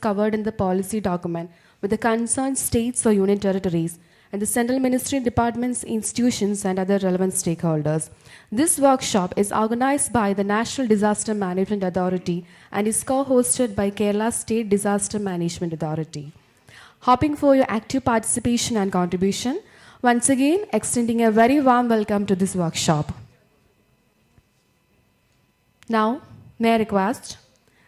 covered in the policy document with the concerned states or union territories and the central ministry departments, institutions, and other relevant stakeholders. This workshop is organized by the National Disaster Management Authority and is co-hosted by Kerala State Disaster Management Authority. Hoping for your active participation and contribution, once again extending a very warm welcome to this workshop. Now, may I request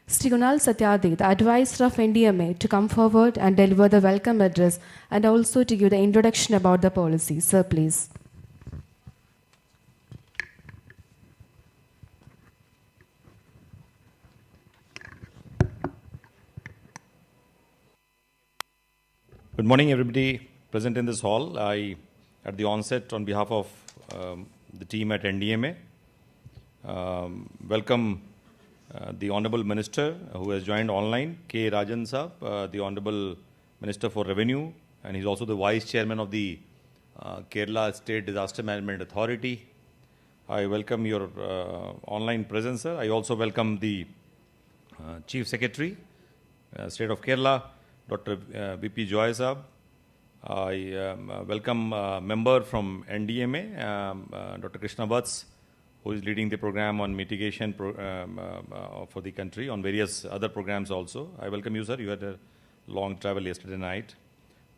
Sri Kunal Satyadi, the advisor of NDMA, to come forward and deliver the welcome address and also to give the introduction about the policy. Sir, please. Good morning, everybody present in this hall. I, at the onset, on behalf of the team at NDMA, welcome the Honorable Minister who has joined online, K. Rajan Saab, the Honorable Minister for Revenue, and he's also the Vice Chairman of the Kerala State Disaster Management Authority. I welcome your online presence, sir. I also welcome the Chief Secretary, State of Kerala, Dr. V.P. Joy Saab. I welcome a member from NDMA, Dr. Krishna Vats, who is leading the program on mitigation for the country, on various other programs also. I welcome you, sir. You had a long travel yesterday night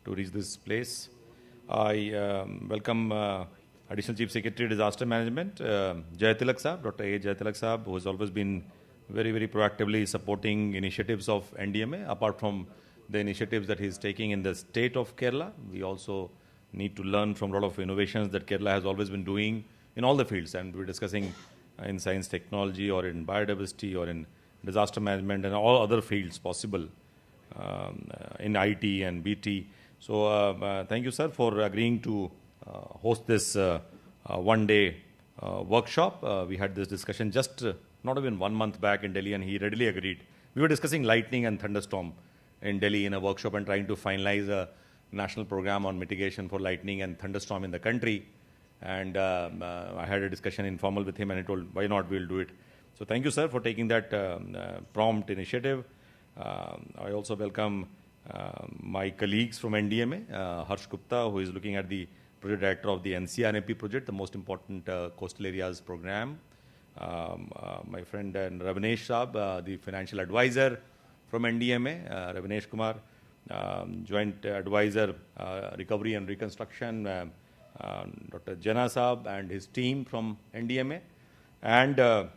to reach this place. I welcome Additional Chief Secretary, Disaster Management, Jayatilak Saab, Dr. A. Jayatilak Saab, who has always been very, very proactively supporting initiatives of NDMA. Apart from the initiatives that he is taking in the state of Kerala, we also need to learn from a lot of innovations that Kerala has always been doing in all the fields, and we're discussing in science technology or in biodiversity or in disaster management and all other fields possible in IT and BT. So thank you, sir, for agreeing to host this one-day workshop. We had this discussion just not even 1 month back in Delhi, and he readily agreed. We were discussing lightning and thunderstorm in Delhi in a workshop and trying to finalize a national program on mitigation for lightning and thunderstorm in the country. And I had a discussion informal with him, and he told, why not, we'll do it. So thank you, sir, for taking that prompt initiative. I also welcome my colleagues from NDMA, Harsh Gupta, who is looking at the project director of the NCRMP project, the most important coastal areas program. My friend Ravinesh Saab, the financial advisor from NDMA, Ravinesh Kumar, joint advisor, recovery and reconstruction, Dr. Jana Saab and his team from NDMA, and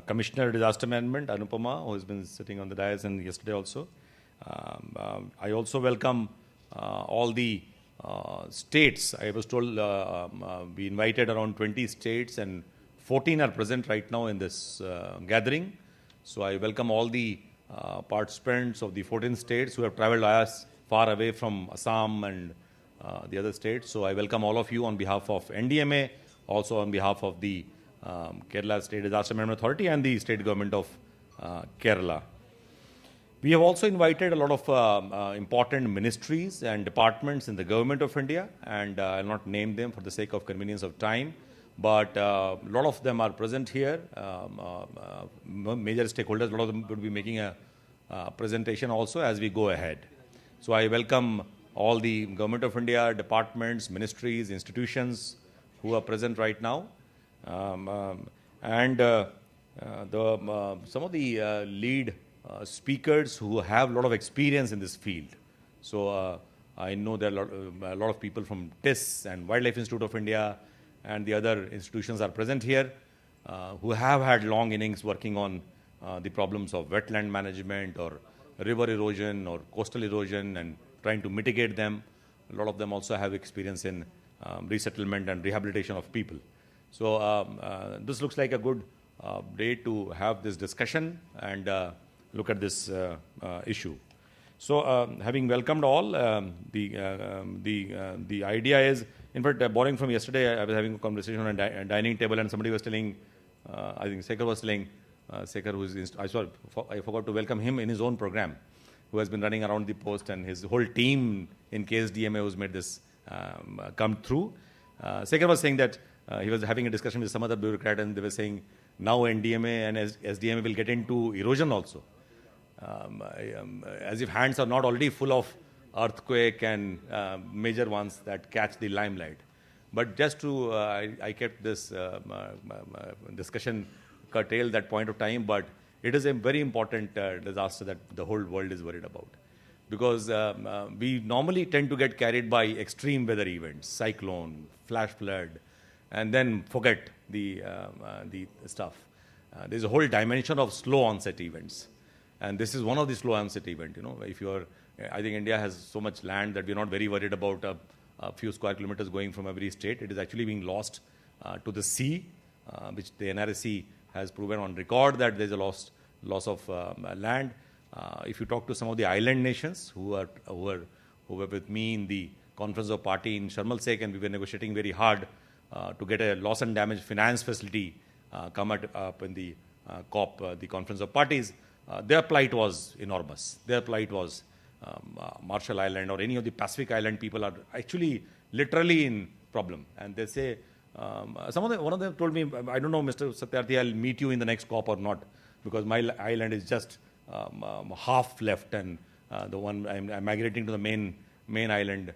Commissioner Disaster Management, Anupama, who has been sitting on the dais and yesterday also. I also welcome all the states. I was told we invited around 20 states and 14 are present right now in this gathering. So I welcome all the participants of the 14 states who have traveled as far away from Assam and the other states. So I welcome all of you on behalf of NDMA, also on behalf of the Kerala State Disaster Management Authority and the state government of Kerala. We have also invited a lot of important ministries and departments in the government of India, and I'll not name them for the sake of convenience of time, but a lot of them are present here, major stakeholders. A lot of them will be making a presentation also as we go ahead. So I welcome all the Government of India departments, ministries, institutions who are present right now. And some of the lead speakers who have a lot of experience in this field. So I know there are a lot of people from TIS and Wildlife Institute of India and the other institutions are present here who have had long innings working on the problems of wetland management or river erosion or coastal erosion and trying to mitigate them. A lot of them also have experience in resettlement and rehabilitation of people. So this looks like a good day to have this discussion and look at this issue. So having welcomed all, the idea is, in fact, borrowing from yesterday, I was having a conversation on a dining table and somebody was telling, I think Sekhar was telling, Sekhar, who is, I forgot to welcome him in his own program, who has been running around the post, and his whole team in KSDMA who's made this come through. Sekhar was saying that he was having a discussion with some other bureaucrat, and they were saying now NDMA and SDMA will get into erosion also. as if hands are not already full of earthquake and major ones that catch the limelight. But just to, I kept this discussion curtailed that point of time, but it is a very important disaster that the whole world is worried about. Because we normally tend to get carried by extreme weather events, cyclone, flash flood, and then forget the stuff. There's a whole dimension of slow onset events. And this is one of the slow onset events. You know, if you're, I think India has so much land that we're not very worried about a few square kilometers going from every state. It is actually being lost to the sea, which the NRSC has proven on record that there's a loss of land. If you talk to some of the island nations who were with me in the conference of party in Sharm el Sheikh, and we were negotiating very hard to get a loss and damage finance facility come up in the COP, the conference of parties, their plight was enormous. Their plight was Marshall Island or any of the Pacific Island people are actually literally in problem. And they say, one of them told me, I don't know, Mr. Satyarthi, I'll meet you in the next COP or not, because my island is just half left, and the one I'm migrating to the main island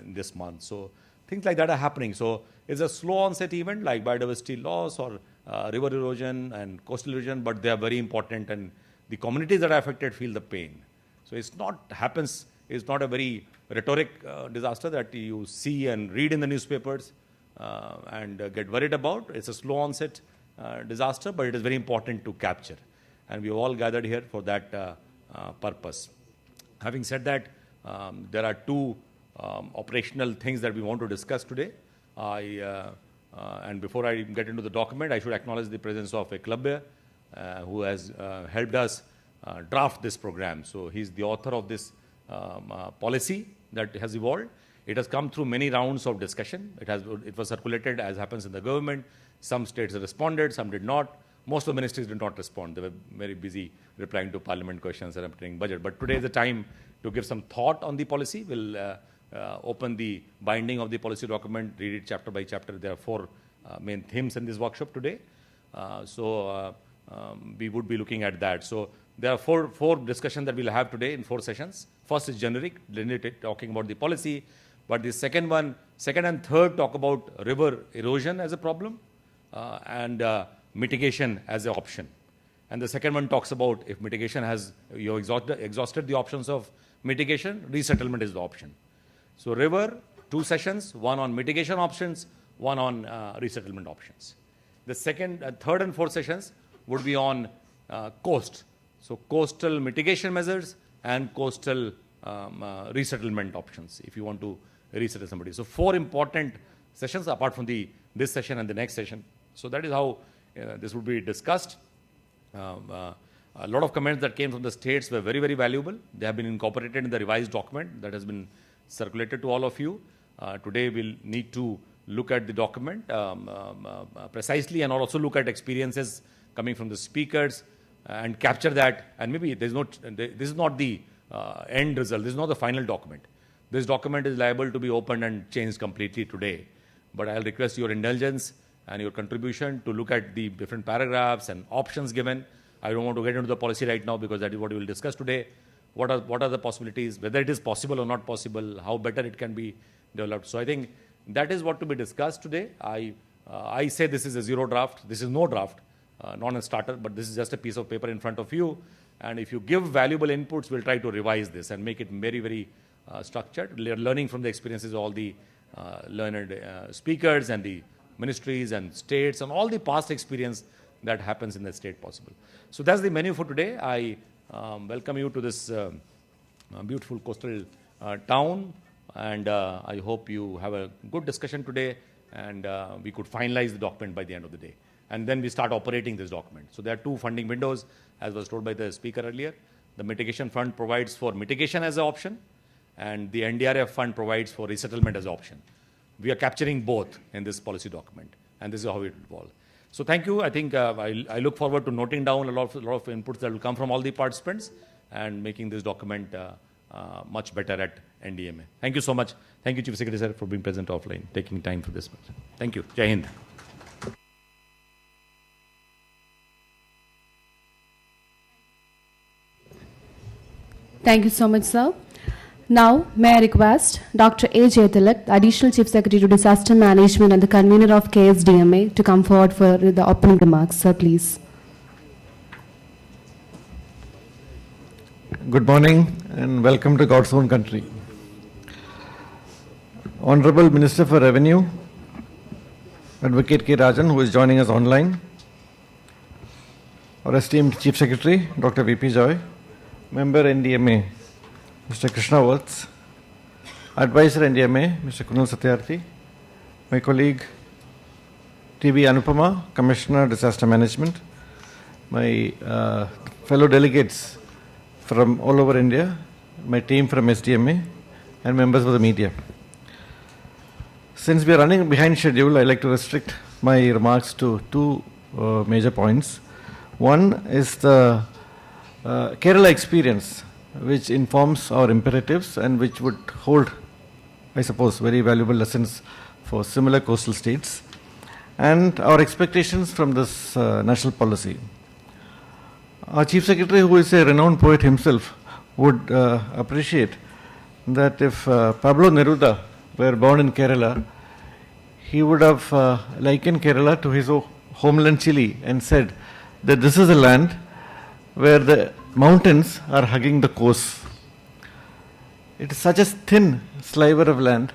this month. So things like that are happening. So it's a slow onset event like biodiversity loss or river erosion and coastal erosion, but they are very important, and the communities that are affected feel the pain. So it's not a very rhetoric disaster that you see and read in the newspapers and get worried about. It's a slow onset disaster, but it is very important to capture. And we all gathered here for that purpose. Having said that, there are two operational things that we want to discuss today. And before I get into the document, I should acknowledge the presence of Eklavya, who has helped us draft this program. So he's the author of this policy that has evolved. It has come through many rounds of discussion. It was circulated as happens in the government. Some states responded, some did not. Most of the ministries did not respond. They were very busy replying to parliament questions and updating budget. But today is the time to give some thought on the policy. We'll open the binding of the policy document, read it chapter by chapter. There are four main themes in this workshop today. We would be looking at that. So there are four discussions that we'll have today in 4 sessions. First is generic, talking about the policy. But the second and third talk about river erosion as a problem and mitigation as an option. And the second one talks about if mitigation you exhausted the options of mitigation, resettlement is the option. So river, 2 sessions, one on mitigation options, one on resettlement options. The third and fourth sessions would be on coast. So coastal mitigation measures and coastal resettlement options if you want to resettle somebody. So 4 important sessions apart from this session and the next session. So that is how this would be discussed. A lot of comments that came from the states were very, very valuable. They have been incorporated in the revised document that has been circulated to all of you. Today we'll need to look at the document precisely and also look at experiences coming from the speakers and capture that. And maybe this is not the end result. This is not the final document. This document is liable to be opened and changed completely today. But I'll request your indulgence and your contribution to look at the different paragraphs and options given. I don't want to get into the policy right now because that is what we will discuss today. What are the possibilities, whether it is possible or not possible, how better it can be developed. So I think that is what to be discussed today. I say this is a zero draft. This is no draft, not a starter, but this is just a piece of paper in front of you. And if you give valuable inputs, we'll try to revise this and make it very, very structured, learning from the experiences of all the learned speakers and the ministries and states and all the past experience that happens in the state possible. So that's the menu for today. I welcome you to this beautiful coastal town, and I hope you have a good discussion today, and we could finalize the document by the end of the day. And then we start operating this document. So there are 2 funding windows, as was told by the speaker earlier. The mitigation fund provides for mitigation as an option, and the NDRF fund provides for resettlement as an option. We are capturing both in this policy document, and this is how it will evolve. So thank you. I think I look forward to noting down a lot of inputs that will come from all the participants and making this document much better at NDMA. Thank you so much. Thank you, Chief Secretary, sir, for being present offline, taking time for this. Thank you. Jai Hind. Thank you so much, sir. Now, may I request Dr. A. Jayatillak, the Additional Chief Secretary to Disaster Management and the convener of KSDMA, to come forward for the opening remarks. Sir, please. Good morning and welcome to God's own country. Honorable Minister for Revenue, Advocate K. Rajan, who is joining us online, our esteemed Chief Secretary, Dr. V.P. Joy, Member NDMA, Mr. Krishna Worths, Advisor NDMA, Mr. Kunal Satyarthi, my colleague T.B. Anupama, Commissioner Disaster Management, my fellow delegates from all over India, my team from SDMA, and members of the media. Since we are running behind schedule, I'd like to restrict my remarks to two major points. One is the Kerala experience, which informs our imperatives and which would hold, I suppose, very valuable lessons for similar coastal states, and our expectations from this national policy. Our Chief Secretary, who is a renowned poet himself, would appreciate that if Pablo Neruda were born in Kerala, he would have likened Kerala to his homeland Chile and said that this is a land where the mountains are hugging the coast. It is such a thin sliver of land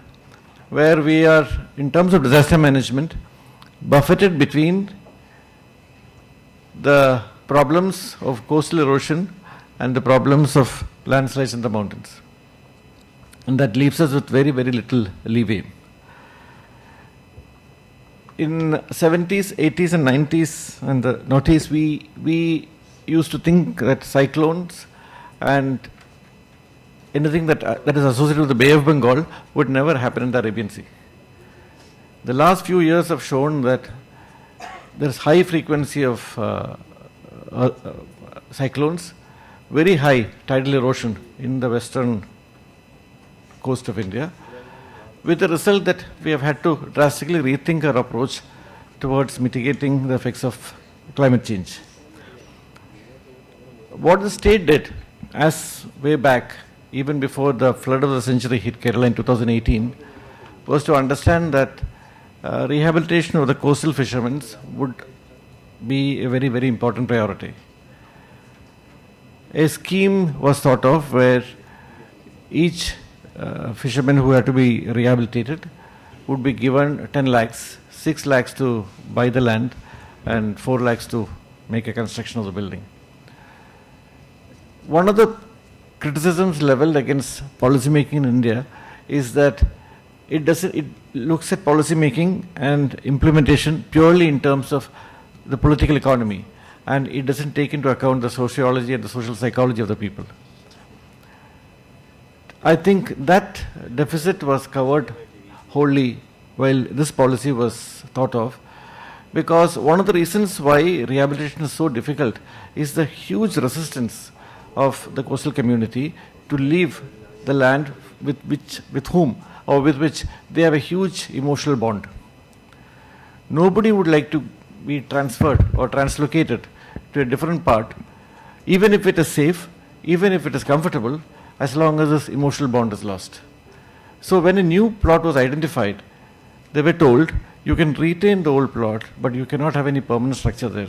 where we are, in terms of disaster management, buffeted between the problems of coastal erosion and the problems of landslides in the mountains. And that leaves us with very, very little leeway. In 70s, 80s and 90s and the noughties, we used to think that cyclones and anything that is associated with the Bay of Bengal would never happen in the Arabian Sea. The last few years have shown that there is high frequency of cyclones, very high tidal erosion in the western coast of India, with the result that we have had to drastically rethink our approach towards mitigating the effects of climate change. What the state did, as way back, even before the flood of the century hit Kerala in 2018, was to understand that rehabilitation of the coastal fishermen would be a very, very important priority. A scheme was thought of where each fisherman who had to be rehabilitated would be given 10 lakhs, 6 lakhs to buy the land and 4 lakhs to make a construction of the building. One of the criticisms leveled against policymaking in India is that it looks at policymaking and implementation purely in terms of the political economy, and it doesn't take into account the sociology and the social psychology of the people. I think that deficit was covered wholly while this policy was thought of, because one of the reasons why rehabilitation is so difficult is the huge resistance of the coastal community to leave the land with which they have a huge emotional bond. Nobody would like to be transferred or translocated to a different part, even if it is safe, even if it is comfortable, as long as this emotional bond is lost. So when a new plot was identified, they were told, you can retain the old plot, but you cannot have any permanent structure there.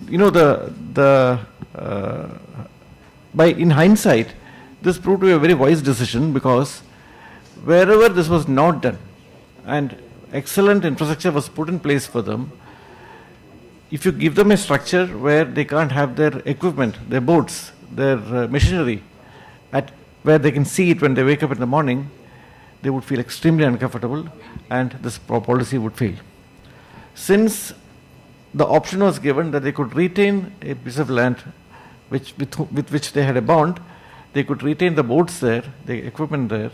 You know, in hindsight, this proved to be a very wise decision, because wherever this was not done and excellent infrastructure was put in place for them, if you give them a structure where they can't have their equipment, their boats, their machinery, where they can see it when they wake up in the morning, they would feel extremely uncomfortable and this policy would fail. Since the option was given that they could retain a piece of land with which they had a bond, they could retain the boats there, the equipment there,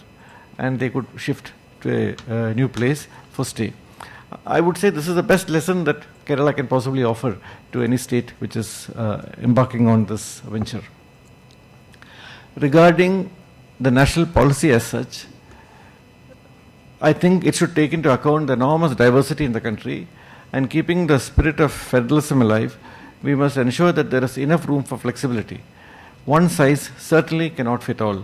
and they could shift to a new place for stay. I would say this is the best lesson that Kerala can possibly offer to any state which is embarking on this venture. Regarding the national policy as such, I think it should take into account the enormous diversity in the country, and keeping the spirit of federalism alive, we must ensure that there is enough room for flexibility. one size certainly cannot fit all.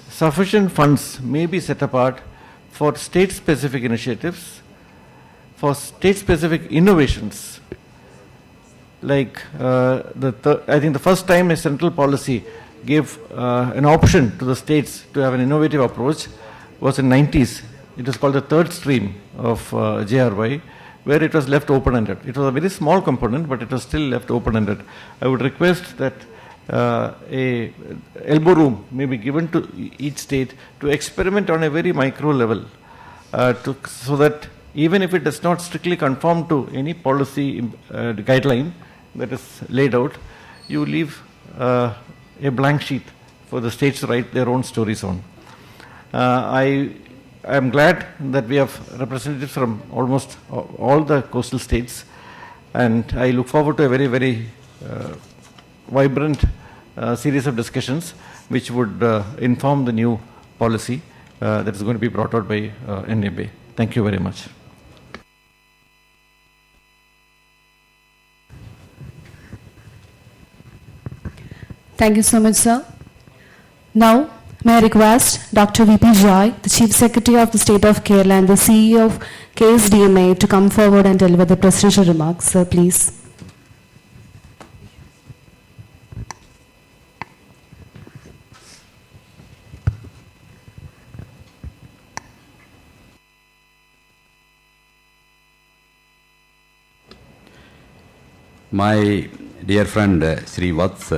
Sufficient funds may be set apart for state-specific initiatives, for state-specific innovations. Like I think the first time a central policy gave an option to the states to have an innovative approach was in 90s. It was called the third stream of JRY, where it was left open-ended. It was a very small component, but it was still left open-ended. I would request that a elbow room may be given to each state to experiment on a very micro level, so that even if it does not strictly conform to any policy guideline that is laid out, you leave a blank sheet for the states to write their own stories on. I am glad that we have representatives from almost all the coastal states, and I look forward to a very, very vibrant series of discussions which would inform the new policy that is going to be brought out by NAB. Thank you very much. Thank you so much, sir. Now, may I request Dr. V.P. Joy, the Chief Secretary of the State of Kerala and the CEO of KSDMA, to come forward and deliver the presidential remarks. Sir, please. My dear friend Sri Vats,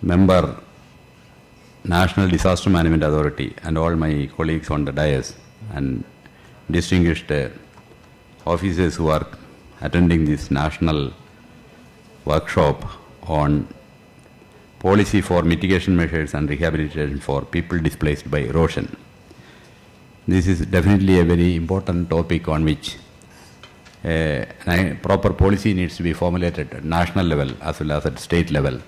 member National Disaster Management Authority, and all my colleagues on the dais and distinguished officers who are attending this national workshop on policy for mitigation measures and rehabilitation for people displaced by erosion. This is definitely a very important topic on which proper policy needs to be formulated at national level as well as at state level.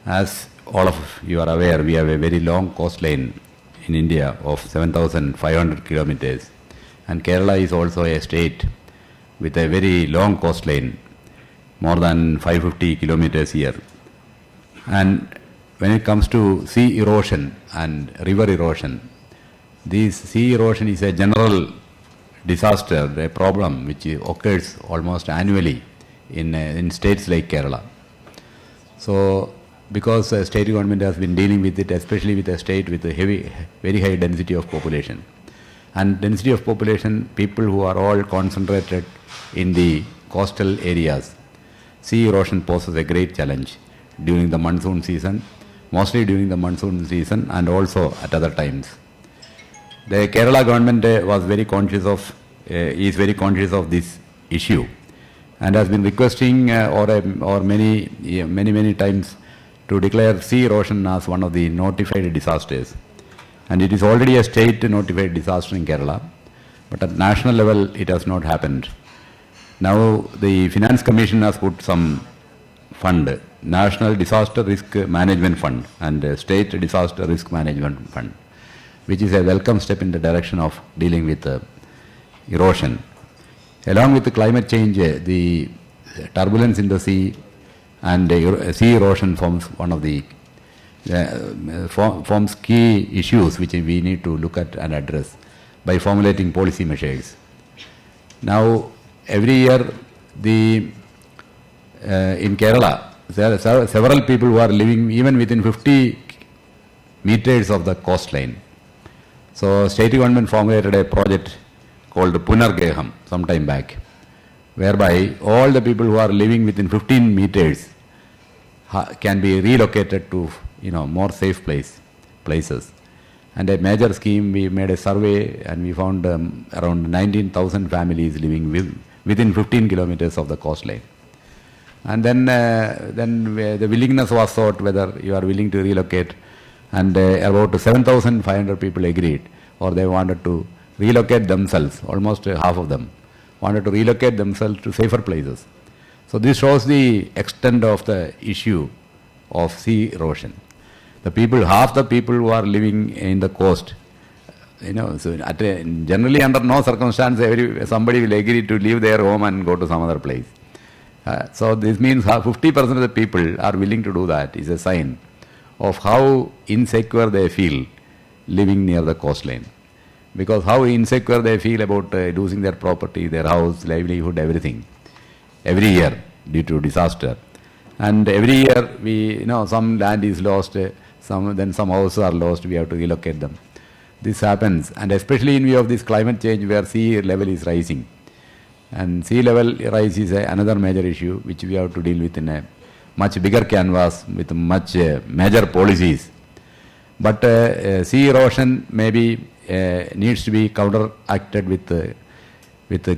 As all of you are aware, we have a very long coastline in India of 7,500 kilometers, and Kerala is also a state with a very long coastline, more than 550 kilometers here. And when it comes to sea erosion and river erosion, this sea erosion is a general disaster, a problem which occurs almost annually in states like Kerala. So, because the state government has been dealing with it, especially with a state with a very high density of population. And density of population, people who are all concentrated in the coastal areas, sea erosion poses a great challenge during the monsoon season, mostly during the monsoon season and also at other times. The Kerala government was very conscious of, is very conscious of this issue, and has been requesting or many times to declare sea erosion as one of the notified disasters. And it is already a state notified disaster in Kerala, but at national level it has not happened. Now the Finance Commission has put some fund, National Disaster Risk Management Fund and State Disaster Risk Management Fund, which is a welcome step in the direction of dealing with erosion. Along with the climate change, the turbulence in the sea and sea erosion forms one of the forms key issues which we need to look at and address by formulating policy measures. Now, every year, in Kerala, there are several people who are living even within 50 meters of the coastline. So, state government formulated a project called Punargeham some time back, whereby all the people who are living within 15 meters can be relocated to more safe places. And a major scheme, we made a survey and we found around 19,000 families living within 15 kilometers of the coastline. And then the willingness was sought whether you are willing to relocate, and about 7,500 people agreed, or they wanted to relocate themselves, almost half of them wanted to relocate themselves to safer places. So this shows the extent of the issue of sea erosion. Half the people who are living in the coast, so generally under no circumstance somebody will agree to leave their home and go to some other place. So this means 50% of the people are willing to do that is a sign of how insecure they feel living near the coastline. Because how insecure they feel about losing their property, their house, livelihood, everything, every year due to disaster. And every year some land is lost, then some houses are lost, we have to relocate them. This happens, and especially in view of this climate change where sea level is rising. And sea level rise is another major issue which we have to deal with in a much bigger canvas with much major policies. But sea erosion maybe needs to be counteracted with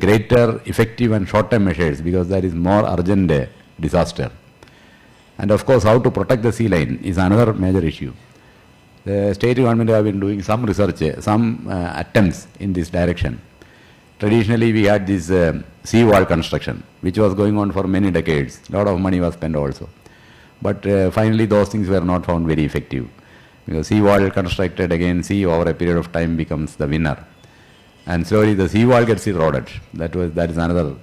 greater effective and short-term measures because there is more urgent disaster. And of course, how to protect the sea line is another major issue. The state government have been doing some research, some attempts in this direction. Traditionally, we had this sea wall construction, which was going on for many decades. A lot of money was spent also. But finally, those things were not found very effective. Because sea wall constructed again, sea over a period of time becomes the winner. And slowly the sea wall gets eroded. That is another.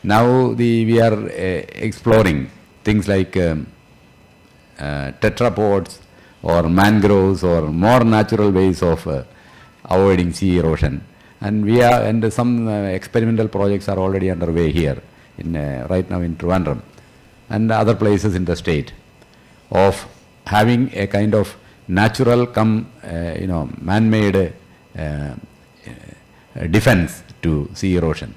Now we are exploring things like tetrapods or mangroves or more natural ways of avoiding sea erosion. And some experimental projects are already underway here, right now in Trivandrum and other places in the state, of having a kind of natural man-made defense to sea erosion.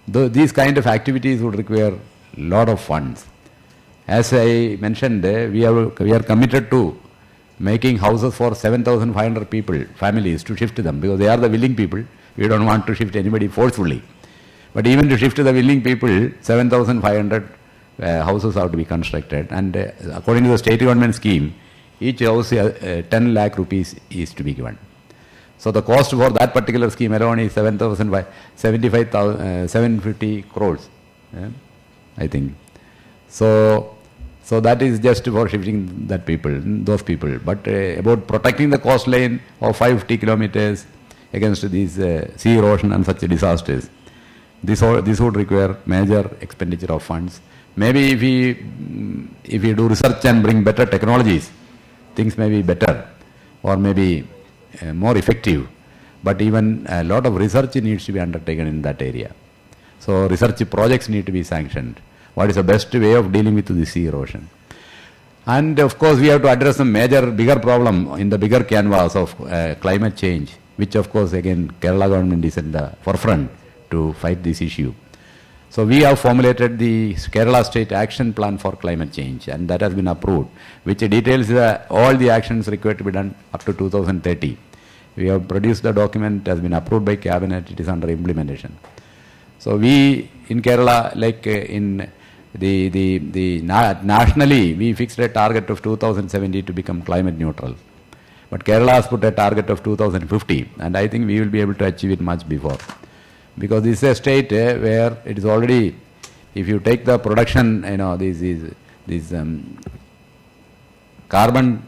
These kind of activities would require a lot of funds. As I mentioned, we are committed to making houses for 7,500 people, families, to shift them because they are the willing people. We don't want to shift anybody forcefully. But even to shift the willing people, 7,500 houses have to be constructed. And according to the state government scheme, each house 10 lakh rupees is to be given. So the cost for that particular scheme alone is 750 crores, I think. So that is just for shifting those people. But about protecting the coastline of 550 kilometers against these sea erosion and such disasters, this would require major expenditure of funds. Maybe if we do research and bring better technologies, things may be better or maybe more effective. But even a lot of research needs to be undertaken in that area. So research projects need to be sanctioned. What is the best way of dealing with the sea erosion? And of course, we have to address some bigger problem in the bigger canvas of climate change, which of course again Kerala government is in the forefront to fight this issue. So we have formulated the Kerala State Action Plan for Climate Change, and that has been approved, which details all the actions required to be done up to 2030. We have produced the document, has been approved by Cabinet, it is under implementation. So we in Kerala, like nationally, we fixed a target of 2070 to become climate neutral. But Kerala has put a target of 2050, and I think we will be able to achieve it much before. Because this is a state where it is already, if you take the production, this carbon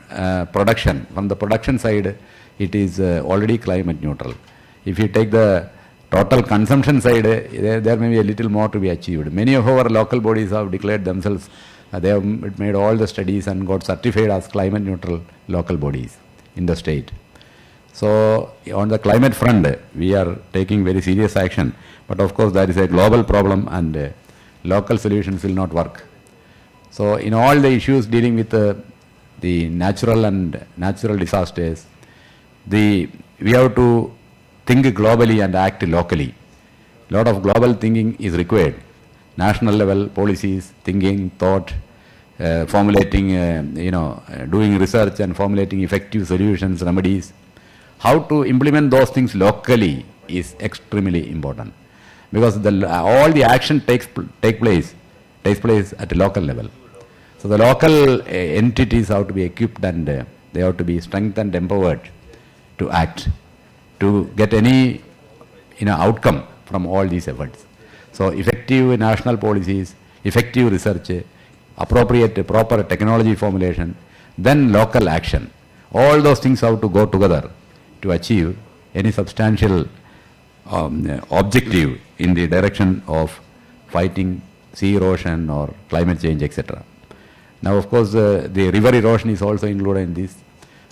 production, from the production side, it is already climate neutral. If you take the total consumption side, there may be a little more to be achieved. Many of our local bodies have declared themselves, they have made all the studies and got certified as climate neutral local bodies in the state. So on the climate front, we are taking very serious action. But of course, there is a global problem and local solutions will not work. So in all the issues dealing with the natural disasters, we have to think globally and act locally. A lot of global thinking is required. National level policies, thinking, thought, formulating, doing research and formulating effective solutions, remedies. How to implement those things locally is extremely important, because all the action takes place at a local level. So the local entities have to be equipped and they have to be strengthened, empowered to act, to get any outcome from all these efforts. So effective national policies, effective research, appropriate proper technology formulation, then local action. All those things have to go together to achieve any substantial objective in the direction of fighting sea erosion or climate change, etc. Now, of course, the river erosion is also included in this,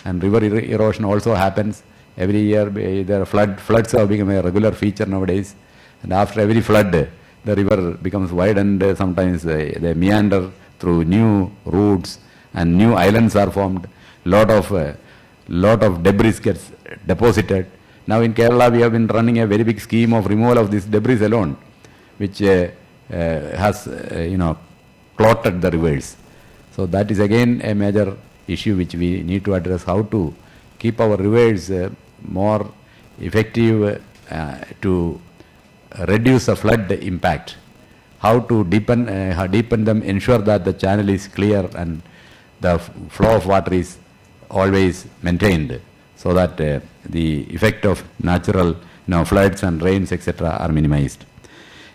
and river erosion also happens every year. There are floods are becoming a regular feature nowadays, and after every flood, the river becomes widened. Sometimes they meander through new routes, and new islands are formed. Lot of debris gets deposited. Now in Kerala, we have been running a very big scheme of removal of this debris alone, which has clotted the rivers. So that is again a major issue which we need to address, how to keep our rivers more effective to reduce the flood impact, how to deepen them, ensure that the channel is clear and the flow of water is always maintained, so that the effect of natural floods and rains, etc., are minimized.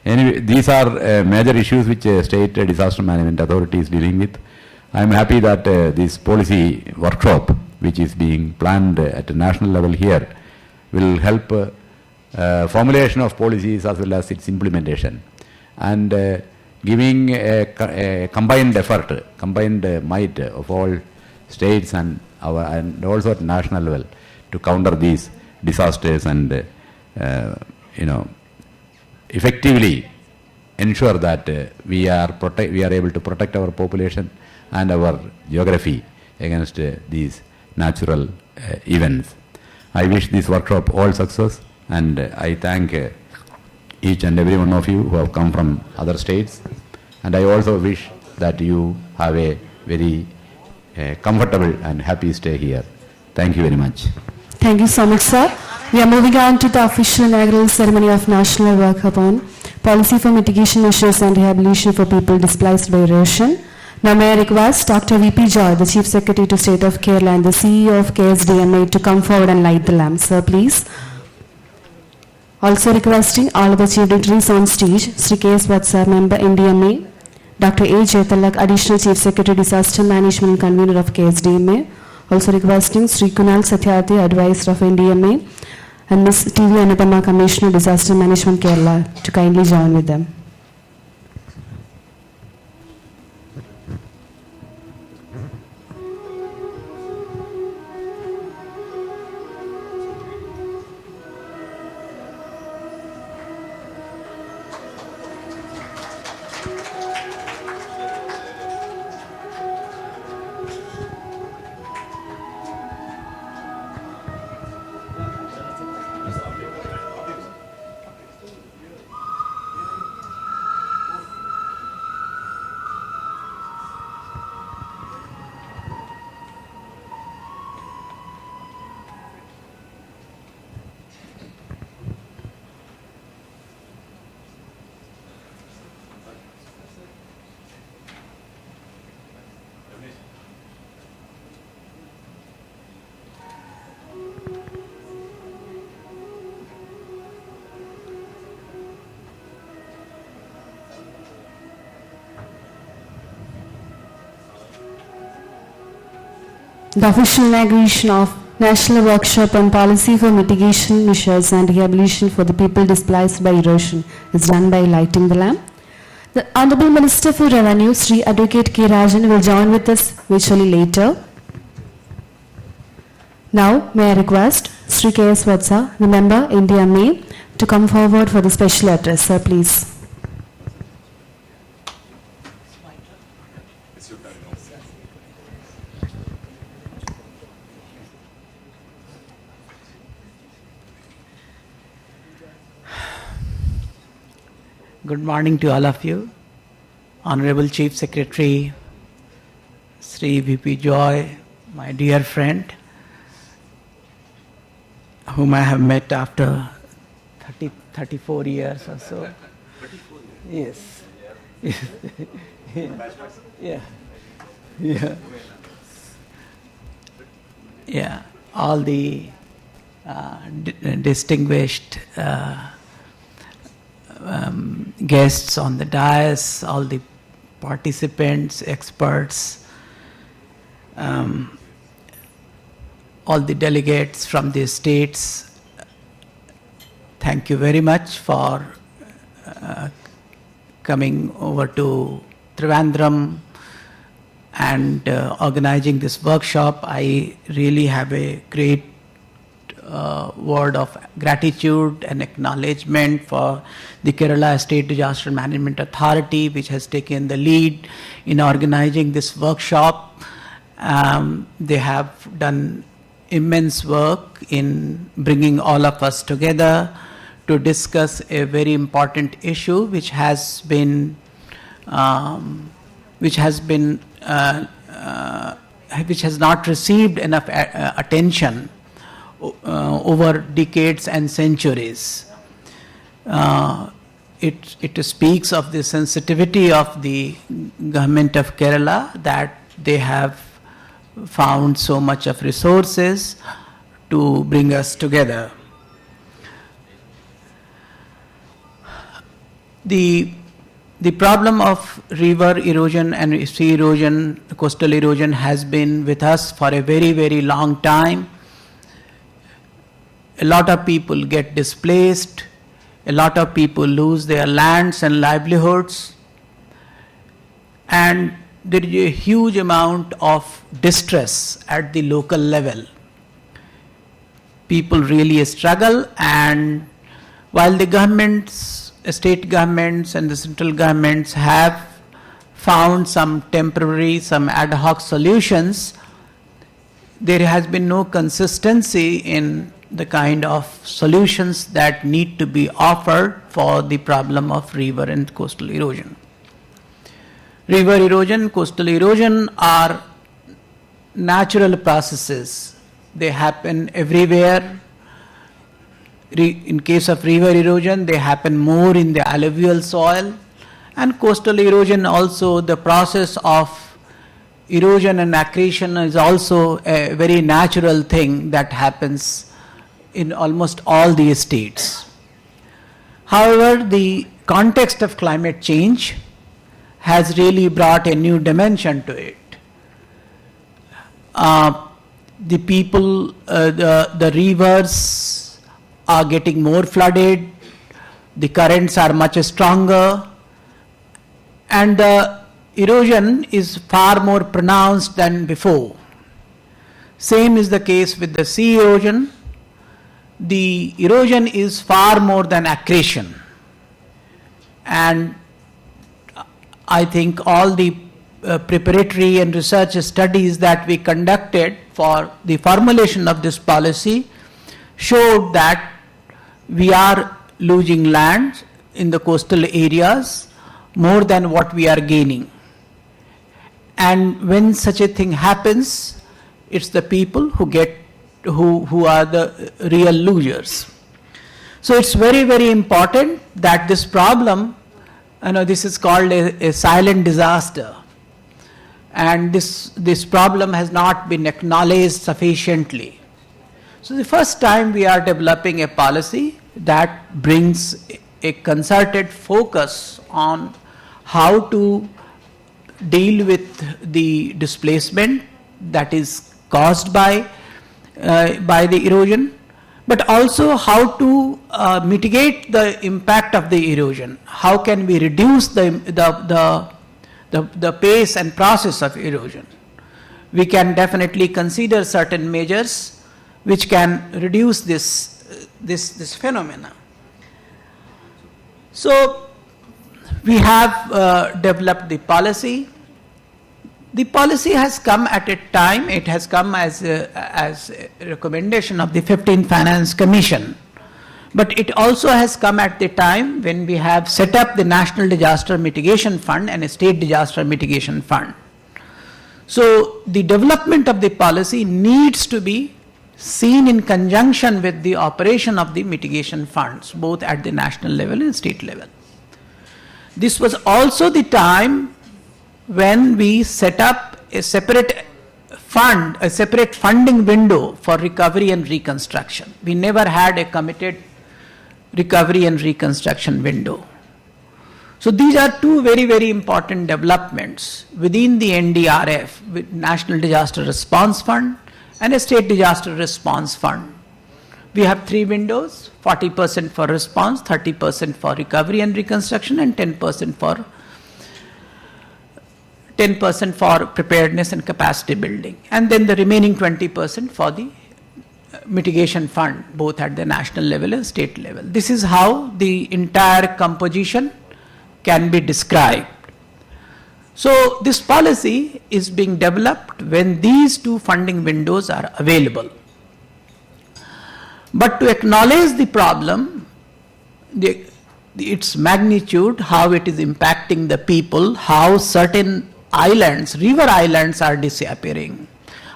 Anyway, these are major issues which state disaster management authority is dealing with. I am happy that this policy workshop, which is being planned at a national level here, will help formulation of policies as well as its implementation, and giving a combined effort, combined might of all states and also at national level to counter these disasters and effectively ensure that we are able to protect our population and our geography against these natural events. I wish this workshop all success, and I thank each and every one of you who have come from other states, and I also wish that you have a very comfortable and happy stay here. Thank you very much. Thank you so much, sir. We are moving on to the official inaugural ceremony of National Work-upon Policy for Mitigation Measures and Rehabilitation for People Displaced by Erosion. Now may I request Dr. V.P. Joy, the Chief Secretary to State of Kerala and the CEO of KSDMA, to come forward and light the lamp. Sir, please. Also requesting all of the chief dignitaries on stage, Sri K.S. Vatsa, Member NDMA, Dr. A. Jaitalak, Additional Chief Secretary, Disaster Management and Convener of KSDMA. Also requesting Sri Kunal Satyarthi, Advisor of NDMA, and Ms. T.V. Anupama, Commissioner, Disaster Management, Kerala, to kindly join with them. The official inauguration of National Workshop on Policy for Mitigation Measures and Rehabilitation for the People Displaced by Erosion is done by lighting the lamp. The Honorable Minister for Revenue, Sri Advocate K. Rajan, will join with us virtually later. Now, may I request Sri K.S. Vatsa, the Member, NDMA, to come forward for the special address. Sir, please. Good morning to all of you. Honorable Chief Secretary, Sri V.P. Joy, my dear friend, whom I have met after 34 years or so. Yes. Yeah. Yeah. Yeah. All the distinguished guests on the dais, all the participants, experts, all the delegates from the states, thank you very much for coming over to Trivandrum and organizing this workshop. I really have a great word of gratitude and acknowledgement for the Kerala State Disaster Management Authority, which has taken the lead in organizing this workshop. They have done immense work in bringing all of us together to discuss a very important issue which has not received enough attention over decades and centuries. It speaks of the sensitivity of the government of Kerala, that they have found so much of resources to bring us together. The problem of river erosion and sea erosion, coastal erosion, has been with us for a very, very long time. A lot of people get displaced, a lot of people lose their lands and livelihoods, and there is a huge amount of distress at the local level. People really struggle, and while the governments, state governments and the central governments have found some temporary, some ad hoc solutions, there has been no consistency in the kind of solutions that need to be offered for the problem of river and coastal erosion. River erosion, coastal erosion are natural processes. They happen everywhere. In case of river erosion, they happen more in the alluvial soil. And coastal erosion also, the process of erosion and accretion is also a very natural thing that happens in almost all the states. However, the context of climate change has really brought a new dimension to it. The people, the rivers are getting more flooded, the currents are much stronger, and the erosion is far more pronounced than before. Same is the case with the sea erosion. The erosion is far more than accretion, and I think all the preparatory and research studies that we conducted for the formulation of this policy showed that we are losing land in the coastal areas more than what we are gaining. And when such a thing happens, it's the people who are the real losers. So it's very, very important that this problem, this is called a silent disaster, and this problem has not been acknowledged sufficiently. So the first time we are developing a policy that brings a concerted focus on how to deal with the displacement that is caused by the erosion, but also how to mitigate the impact of the erosion. How can we reduce the pace and process of erosion? We can definitely consider certain measures which can reduce this phenomena. So we have developed the policy. The policy has come at a time, it has come as a recommendation of the 15th Finance Commission, but it also has come at the time when we have set up the National Disaster Mitigation Fund and a State Disaster Mitigation Fund. So the development of the policy needs to be seen in conjunction with the operation of the mitigation funds, both at the national level and state level. This was also the time when we set up a separate fund, a separate funding window for recovery and reconstruction. We never had a committed recovery and reconstruction window. So these are two very, very important developments within the NDRF, with National Disaster Response Fund and a State Disaster Response Fund, We have 3 windows, 40% for response, 30% for recovery and reconstruction, and 10% for preparedness and capacity building. And then the remaining 20% for the mitigation fund, both at the national level and state level. This is how the entire composition can be described. So this policy is being developed when these 2 funding windows are available. But to acknowledge the problem, its magnitude, how it is impacting the people, how certain islands, river islands are disappearing,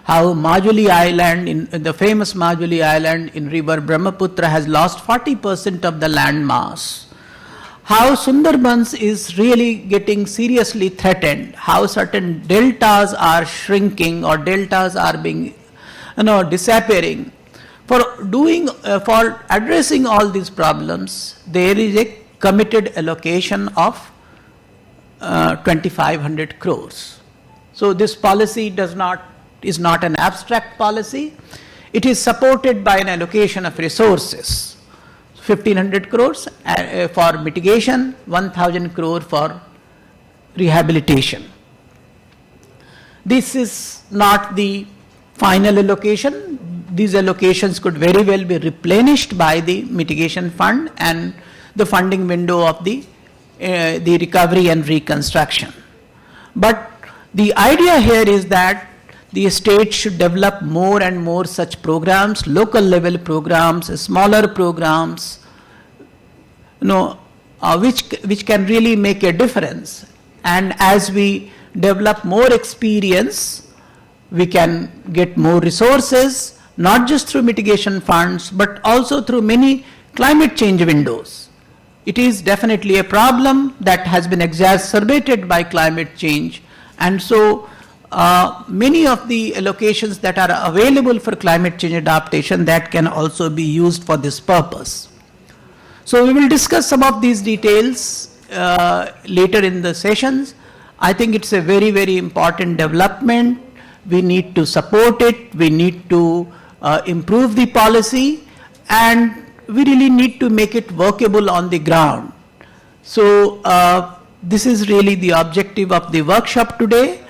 how Majuli Island, the famous Majuli Island in river Brahmaputra has lost 40% of the land mass, how Sundarbans is really getting seriously threatened, how certain deltas are shrinking or deltas are being, disappearing. For addressing all these problems, there is a committed allocation of 2,500 crores. So this policy is not an abstract policy. It is supported by an allocation of resources. 1,500 crores for mitigation, 1,000 crore for rehabilitation. This is not the final allocation. These allocations could very well be replenished by the mitigation fund and the funding window of the recovery and reconstruction. But the idea here is that the state should develop more and more such programs, local level programs, smaller programs, which can really make a difference. And as we develop more experience, we can get more resources, not just through mitigation funds, but also through many climate change windows. It is definitely a problem that has been exacerbated by climate change, and so many of the allocations that are available for climate change adaptation that can also be used for this purpose. So we will discuss some of these details later in the sessions. I think it's a very, very important development. We need to support it, we need to improve the policy, and we really need to make it workable on the ground. So this is really the objective of the workshop today,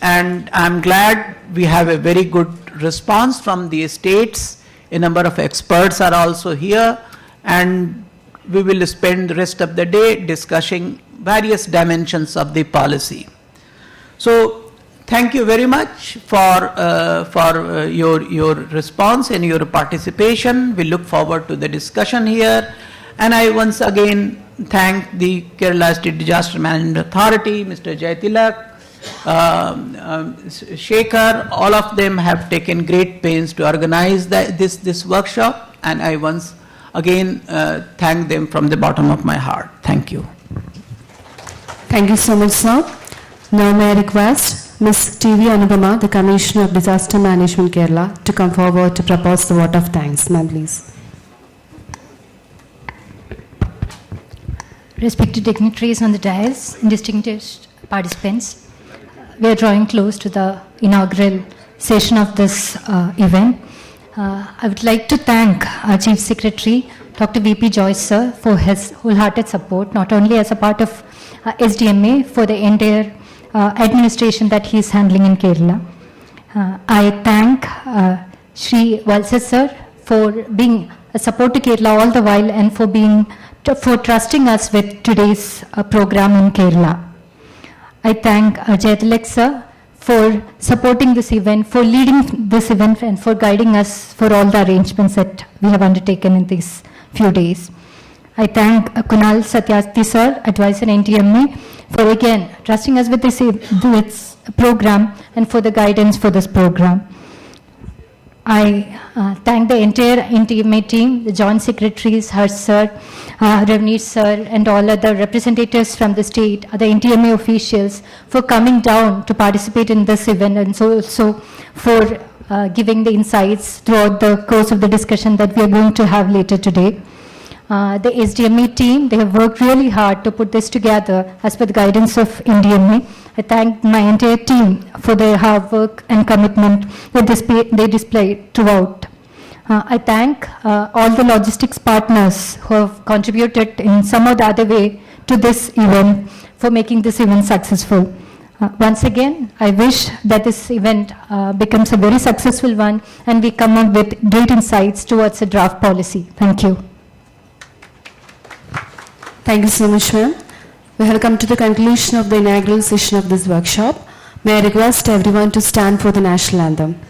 and I'm glad we have a very good response from the states. A number of experts are also here, and we will spend the rest of the day discussing various dimensions of the policy. So thank you very much for your response and your participation. We look forward to the discussion here. And I once again thank the Kerala State Disaster Management Authority, Mr. Jaitilak, Shekhar. All of them have taken great pains to organize this workshop, and I once again thank them from the bottom of my heart. Thank you. Thank you so much, sir. Now may I request Ms. T.V. Anupama, the Commissioner of Disaster Management Kerala, to come forward to propose the vote of thanks. Ma'am, please. Respected dignitaries on the dais and distinguished participants, we are drawing close to the inaugural session of this event. I would like to thank our Chief Secretary, Dr. V.P. Joyce, sir, for his wholehearted support, not only as a part of SDMA, for the entire administration that he is handling in Kerala. I thank Shri Valsa, sir, for being a support to Kerala all the while and for trusting us with today's program in Kerala. I thank Jaitilak, sir, for supporting this event, for leading this event, and for guiding us for all the arrangements that we have undertaken in these few days. I thank Kunal Satyarthi, sir, advisor NTMA, for again trusting us with this program and for the guidance for this program. I thank the entire NTMA team, the joint secretaries, Harsh sir, Ravneet sir, and all other representatives from the state, the NTMA officials, for coming down to participate in this event, and so also for giving the insights throughout the course of the discussion that we are going to have later today. The SDMA team, they have worked really hard to put this together as per the guidance of NDMA. I thank my entire team for their hard work and commitment that they displayed throughout. I thank all the logistics partners who have contributed in some or the other way to this event for making this event successful. Once again, I wish that this event becomes a very successful one and we come up with great insights towards a draft policy. Thank you. Thank you so much, ma'am. We have come to the conclusion of the inaugural session of this workshop. May I request everyone to stand for the national anthem.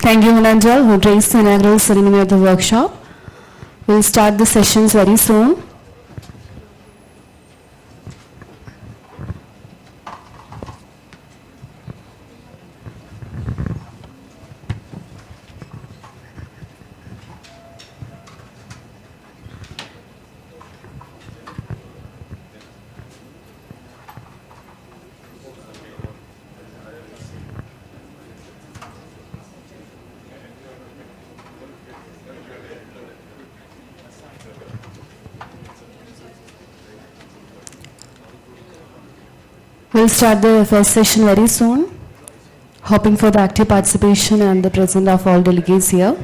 Thank you, Munanjal, who raised the inaugural ceremony of the workshop. We'll start the sessions very soon. We'll start the first session very soon, hoping for the active participation and the presence of all delegates here.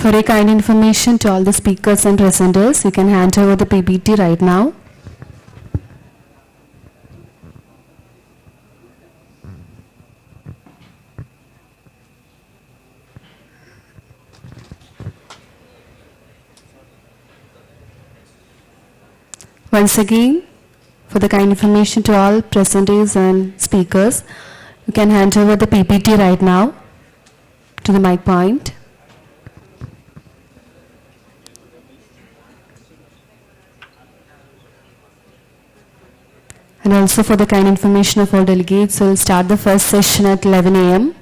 For a kind information to all the speakers and presenters, you can hand over the PPT right now. Once again, for the kind information to all presenters and speakers, you can hand over the PPT right now to the mic point. And also for the kind information of all delegates, we'll start the first session at 11 a.m.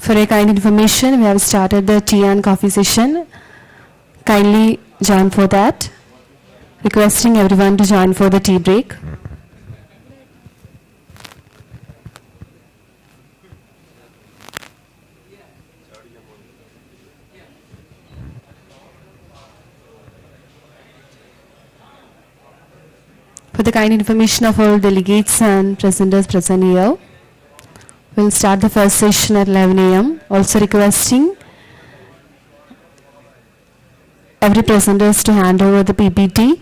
For your kind information, we have started the tea and coffee session. Kindly join for that. Requesting everyone to join for the tea break. For the kind information of all delegates and presenters present here, we'll start the first session at 11 a.m. Also requesting every presenters to hand over the PPT.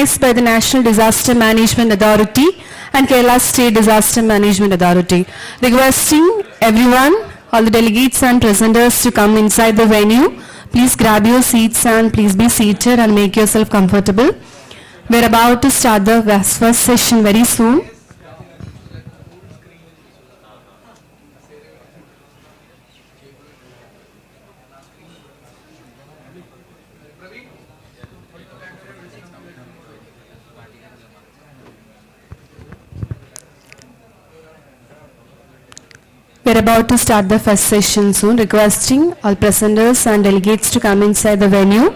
by the National Disaster Management Authority and Kerala State Disaster Management Authority. Requesting everyone, all the delegates and presenters to come inside the venue. Please grab your seats and please be seated and make yourself comfortable. We're about to start the first session very soon. We're about to start the first session soon, requesting all presenters and delegates to come inside the venue.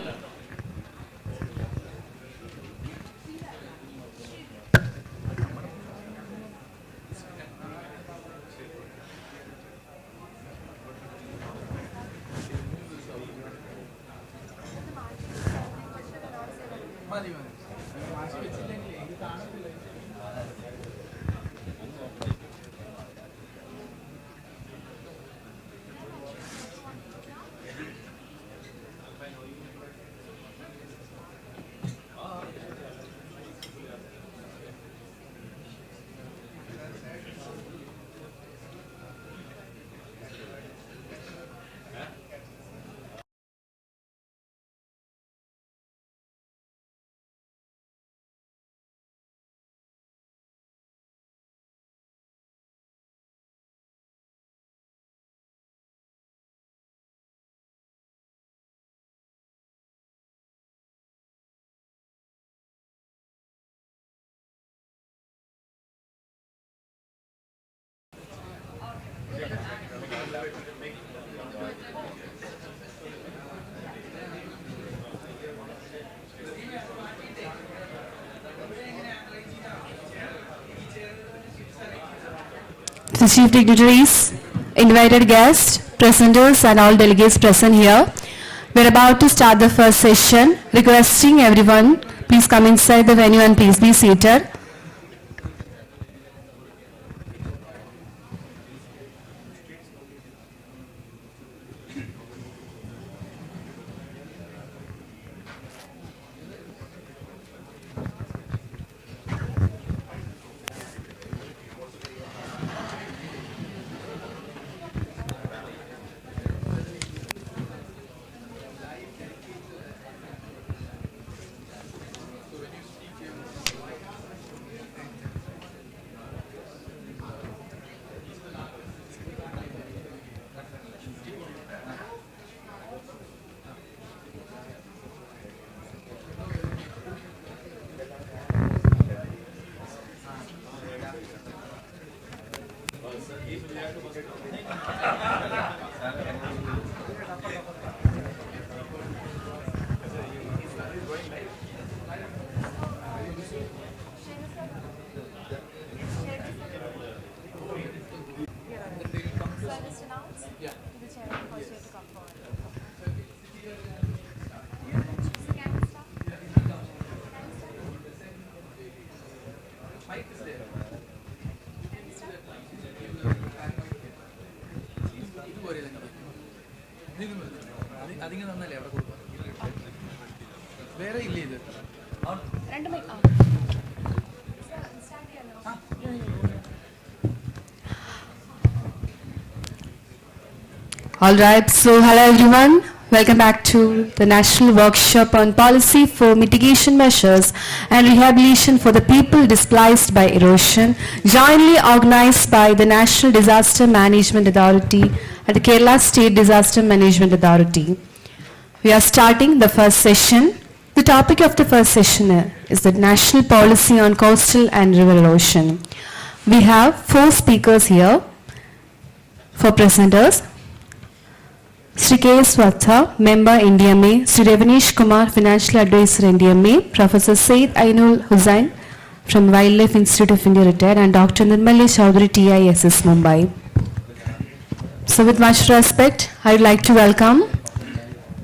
The chief dignitaries, invited guests, presenters and all delegates present here. We're about to start the first session. Requesting everyone, please come inside the venue and please be seated. All right, so hello everyone. Welcome back to the National Workshop on Policy for Mitigation Measures and Rehabilitation for the People Displaced by Erosion, jointly organized by the National Disaster Management Authority and the Kerala State Disaster Management Authority. We are starting the first session. The topic of the first session is the National Policy on Coastal and River Erosion. We have 4 speakers here for presenters. Sri K. Swatha, Member NDMA, Sri Ravanish Kumar, Financial Advisor NDMA, Professor Said Ainul Hussain from Wildlife Institute of India retired, and Dr. Nirmali Chowdhury, TISS Mumbai. So with much respect, I would like to welcome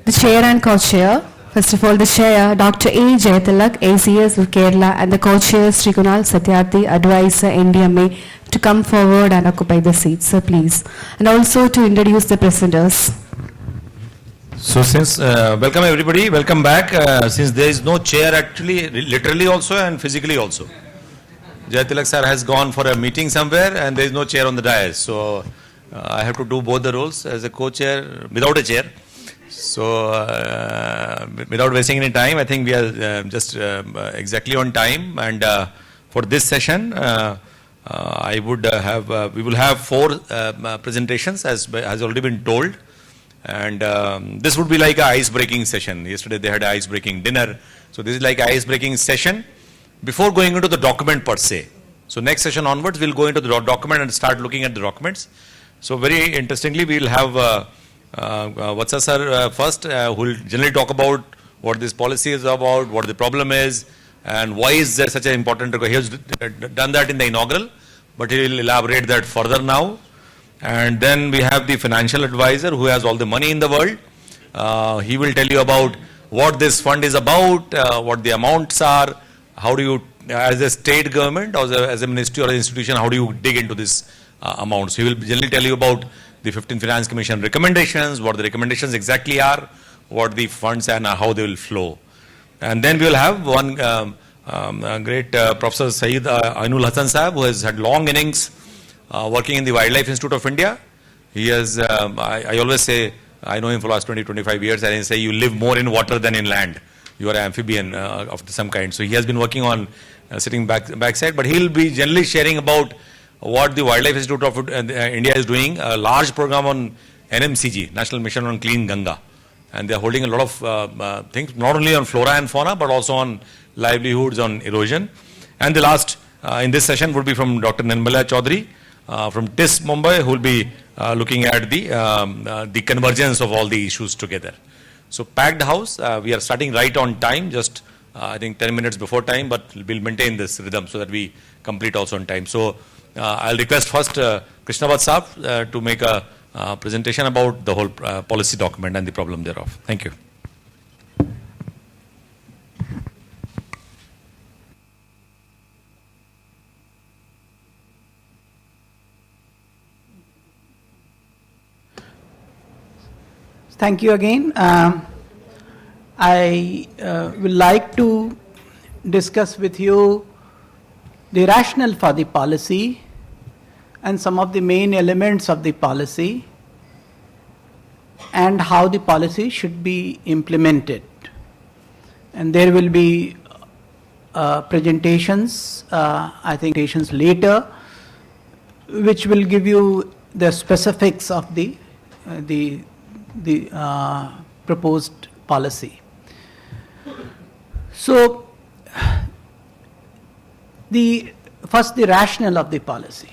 the Chair and Co-Chair. First of all, the Chair, Dr. A. Jayatilak, ACS of Kerala, and the Co-Chair, Sri Kunal Satyarthi, Advisor NDMA, to come forward and occupy the seats, so please. And also to introduce the presenters. So since, welcome everybody, welcome back. Since there is no chair actually, literally also and physically also. Jayatilak sir has gone for a meeting somewhere and there is no chair on the dais. So I have to do both the roles as a co-chair without a chair. So without wasting any time, I think we are just exactly on time. And for this session, I would we will have 4 presentations as has already been told. And this would be like a ice-breaking session. Yesterday they had an ice-breaking dinner. So this is like an ice-breaking session before going into the document per se. So next session onwards, we'll go into the document and start looking at the documents. So very interestingly, we'll have Vatsa sir first, who will generally talk about what this policy is about, what the problem is, and why is there such an important requirement. He has done that in the inaugural, but he will elaborate that further now. And then we have the financial advisor who has all the money in the world. He will tell you about what this fund is about, what the amounts are, how do you, as a state government or as a ministry or an institution, how do you dig into this amount. So he will generally tell you about the 15th Finance Commission recommendations, what the recommendations exactly are, what the funds and how they will flow. And then we will have one great Professor Saeed Ainul Hassan Sahab, who has had long innings working in the Wildlife Institute of India. He has, I always say, I know him for the last 20-25 years, and I say you live more in water than in land. You are an amphibian of some kind. So he has been working on sitting backside, but he will be generally sharing about what the Wildlife Institute of India is doing, a large program on NMCG, National Mission on Clean Ganga. And they are holding a lot of things, not only on flora and fauna, but also on livelihoods, on erosion. And the last in this session would be from Dr. Nirmala Chaudhary, from TIS Mumbai, who will be looking at the convergence of all the issues together. So packed house, we are starting right on time, just I think 10 minutes before time, but we'll maintain this rhythm so that we complete also on time. So I'll request first Krishnavat Saab to make a presentation about the whole policy document and the problem thereof. Thank you. Thank you again. I would like to discuss with you the rationale for the policy and some of the main elements of the policy and how the policy should be implemented. And there will be presentations, I think presentations later, which will give you the specifics of the proposed policy. So, first the rationale of the policy.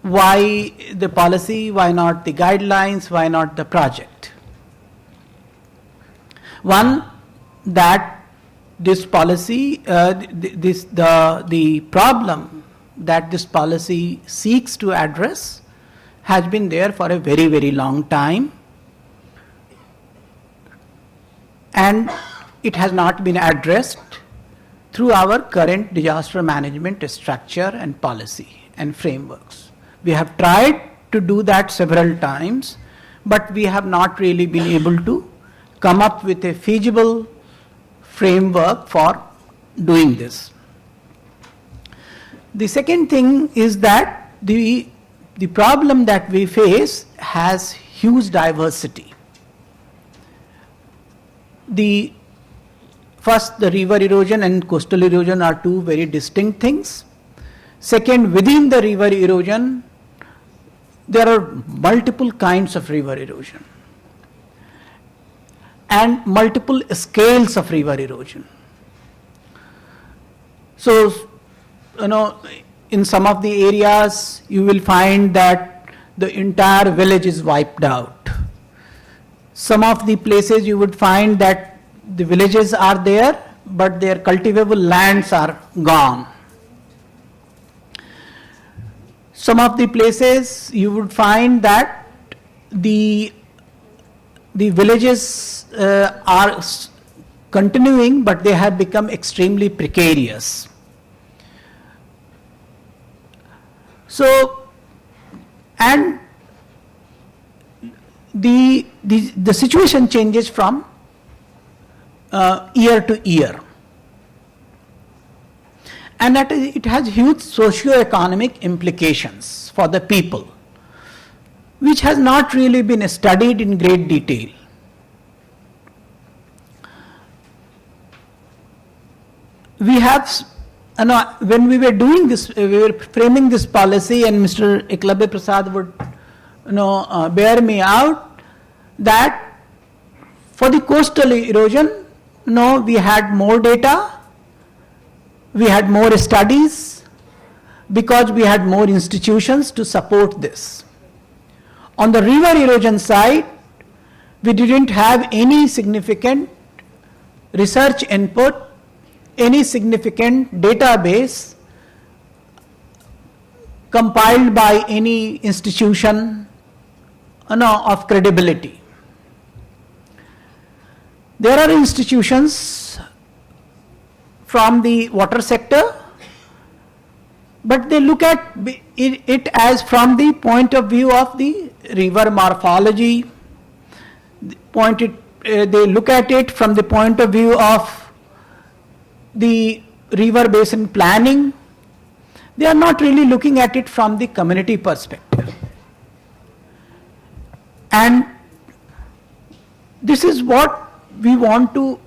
Why the policy? Why not the guidelines? Why not the project? One, that this policy, the problem that this policy seeks to address has been there for a very, very long time, and it has not been addressed through our current disaster management structure and policy and frameworks. We have tried to do that several times, but we have not really been able to come up with a feasible framework for doing this. The second thing is that the problem that we face has huge diversity. First, the river erosion and coastal erosion are two very distinct things. Second, within the river erosion, there are multiple kinds of river erosion and multiple scales of river erosion. So, in some of the areas, you will find that the entire village is wiped out. Some of the places you would find that the villages are there, but their cultivable lands are gone. Some of the places you would find that the villages are continuing, but they have become extremely precarious. So, and the situation changes from year to year. And that it has huge socio-economic implications for the people, which has not really been studied in great detail. We have, when we were doing this, we were framing this policy, and Mr. Eklavya Prasad would, bear me out, that for the coastal erosion, we had more data, we had more studies, because we had more institutions to support this. On the river erosion side, we didn't have any significant research input, any significant database compiled by any institution of credibility. There are institutions from the water sector, but they look at it as from the point of view of the river morphology. They look at it from the point of view of the river basin planning. They are not really looking at it from the community perspective. And this is what we want to,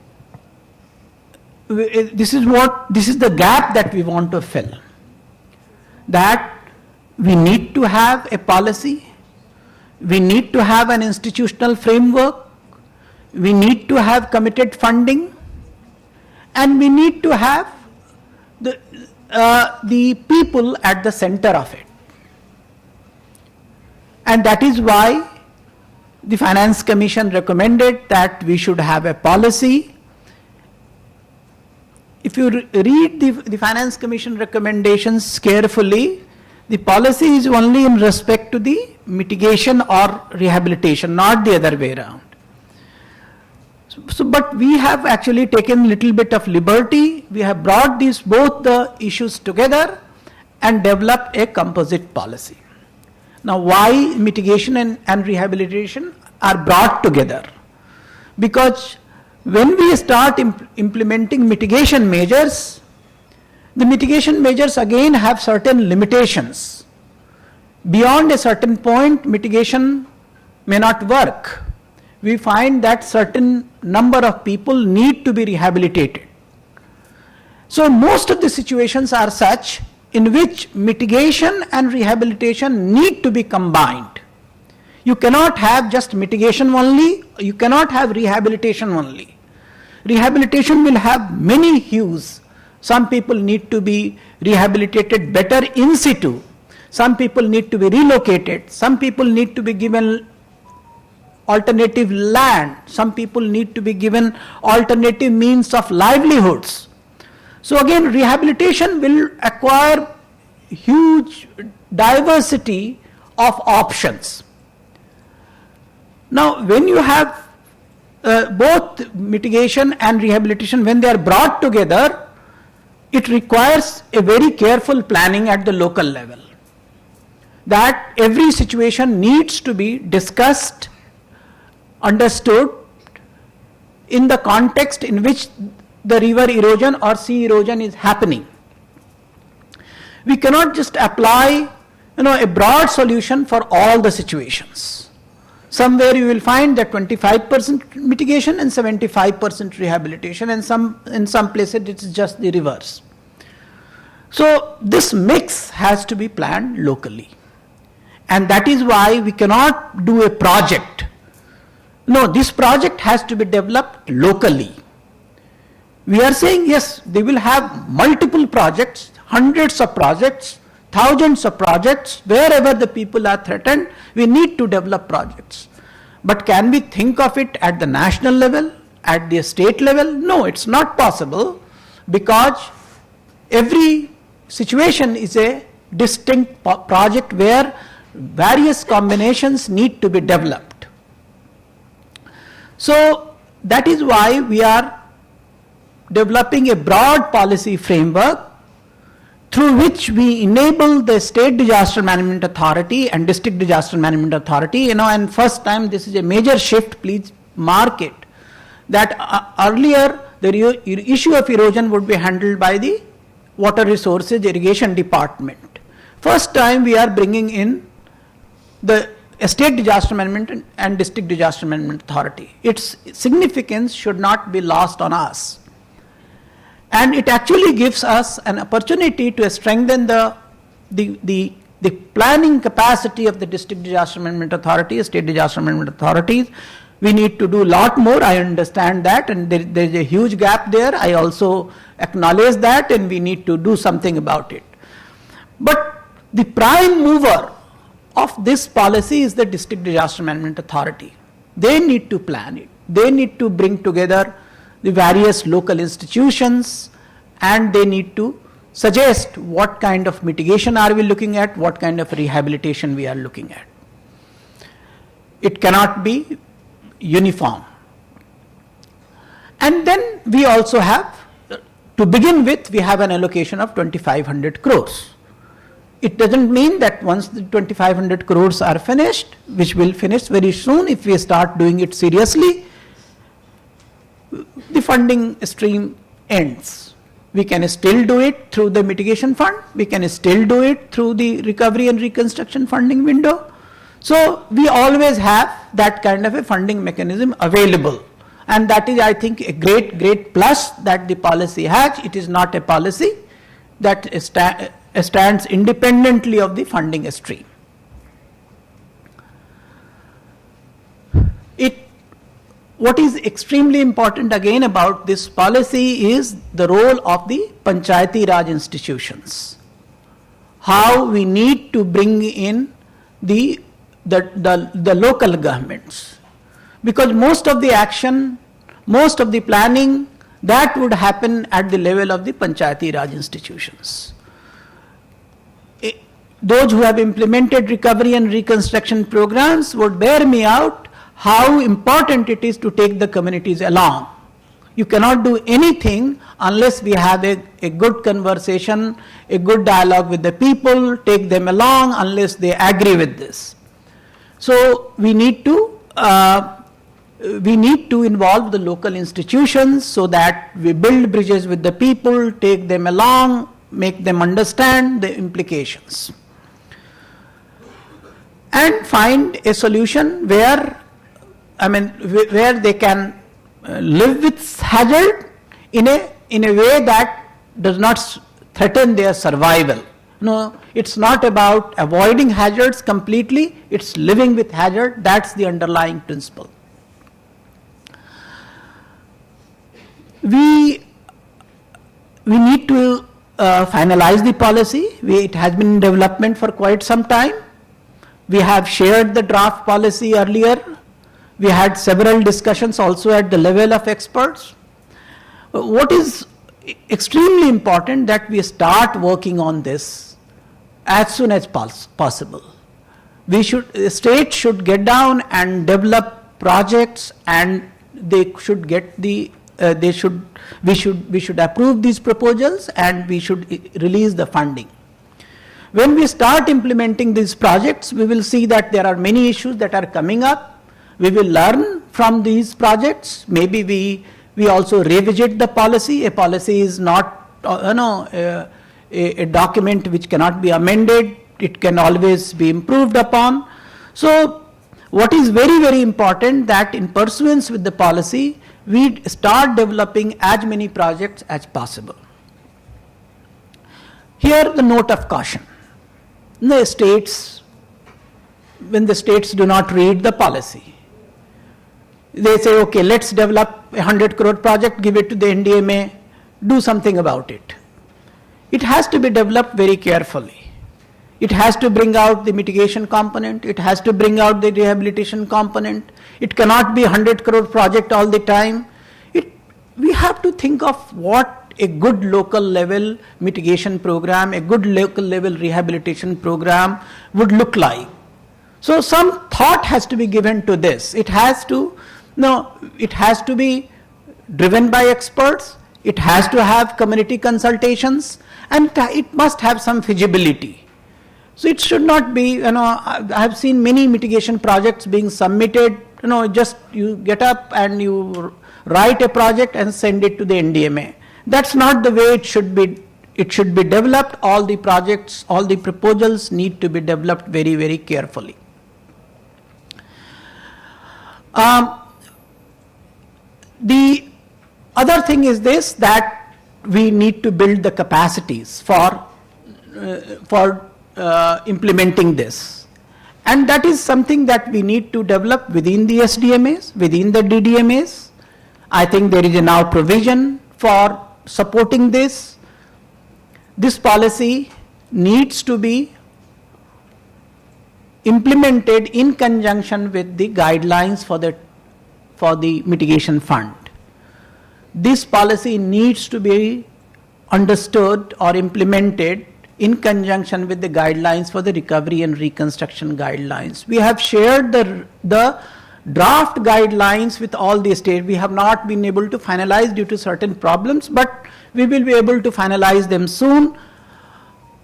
this is the gap that we want to fill. That we need to have a policy, we need to have an institutional framework, we need to have committed funding, and we need to have the people at the center of it. And that is why the Finance Commission recommended that we should have a policy. If you read the Finance Commission recommendations carefully, the policy is only in respect to the mitigation or rehabilitation, not the other way around. But we have actually taken a little bit of liberty. We have brought both the issues together and developed a composite policy. Now, why mitigation and rehabilitation are brought together? Because when we start implementing mitigation measures, the mitigation measures again have certain limitations. Beyond a certain point, mitigation may not work. We find that certain number of people need to be rehabilitated. So most of the situations are such in which mitigation and rehabilitation need to be combined. You cannot have just mitigation only, you cannot have rehabilitation only. Rehabilitation will have many hues. Some people need to be rehabilitated better in situ. Some people need to be relocated. Some people need to be given alternative land. Some people need to be given alternative means of livelihoods. So again, rehabilitation will acquire huge diversity of options. Now, when you have both mitigation and rehabilitation, when they are brought together, it requires a very careful planning at the local level. That every situation needs to be discussed, understood in the context in which the river erosion or sea erosion is happening. We cannot just apply a broad solution for all the situations. Somewhere you will find that 25% mitigation and 75% rehabilitation, and in some places it's just the reverse. So this mix has to be planned locally. And that is why we cannot do a project. No, this project has to be developed locally. We are saying yes, they will have multiple projects, hundreds of projects, thousands of projects. Wherever the people are threatened, we need to develop projects. But can we think of it at the national level, at the state level? No, it's not possible, because every situation is a distinct project where various combinations need to be developed. So that is why we are developing a broad policy framework through which we enable the state disaster management authority and district disaster management authority, and first time this is a major shift, please mark it, that earlier the issue of erosion would be handled by the water resources irrigation department. First time we are bringing in the state disaster management and district disaster management authority. Its significance should not be lost on us. And it actually gives us an opportunity to strengthen the planning capacity of the district disaster management authority, state disaster management authorities. We need to do a lot more, I understand that, and there is a huge gap there. I also acknowledge that, and we need to do something about it. But the prime mover of this policy is the district disaster management authority. They need to plan it. They need to bring together the various local institutions, and they need to suggest what kind of mitigation are we looking at, what kind of rehabilitation we are looking at. It cannot be uniform. And then we also have, to begin with, we have an allocation of 2,500 crores. It doesn't mean that once the 2,500 crores are finished, which will finish very soon if we start doing it seriously, the funding stream ends. We can still do it through the mitigation fund, we can still do it through the recovery and reconstruction funding window. So we always have that kind of a funding mechanism available, and that is, I think, a great plus that the policy has. It is not a policy that stands independently of the funding stream. What is extremely important again about this policy is the role of the Panchayati Raj institutions. How we need to bring in the local governments, because most of the action, most of the planning, that would happen at the level of the Panchayati Raj institutions. Those who have implemented recovery and reconstruction programs would bear me out how important it is to take the communities along. You cannot do anything unless we have a good conversation, a good dialogue with the people, take them along unless they agree with this. So we need to involve the local institutions so that we build bridges with the people, take them along, make them understand the implications, and find a solution where they can live with hazard in a way that does not threaten their survival. No, it's not about avoiding hazards completely, it's living with hazard. That's the underlying principle. We need to finalize the policy. It has been in development for quite some time. We have shared the draft policy earlier. We had several discussions also at the level of experts. What is extremely important that we start working on this as soon as possible. The state should get down and develop projects, and they should get we should approve these proposals, and we should release the funding. When we start implementing these projects, we will see that there are many issues that are coming up. We will learn from these projects. Maybe we also revisit the policy. A policy is not a document which cannot be amended. It can always be improved upon. So what is very, very important that in pursuance with the policy, we start developing as many projects as possible. Here the note of caution. When the states do not read the policy, they say, okay, let's develop a 100 crore project, give it to the NDMA, do something about it. It has to be developed very carefully. It has to bring out the mitigation component, it has to bring out the rehabilitation component. It cannot be 100 crore project all the time. We have to think of what a good local level mitigation program, a good local level rehabilitation program would look like. So some thought has to be given to this. It has to be driven by experts, It has to have community consultations, and it must have some feasibility. So it should not be, I have seen many mitigation projects being submitted, just you get up and you write a project and send it to the NDMA. That's not the way it should be. It should be developed. All the projects, all the proposals need to be developed very, very carefully. The other thing is this, that we need to build the capacities for implementing this. And that is something that we need to develop within the SDMAs, within the DDMAs. I think there is a now provision for supporting this. This policy needs to be implemented in conjunction with the guidelines for the mitigation fund. This policy needs to be understood or implemented in conjunction with the guidelines for the recovery and reconstruction guidelines. We have shared the draft guidelines with all the states. We have not been able to finalize due to certain problems, but we will be able to finalize them soon.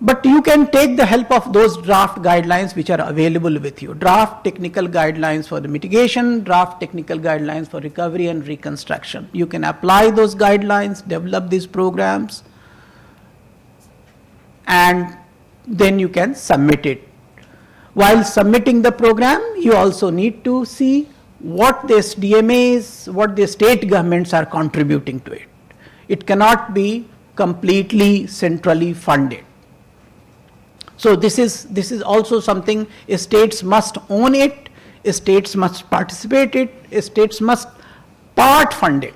But you can take the help of those draft guidelines which are available with you. Draft technical guidelines for the mitigation, draft technical guidelines for recovery and reconstruction. You can apply those guidelines, develop these programs, and then you can submit it. While submitting the program, you also need to see what the SDMAs, what the state governments are contributing to it. It cannot be completely centrally funded. So this is also something states must own it, states must participate it, states must part fund it.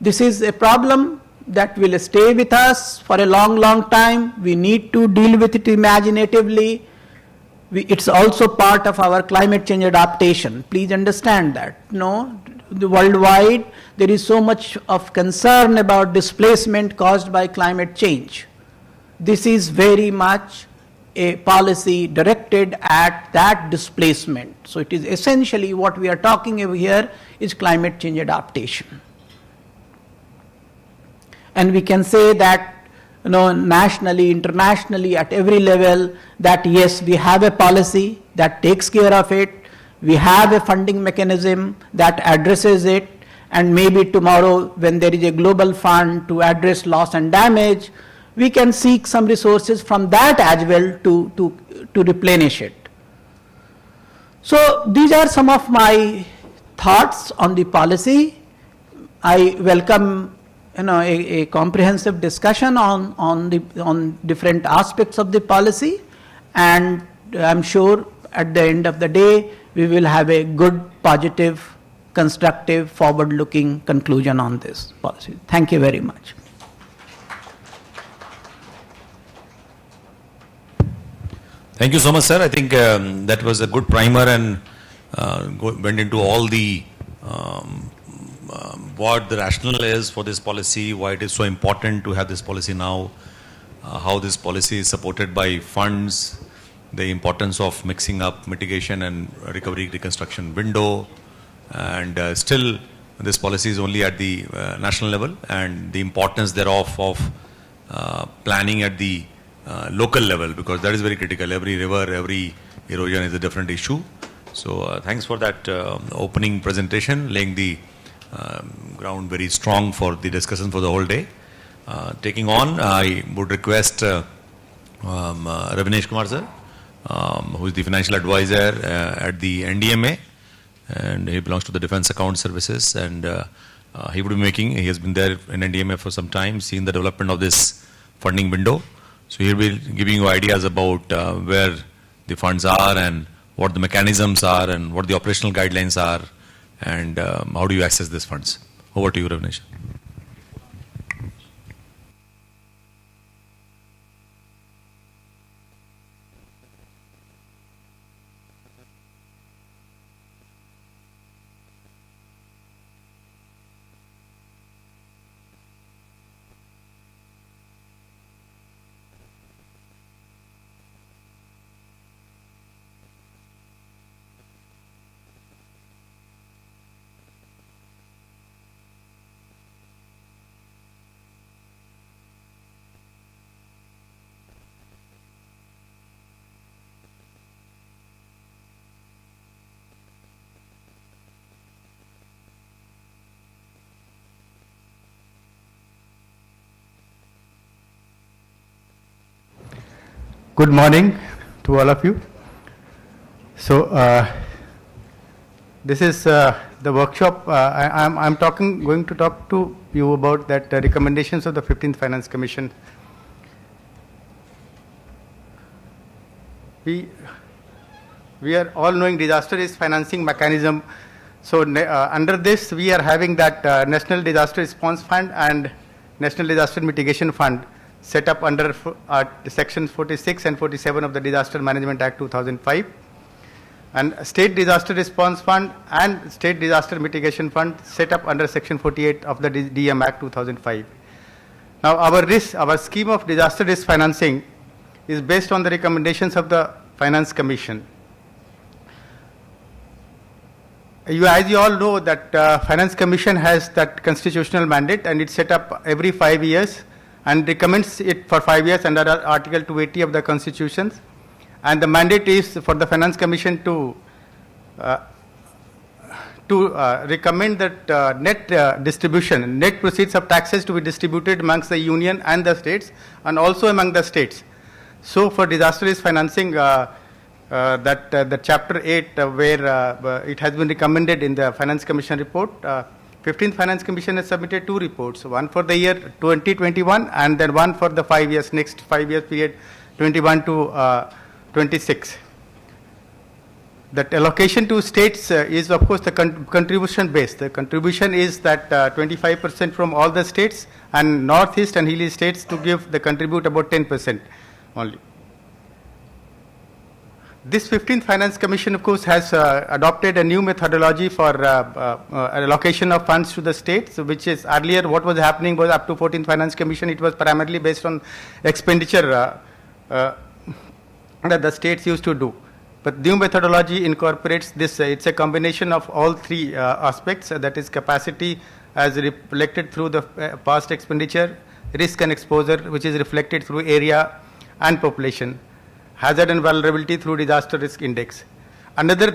This is a problem that will stay with us for a long, long time. We need to deal with it imaginatively. It's also part of our climate change adaptation. Please understand that. Worldwide, there is so much of concern about displacement caused by climate change. This is very much a policy directed at that displacement. So it is essentially what we are talking over here is climate change adaptation. And we can say that nationally, internationally, at every level, that yes, we have a policy that takes care of it, we have a funding mechanism that addresses it, and maybe tomorrow when there is a global fund to address loss and damage, we can seek some resources from that as well to replenish it. So these are some of my thoughts on the policy. I welcome a comprehensive discussion on different aspects of the policy, and I'm sure at the end of the day we will have a good, positive, constructive, forward-looking conclusion on this policy. Thank you very much. Thank you so much, sir. I think that was a good primer and went into all the what the rationale is for this policy, why it is so important to have this policy now, how this policy is supported by funds, the importance of mixing up mitigation and recovery reconstruction window, and still this policy is only at the national level, and the importance thereof of planning at the local level, because that is very critical. Every river, every erosion is a different issue. So thanks for that opening presentation, laying the ground very strong for the discussion for the whole day. Taking on, I would request Ravinesh Kumar sir, who is the financial advisor at the NDMA, and he belongs to the Defense Account Services, and he has been there in NDMA for some time, seen the development of this funding window. So he'll be giving you ideas about where the funds are and what the mechanisms are and what the operational guidelines are, and how do you access these funds. Over to you, Ravinesh. Good morning to all of you. So, this is the workshop. I'm going to talk to you about that recommendations of the 15th Finance Commission. We are all knowing disaster risk financing mechanism. So, under this, we are having that National Disaster Response Fund and National Disaster Mitigation Fund set up under sections 46 and 47 of the Disaster Management Act 2005, and State Disaster Response Fund and State Disaster Mitigation Fund set up under section 48 of the DM Act 2005. Now, our scheme of disaster risk financing is based on the recommendations of the Finance Commission. As you all know, that Finance Commission has that constitutional mandate, and it's set up every 5 years and recommends it for 5 years under Article 280 of the Constitution. And the mandate is for the Finance Commission to recommend that net proceeds of taxes to be distributed amongst the Union and the states, and also among the states. So, for disaster risk financing, the Chapter 8, where it has been recommended in the Finance Commission report, 15th Finance Commission has submitted 2 reports, one for the year 2021 and then one for the next 5 years period, 21 to 26. That allocation to states is, of course, the contribution based. The contribution is that 25% from all the states, and Northeast and Hilly states to contribute about 10% only. This 15th Finance Commission, of course, has adopted a new methodology for allocation of funds to the states, which is earlier what was happening was up to 14th Finance Commission, it was primarily based on expenditure that the states used to do. But new methodology incorporates this. It's a combination of all 3 aspects, that is capacity as reflected through the past expenditure, risk and exposure, which is reflected through area and population, hazard and vulnerability through disaster risk index. Another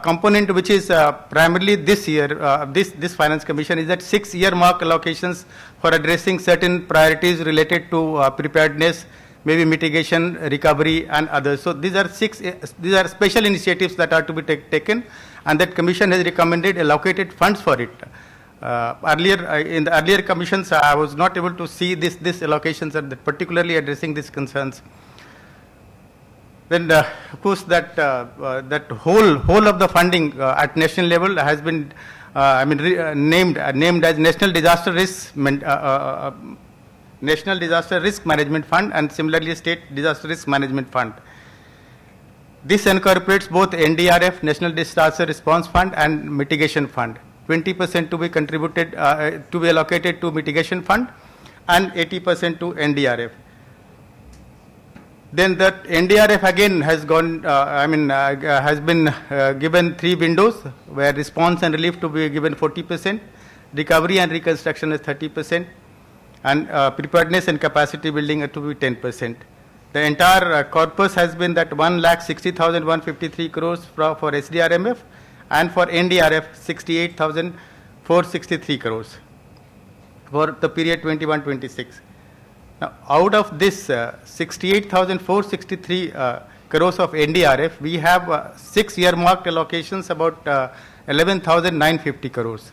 component which is primarily this year, this Finance Commission, is that 6 earmark allocations for addressing certain priorities related to preparedness, maybe mitigation, recovery, and others. So these are special initiatives that are to be taken, and that Commission has recommended allocated funds for it. In the earlier commissions, I was not able to see these allocations, particularly addressing these concerns. Then, of course, that whole of the funding at national level has been, named as National Disaster Risk Management Fund, and similarly State Disaster Risk Management Fund. This incorporates both NDRF, National Disaster Response Fund, and Mitigation Fund. 20% to be contributed, to be allocated to Mitigation Fund, and 80% to NDRF. Then that NDRF again has has been given 3 windows, where response and relief to be given 40%, recovery and reconstruction is 30%, and preparedness and capacity building to be 10%. The entire corpus has been that 1,60,153 crores for SDRMF, and for NDRF 68,463 crores for the period 21-26. Now, out of this 68,463 crores of NDRF, we have 6 earmarked allocations, about 11,950 crores.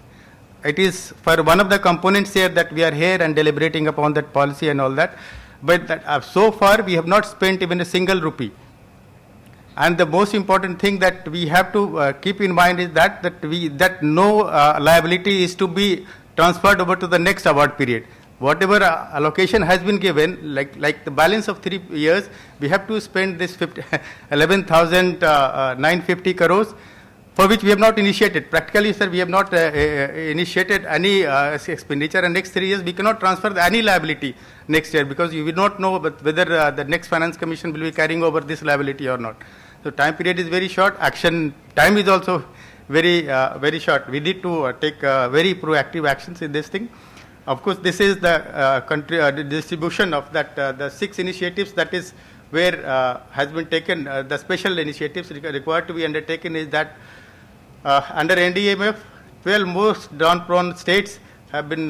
It is for one of the components here that we are here and deliberating upon that policy and all that, but that, so far we have not spent even a single rupee. And the most important thing that we have to keep in mind is that no liability is to be transferred over to the next award period. Whatever allocation has been given, like the balance of 3 years, we have to spend this 11,950 crores, for which we have not initiated. Practically, sir, we have not initiated any expenditure, and next 3 years we cannot transfer any liability next year, because we will not know whether the next Finance Commission will be carrying over this liability or not. So time period is very short. Action time is also very short. We need to take very proactive actions in this thing. Of course, this is the distribution of that the 6 initiatives. That is where has been taken. The special initiatives required to be undertaken is that under NDMF, 12 most drought-prone states have been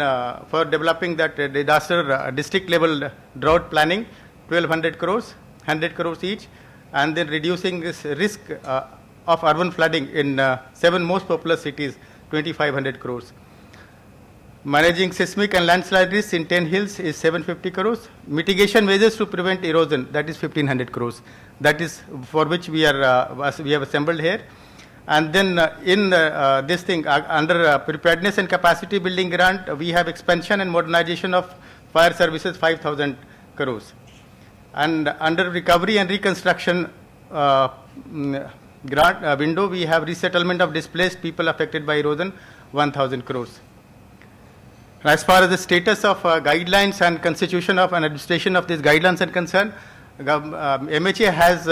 for developing that disaster district level drought planning, 1,200 crores, 100 crores each, and then reducing this risk of urban flooding in 7 most populous cities, 2,500 crores. Managing seismic and landslide risks in 10 hills is 750 crores. Mitigation measures to prevent erosion, that is 1,500 crores. That is for which we have assembled here. And then in this thing, under preparedness and capacity building grant, we have expansion and modernization of fire services, 5,000 crores. And under recovery and reconstruction grant window, we have resettlement of displaced people affected by erosion, 1,000 crores. As far as the status of guidelines and constitution of an administration of these guidelines and concern, MHA has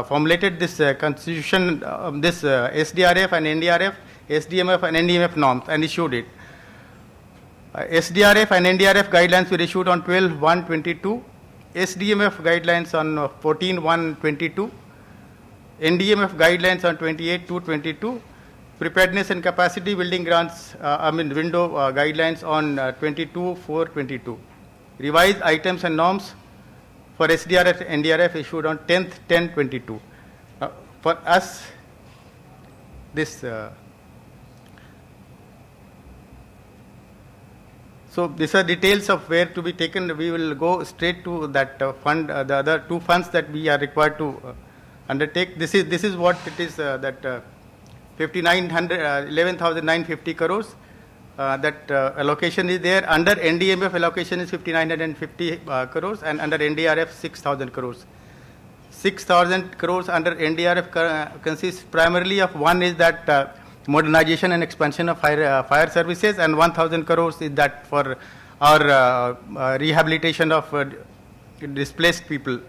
formulated this constitution, this SDRF and NDRF, SDMF and NDMF norms and issued it. SDRF and NDRF guidelines were issued on 12/1/22, SDMF guidelines on 14/1/22, NDMF guidelines on 28/2/22, preparedness and capacity building grants, window guidelines on 22/4/22. Revised items and norms for SDRF and NDRF issued on 10/10/22. For us, this. So these are details of where to be taken. We will go straight to that fund, the other 2 funds that we are required to undertake. This is what it is, that 11,950 crores. That allocation is there. Under NDMF allocation is 5,950 crores, and under NDRF 6,000 crores. 6,000 crores under NDRF consists primarily of, one is that modernization and expansion of fire services, and 1,000 crores is that for our rehabilitation of displaced people.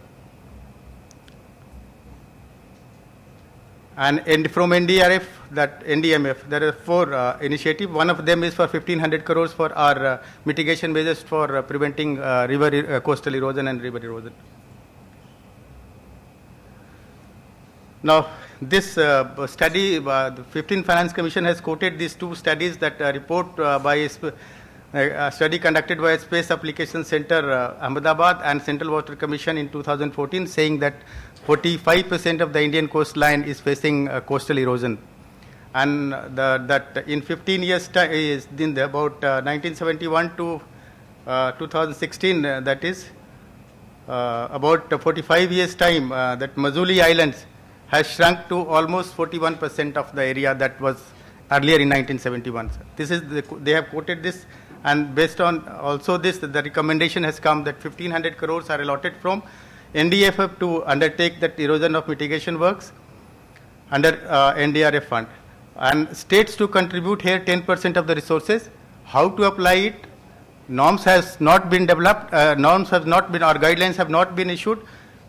And from NDRF, that NDMF, there are 4 initiatives. One of them is for 1,500 crores for our mitigation measures for preventing coastal erosion and river erosion. Now, this study, the 15th Finance Commission has quoted these 2 studies, that report by a study conducted by Space Application Center, Ahmedabad, and Central Water Commission in 2014, saying that 45% of the Indian coastline is facing coastal erosion. And that in 15 years time, is in about 1971 to 2016, that is about 45 years time, that Mazuli Islands has shrunk to almost 41% of the area that was earlier in 1971. This is they have quoted this, and based on also this, the recommendation has come that 1,500 crores are allotted from NDFF to undertake that erosion of mitigation works under NDRF fund, and states to contribute here 10% of the resources. How to apply it? Norms has not been developed, norms have not been, or guidelines have not been issued,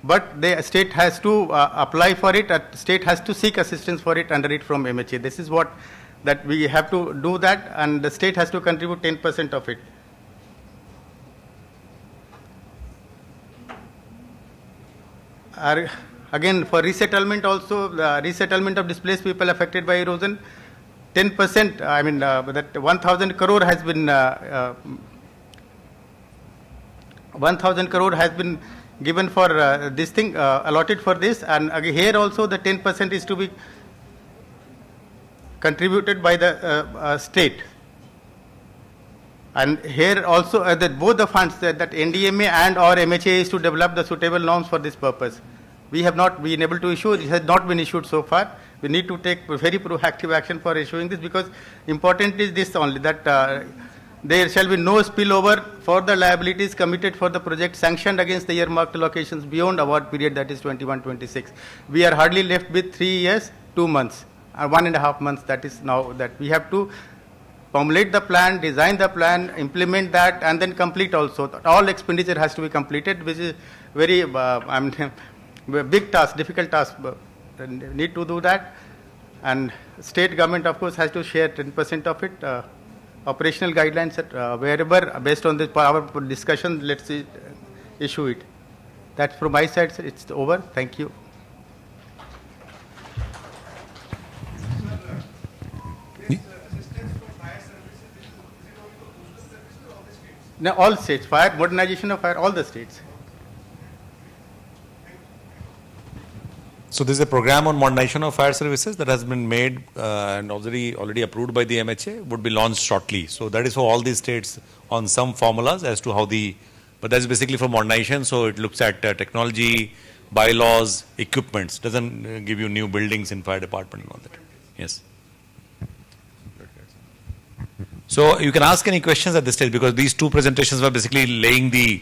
but the state has to apply for it. State has to seek assistance for it under it from MHA. This is what that we have to do that, and the state has to contribute 10% of it. Again, for resettlement also, the resettlement of displaced people affected by erosion, 10%, that 1,000 crore has been 1,000 crore has been given for this thing, allotted for this, and again here also the 10% is to be contributed by the state. And here also that both the funds, that NDMA and or MHA is to develop the suitable norms for this purpose. We have not been able to issue, it has not been issued so far. We need to take very proactive action for issuing this, because important is this only, that there shall be no spillover for the liabilities committed for the project sanctioned against the earmarked allocations beyond award period, that is 21-26. We are hardly left with 3 years, 2 months, 1.5 months, that is now that we have to formulate the plan, design the plan, implement that, and then complete also. All expenditure has to be completed, which is very big task, difficult task. Need to do that, and state government of course has to share 10% of it. Operational guidelines wherever based on this our discussion, let's issue it. That's from my side, it's over. Thank you. Now all states, fire, modernization of fire, all the states. So this is a program on modernization of fire services that has been made and already approved by the MHA, would be launched shortly. So that is for all these states on some formulas as to how but that's basically for modernization. So it looks at technology, bylaws, equipments. Doesn't give you new buildings in fire department and all that. Yes. So you can ask any questions at this stage, because these two presentations were basically laying the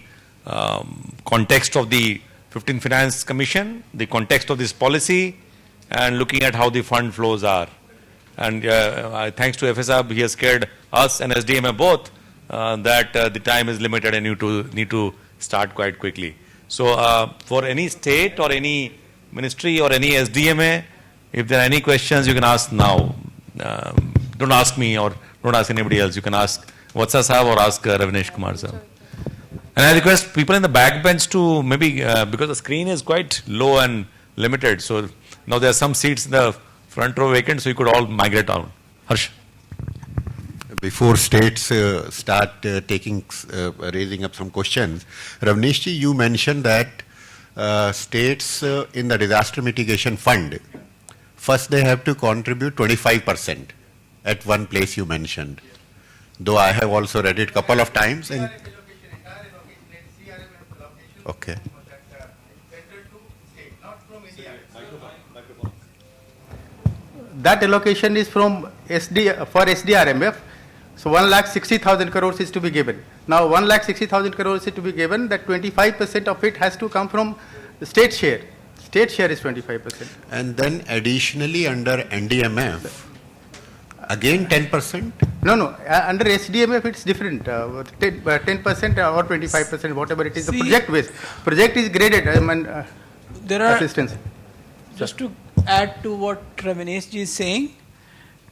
context of the 15th Finance Commission, the context of this policy, and looking at how the fund flows are. And thanks to FSAB, he has scared us and SDMA both that the time is limited and you need to start quite quickly. So for any state or any ministry or any SDMA, if there are any questions, you can ask now. Don't ask me or don't ask anybody else. You can ask Vatsa Sahab or ask Ravinesh Kumar Sahab. And I request people in the back bench to maybe, because the screen is quite low and limited, so now there are some seats in the front row vacant, so you could all migrate down. Harsh. Before states start raising up some questions, Ravnesh ji, you mentioned that states in the disaster mitigation fund, first they have to contribute 25% at one place you mentioned. Though I have also read it couple of times. And okay. That allocation is from for SDRMF. So 1,60,000 crores is to be given. Now 1,60,000 crores is to be given. That 25% of it has to come from the state share. State share is 25%. And then additionally under NDMF, again 10%? No. Under SDMF it's different. 10% or 25%, whatever it is. The project based. Project is graded. There are assistance. Just to add to what Ravinesh ji is saying,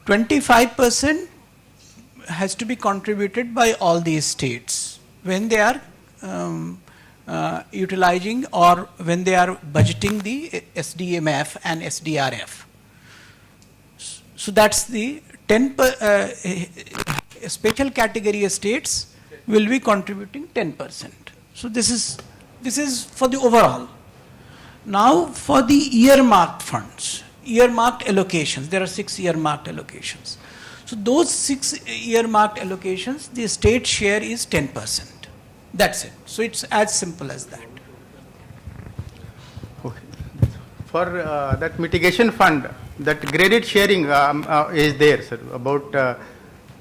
25% has to be contributed by all these states when they are utilizing or when they are budgeting the SDMF and SDRF. So that's the 10 special category states will be contributing 10%. So this is for the overall. Now for the earmarked funds, earmarked allocations, there are 6 earmarked allocations. So those 6 earmarked allocations, the state share is 10%. That's it. So it's as simple as that. Okay. For that mitigation fund, that graded sharing is there, sir, about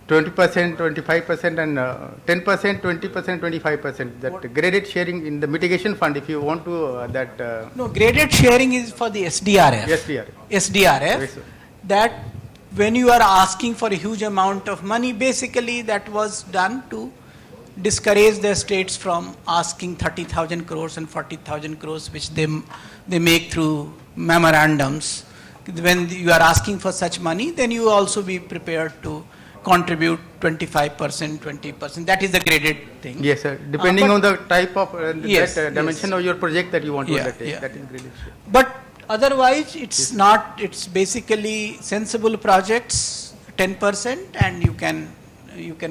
20%, 25% and 10%, 20%, 25%. That graded sharing in the mitigation fund, if you want to No, graded sharing is for the SDRF. SDRF. Yes, that when you are asking for a huge amount of money, basically that was done to discourage the states from asking 30,000 crores and 40,000 crores, which they make through memorandums. When you are asking for such money, then you also be prepared to contribute 25%, 20%. That is the graded thing. Yes, sir. Depending on the type of dimension of your project that you want to undertake, that is graded. But otherwise, it's not. It's basically sensible projects, 10%, and you can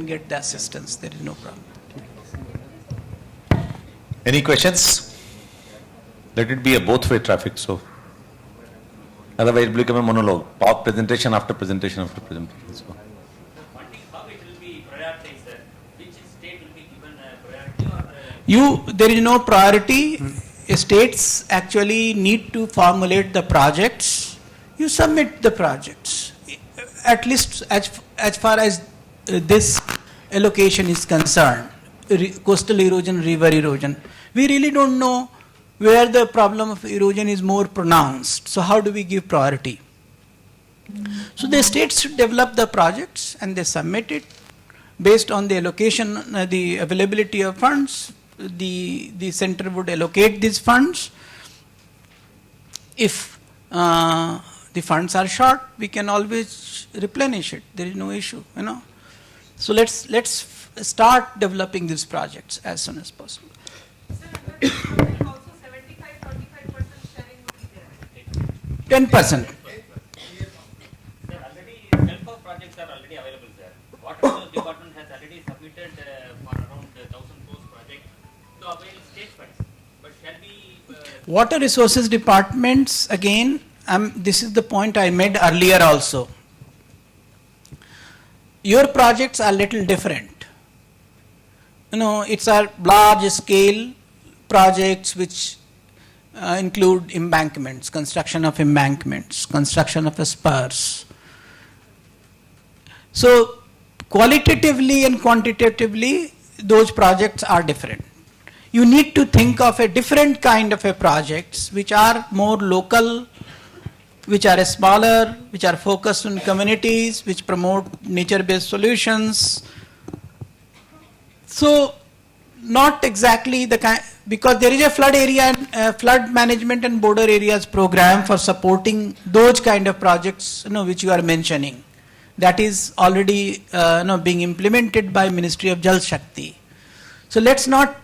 get the assistance. There is no problem. Any questions? Let it be a both-way traffic. So otherwise, it will become a monologue. Presentation after presentation after presentation. So. How it will be prioritized, sir? Which state will be given priority? There is no priority. States actually need to formulate the projects. You submit the projects. At least as far as this allocation is concerned, coastal erosion, river erosion, we really don't know where the problem of erosion is more pronounced. So how do we give priority? So the states develop the projects and they submit it based on the allocation, the availability of funds. The center would allocate these funds. If the funds are short, we can always replenish it. There is no issue, So let's start developing these projects as soon as possible. Also 75-25% sharing would be there. 10%. Sir, already help projects are already available there. Water department has already submitted for around 1,000 crores project to avail state funds. But shall we Water resources departments, again, this is the point I made earlier also. Your projects are little different. It's a large scale projects which include embankments, construction of embankments, construction of spurs. So qualitatively and quantitatively, those projects are different. You need to think of a different kind of a projects which are more local, which are smaller, which are focused on communities, which promote nature-based solutions. So not exactly the kind, because there is a flood area and flood management and border areas program for supporting those kind of projects, which you are mentioning. That is already being implemented by Ministry of Jal Shakti. So let's not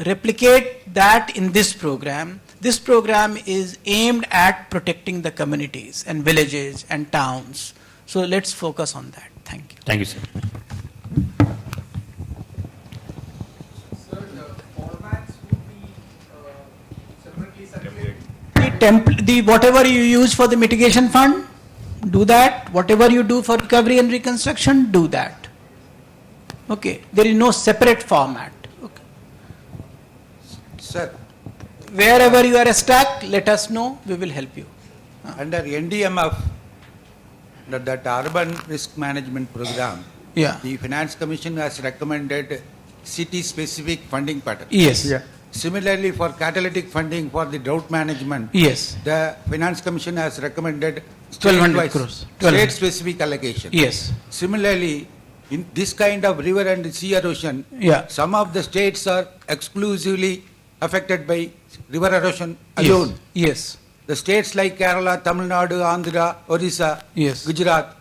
replicate that in this program. This program is aimed at protecting the communities and villages and towns. So let's focus on that. Thank you. Thank you, sir. Sir, the formats would be separately circulated. The whatever you use for the mitigation fund, do that. Whatever you do for recovery and reconstruction, do that. Okay. There is no separate format. Okay. Sir, Wherever you are stuck, let us know. We will help you. under NDMF, that urban risk management program, Yeah. the Finance Commission has recommended city-specific funding pattern. Yes. Yeah. Similarly, for catalytic funding for the drought management, Yes. the Finance Commission has recommended 1200 state-wise, crores. 1200. state-specific allocation. Yes. Similarly, in this kind of river and sea erosion, Yeah. some of the states are exclusively affected by river erosion alone. Yes. The states like Kerala, Tamil Nadu, Andhra, Orissa, Yes. Gujarat,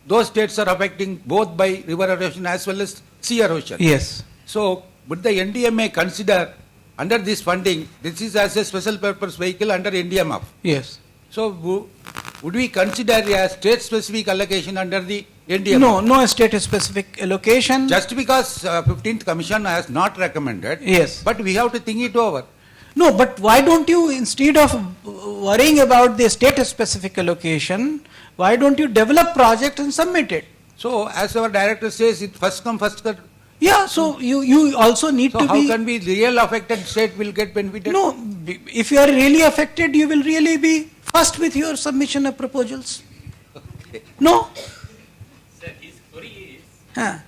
those states are affecting both by river erosion as well as sea erosion. Yes. So, would the NDMA consider under this funding, this is as a special purpose vehicle under NDMF. Yes. So, would we consider a state-specific allocation under the NDMF? No, no state-specific allocation. Just because 15th Commission has not recommended. Yes. But we have to think it over. No, but why don't you, instead of worrying about the state-specific allocation, why don't you develop project and submit it? So, as our director says, it first come, first served. Yeah, so you also need So to how be... can be real affected state will get benefited? No, if you are really affected, you will really be first with your submission of proposals. No? Sir, his query is Huh.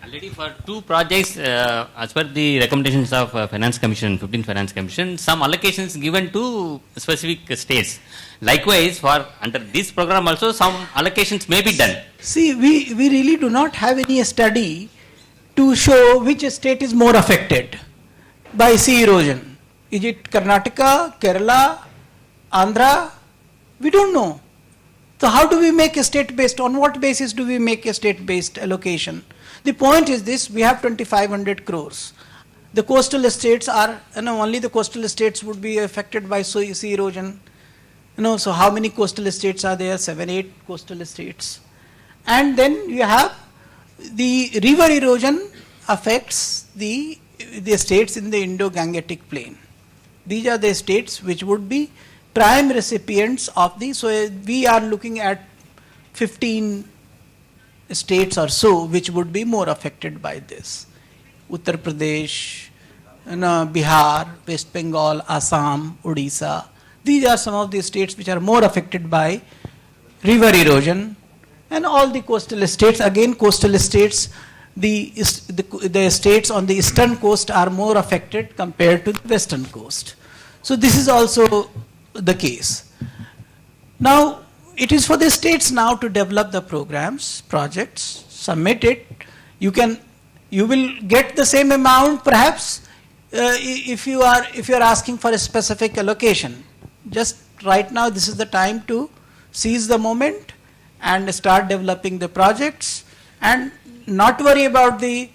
already for two projects, as per the recommendations of Finance Commission, 15th Finance Commission, some allocations given to specific states. Likewise, for under this program also, some allocations may be done. See, we really do not have any study to show which state is more affected by sea erosion. Is it Karnataka, Kerala, Andhra? We don't know. So how do we make a state-based, on what basis do we make a state-based allocation? The point is this, we have 2,500 crores. The coastal states are, only the coastal states would be affected by sea erosion. So how many coastal states are there? 7, 8 coastal states. And then you have the river erosion affects the states in the Indo-Gangetic plain. These are the states which would be prime recipients of the, so we are looking at 15 states or so which would be more affected by this. Uttar Pradesh, Bihar, West Bengal, Assam, Odisha. These are some of the states which are more affected by river erosion. And all the coastal states, again coastal states, the states on the eastern coast are more affected compared to the western coast. So this is also the case. Now, it is for the states now to develop the programs, projects, submit it. You will get the same amount perhaps if you are asking for a specific allocation. Just right now, this is the time to seize the moment and start developing the projects and not worry about the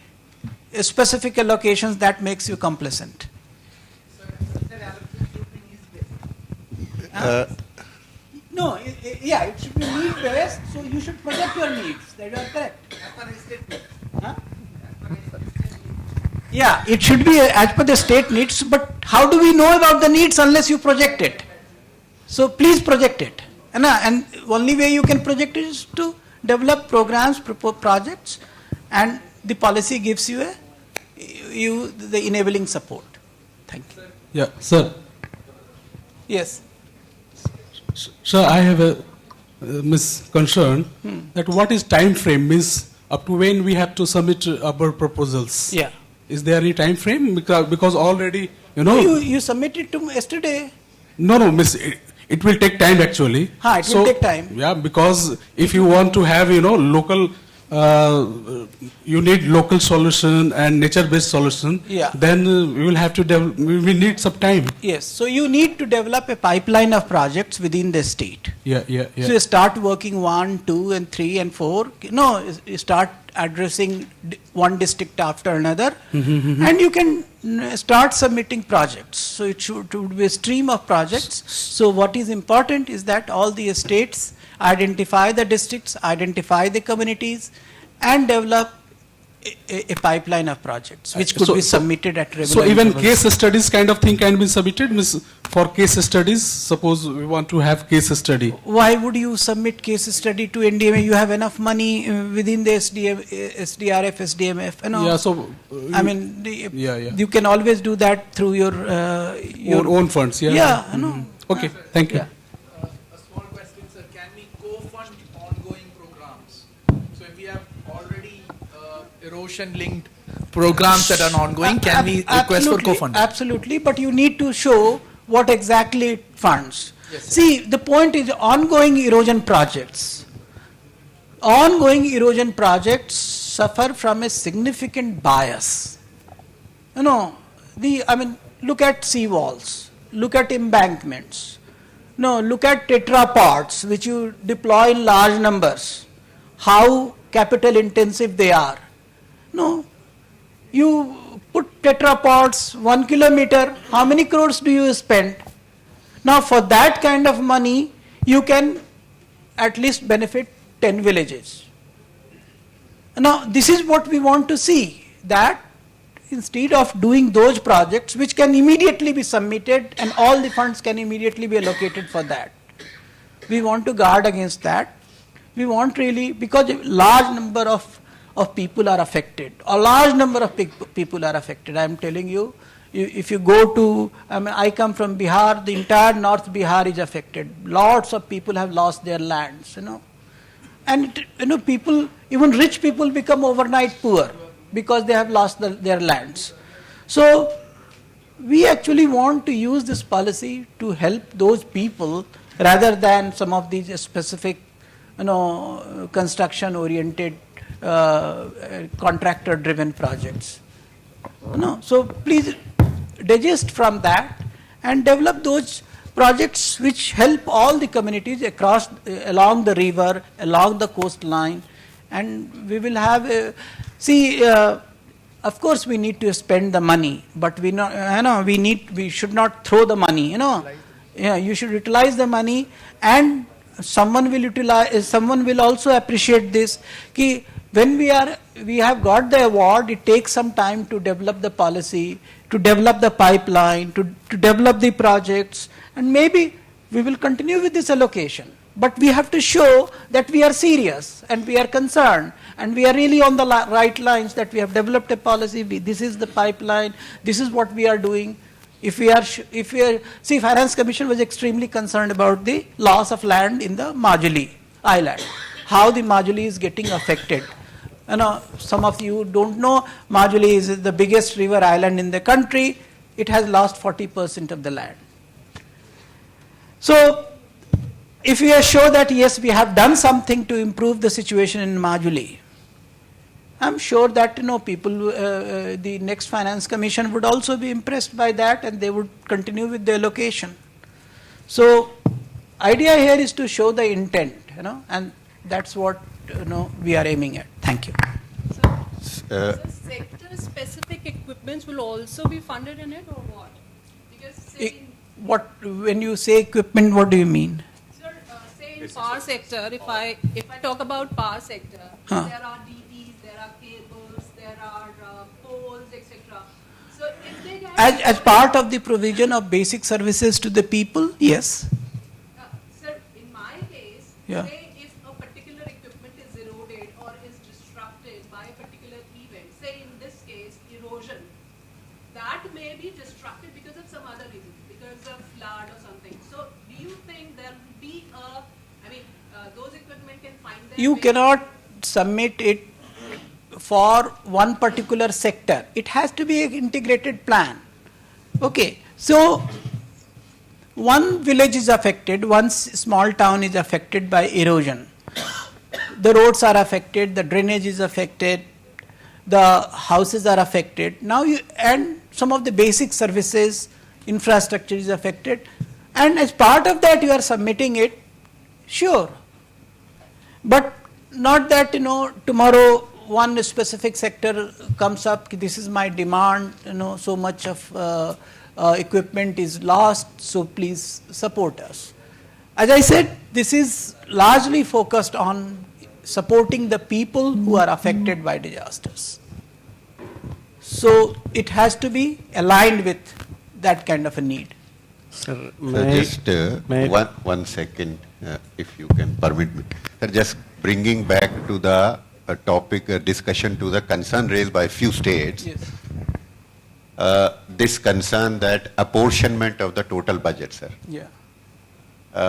specific allocations that makes you complacent. No, it should be need based, so you should project your needs. That you are correct. Huh? Yeah, it should be as per the state needs, but how do we know about the needs unless you project it? So please project it. And only way you can project it is to develop programs, projects, and the policy gives you the enabling support. Thank you. Yeah, sir. Yes. Sir, I have a concern that what is time frame means up to when we have to submit our proposals. Yeah. Is there any time frame? Because already, you know. You submitted to yesterday. No, miss. It will take time actually. It will take time. Yeah, because if you want to have, local, you need local solution and nature-based solution. Yeah. Then we will have to we need some time. Yes. So you need to develop a pipeline of projects within the state. Yeah. So you start working 1, 2, and 3, and 4. No, you start addressing one district after another, and you can start submitting projects. So it should be a stream of projects. So what is important is that all the states identify the districts, identify the communities, and develop a pipeline of projects which could be submitted at regular So even intervals. case studies kind of thing can be submitted. For case studies, suppose we want to have case study. Why would you submit case study to NDMA? You have enough money within the SDRF, SDMF. Yeah, so I mean, yeah. you can always do that through your own funds. Yeah. Yeah, I know. Okay, thank you. Yeah. A small question, sir. Can we co-fund ongoing programs? So if we have already erosion-linked programs that are ongoing, can we request for co-funding? Absolutely, but you need to show what exactly it funds. Yes, sir. See, the point is ongoing erosion projects. Ongoing erosion projects suffer from a significant bias. Look at seawalls, look at embankments. Look at tetrapods, which you deploy in large numbers. How capital intensive they are. You put tetrapods 1 kilometer, how many crores do you spend? Now for that kind of money, you can at least benefit 10 villages. Now this is what we want to see, that instead of doing those projects which can immediately be submitted and all the funds can immediately be allocated for that, we want to guard against that. We want really, because a large number of people are affected. A large number of people are affected. I am telling you, if you go to, I come from Bihar, the entire North Bihar is affected. Lots of people have lost their lands, And, people, even rich people become overnight poor because they have lost their lands. So, we actually want to use this policy to help those people rather than some of these specific, construction-oriented, contractor-driven projects. So please digest from that and develop those projects which help all the communities along the river, along the coastline, and we will have of course we need to spend the money, but we should not throw the money. You should utilize the money, and someone will also appreciate this. When we have got the award, it takes some time to develop the policy, to develop the pipeline, to develop the projects, and maybe we will continue with this allocation. But we have to show that we are serious and we are concerned and we are really on the right lines, that we have developed a policy, this is the pipeline, this is what we are doing. Finance Commission was extremely concerned about the loss of land in the Majuli Island, how the Majuli is getting affected. Some of you don't know, Majuli is the biggest river island in the country. It has lost 40% of the land. So, if we show that yes, we have done something to improve the situation in Majuli, I'm sure that people, the next Finance Commission would also be impressed by that, and they would continue with the allocation. So, idea here is to show the intent, and that's what we are aiming at. Thank you. So sector-specific equipments will also be funded in it, or what? Because when you say equipment, what do you mean? Sir, say in power sector, if I talk about power sector, there are DTs, there are cables, there are poles, etc. etc. So if they get As part of the provision of basic services to the people, yes. sir, in my case, Yeah. say if a particular equipment is eroded or is disrupted by a particular event, say in this case erosion, that may be disrupted because of some other reason, because of flood or something. So do you think there will be those equipment can find their You way? cannot submit it for one particular sector. It has to be an integrated plan. Okay, so one village is affected, one small town is affected by erosion. The roads are affected, the drainage is affected, the houses are affected. Now and some of the basic services, infrastructure is affected, and as part of that you are submitting it, sure. But not that, tomorrow one specific sector comes up, this is my demand, so much of equipment is lost, so please support us. As I said, this is largely focused on supporting the people who are affected by disasters. So it has to be aligned with that kind of a need. Sir, Just one second, if you can permit me. Sir, just bringing back to the topic discussion to the concern raised by few states. Yes. This concern that apportionment of the total budget, sir. Yeah.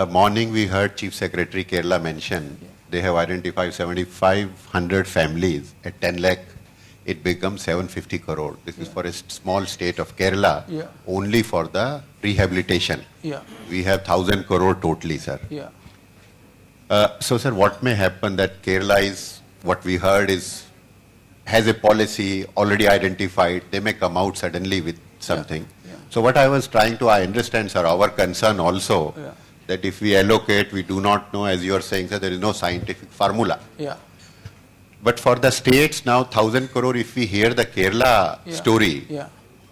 Morning we heard Chief Secretary Kerala mention they have identified 7,500 families at 10 lakh. It becomes 750 crore. This is for a small state of Kerala, only for the rehabilitation. Yeah. We have 1,000 crore totally, sir. Yeah. So, sir, what may happen that Kerala is, what we heard is, has a policy already identified. They may come out suddenly with something. Yeah. So what I was trying to, I understand, sir, our concern also, that if we allocate, we do not know, as you are saying, sir, there is no scientific formula. Yeah. But for the states now, 1,000 crore, if we hear the Kerala story,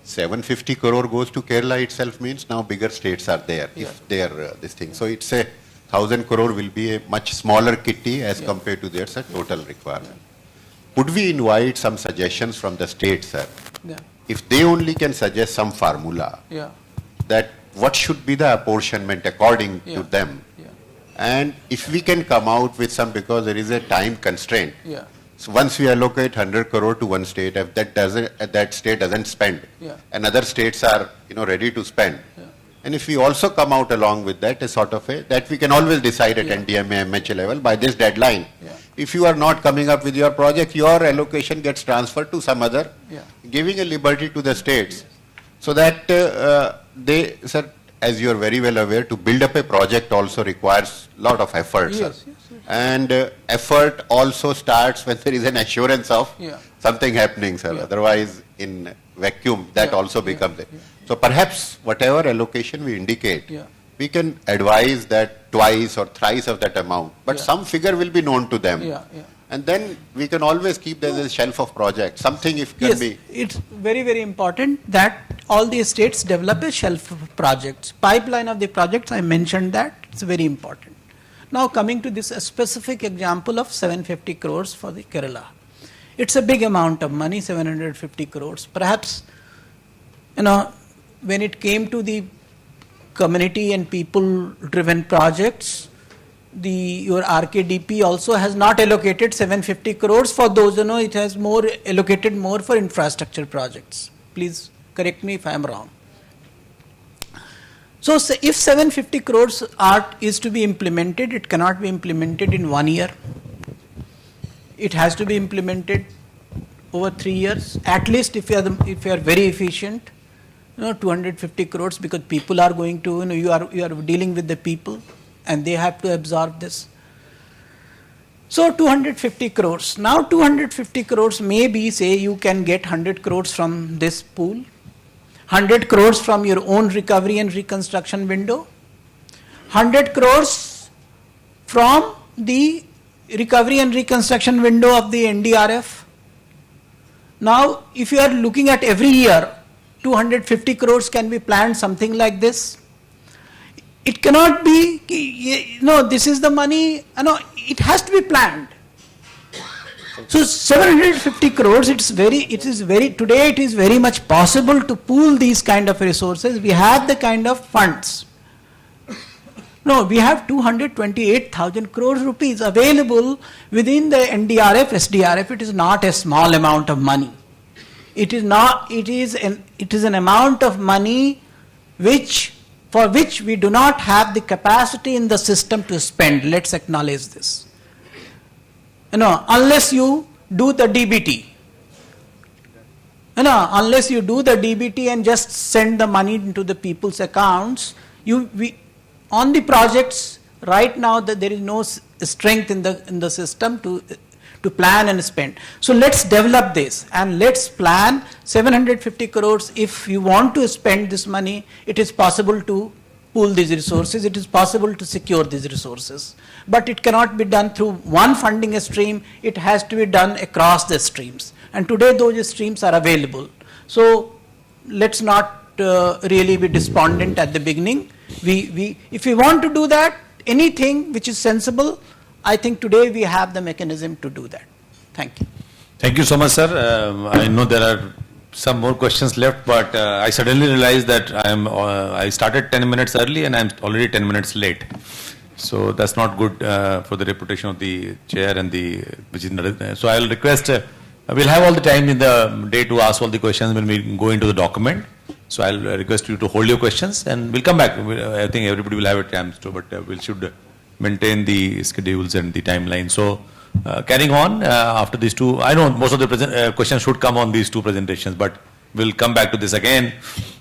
750 crore goes to Kerala itself means now bigger states are there, if they are this thing. So it's a 1,000 crore will be a much smaller kitty as compared to their total requirement. Could we invite some suggestions from the states, sir? Yeah. If they only can suggest some formula, that what should be the apportionment according to them, and if we can come out with some, because there is a time constraint. So once we allocate 100 crore to one state, if that state doesn't spend, and other states are ready to spend, and if we also come out along with that, a sort of that we can always decide at NDMA, MHA level by this deadline. If you are not coming up with your project, your allocation gets transferred to some other, giving a liberty to the states, so that they, sir, as you are very well aware, to build up a project also requires a lot of effort, sir. And effort also starts when there is an assurance of something happening, sir. Otherwise, in vacuum, that also becomes it. So perhaps whatever allocation we indicate, we can advise that twice or thrice of that amount, but some figure will be known to them. And then we can always keep there as a shelf of projects, something if can be. It's very, very important that all the states develop a shelf of projects. Pipeline of the projects, I mentioned that, it's very important. Now coming to this specific example of 750 crores for the Kerala. It's a big amount of money, 750 crores. Perhaps, when it came to the community and people driven projects, your RKDP also has not allocated 750 crores for those, it has allocated more for infrastructure projects. Please correct me if I am wrong. So if 750 crores is to be implemented, it cannot be implemented in 1 year. It has to be implemented over 3 years. At least if you are very efficient, 250 crores, because people are going to, you are dealing with the people and they have to absorb this. So 250 crores. Now 250 crores maybe, say you can get 100 crores from this pool, 100 crores from your own recovery and reconstruction window, 100 crores from the recovery and reconstruction window of the NDRF. Now if you are looking at every year, 250 crores can be planned, something like this. It cannot be, this is the money, it has to be planned. So 750 crores, today it is very much possible to pool these kind of resources. We have the kind of funds. No, we have 228,000 crores rupees available within the NDRF, SDRF. It is not a small amount of money. It is an amount of money for which we do not have the capacity in the system to spend. Let's acknowledge this. Unless you do the DBT. Unless you do the DBT and just send the money into the people's accounts, on the projects right now that there is no strength in the system to plan and spend. So let's develop this and let's plan 750 crores. If you want to spend this money, it is possible to pool these resources. It is possible to secure these resources. But it cannot be done through one funding stream. It has to be done across the streams. And today those streams are available. So let's not really be despondent at the beginning. If we want to do that, anything which is sensible, I think today we have the mechanism to do that. Thank you. Thank you so much, sir. I know there are some more questions left, but I suddenly realized that I started 10 minutes early and I'm already 10 minutes late. So that's not good for the reputation of the chair and so I'll request, we'll have all the time in the day to ask all the questions when we go into the document. So I'll request you to hold your questions and we'll come back. I think everybody will have a chance to, but we should maintain the schedules and the timeline. So carrying on after these two, I know most of the questions should come on these two presentations, but we'll come back to this again.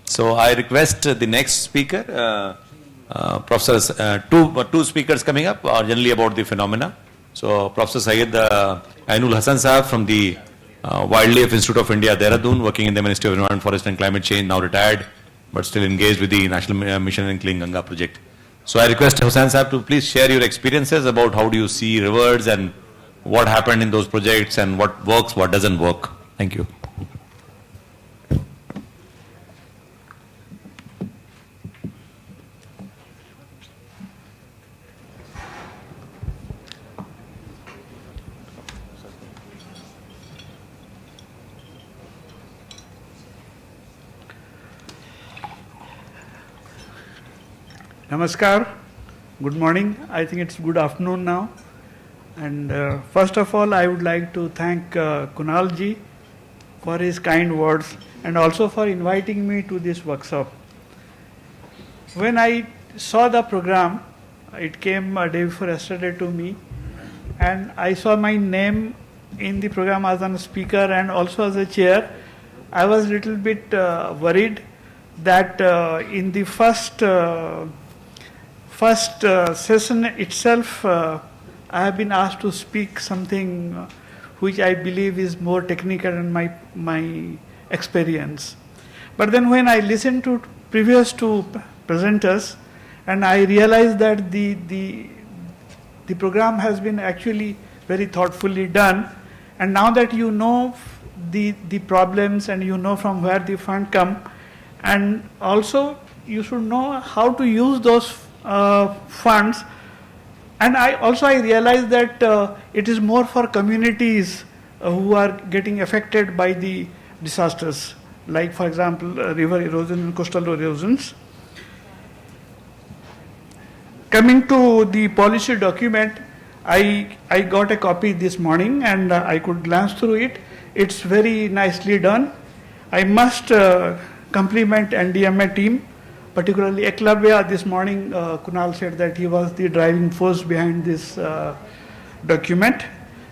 So I request the next speaker, Professor, two speakers coming up are generally about the phenomena. So Professor Syed Ainul Hasan Sahab from the Wildlife Institute of India, Dehradun, working in the Ministry of Environment, Forest and Climate Change, now retired, but still engaged with the National Mission and Clean Ganga project. So I request Hussain Sahab to please share your experiences about how do you see rivers and what happened in those projects and what works, what doesn't work. Thank you. Namaskar, good morning. I think it's good afternoon now. And first of all, I would like to thank Kunal ji for his kind words and also for inviting me to this workshop. When I saw the program, it came a day before yesterday to me, and I saw my name in the program as a speaker and also as a chair. I was a little bit worried that in the first session itself, I have been asked to speak something which I believe is more technical than my experience. But then when I listened to previous two presenters, and I realized that the program has been actually very thoughtfully done, and now that you know the problems and you know from where the fund come, and also you should know how to use those funds. And I realized that it is more for communities who are getting affected by the disasters, like for example river erosion and coastal erosions. Coming to the policy document, I got a copy this morning and I could glance through it. It's very nicely done. I must compliment NDMA team, particularly Eklavya. This morning Kunal said that he was the driving force behind this document.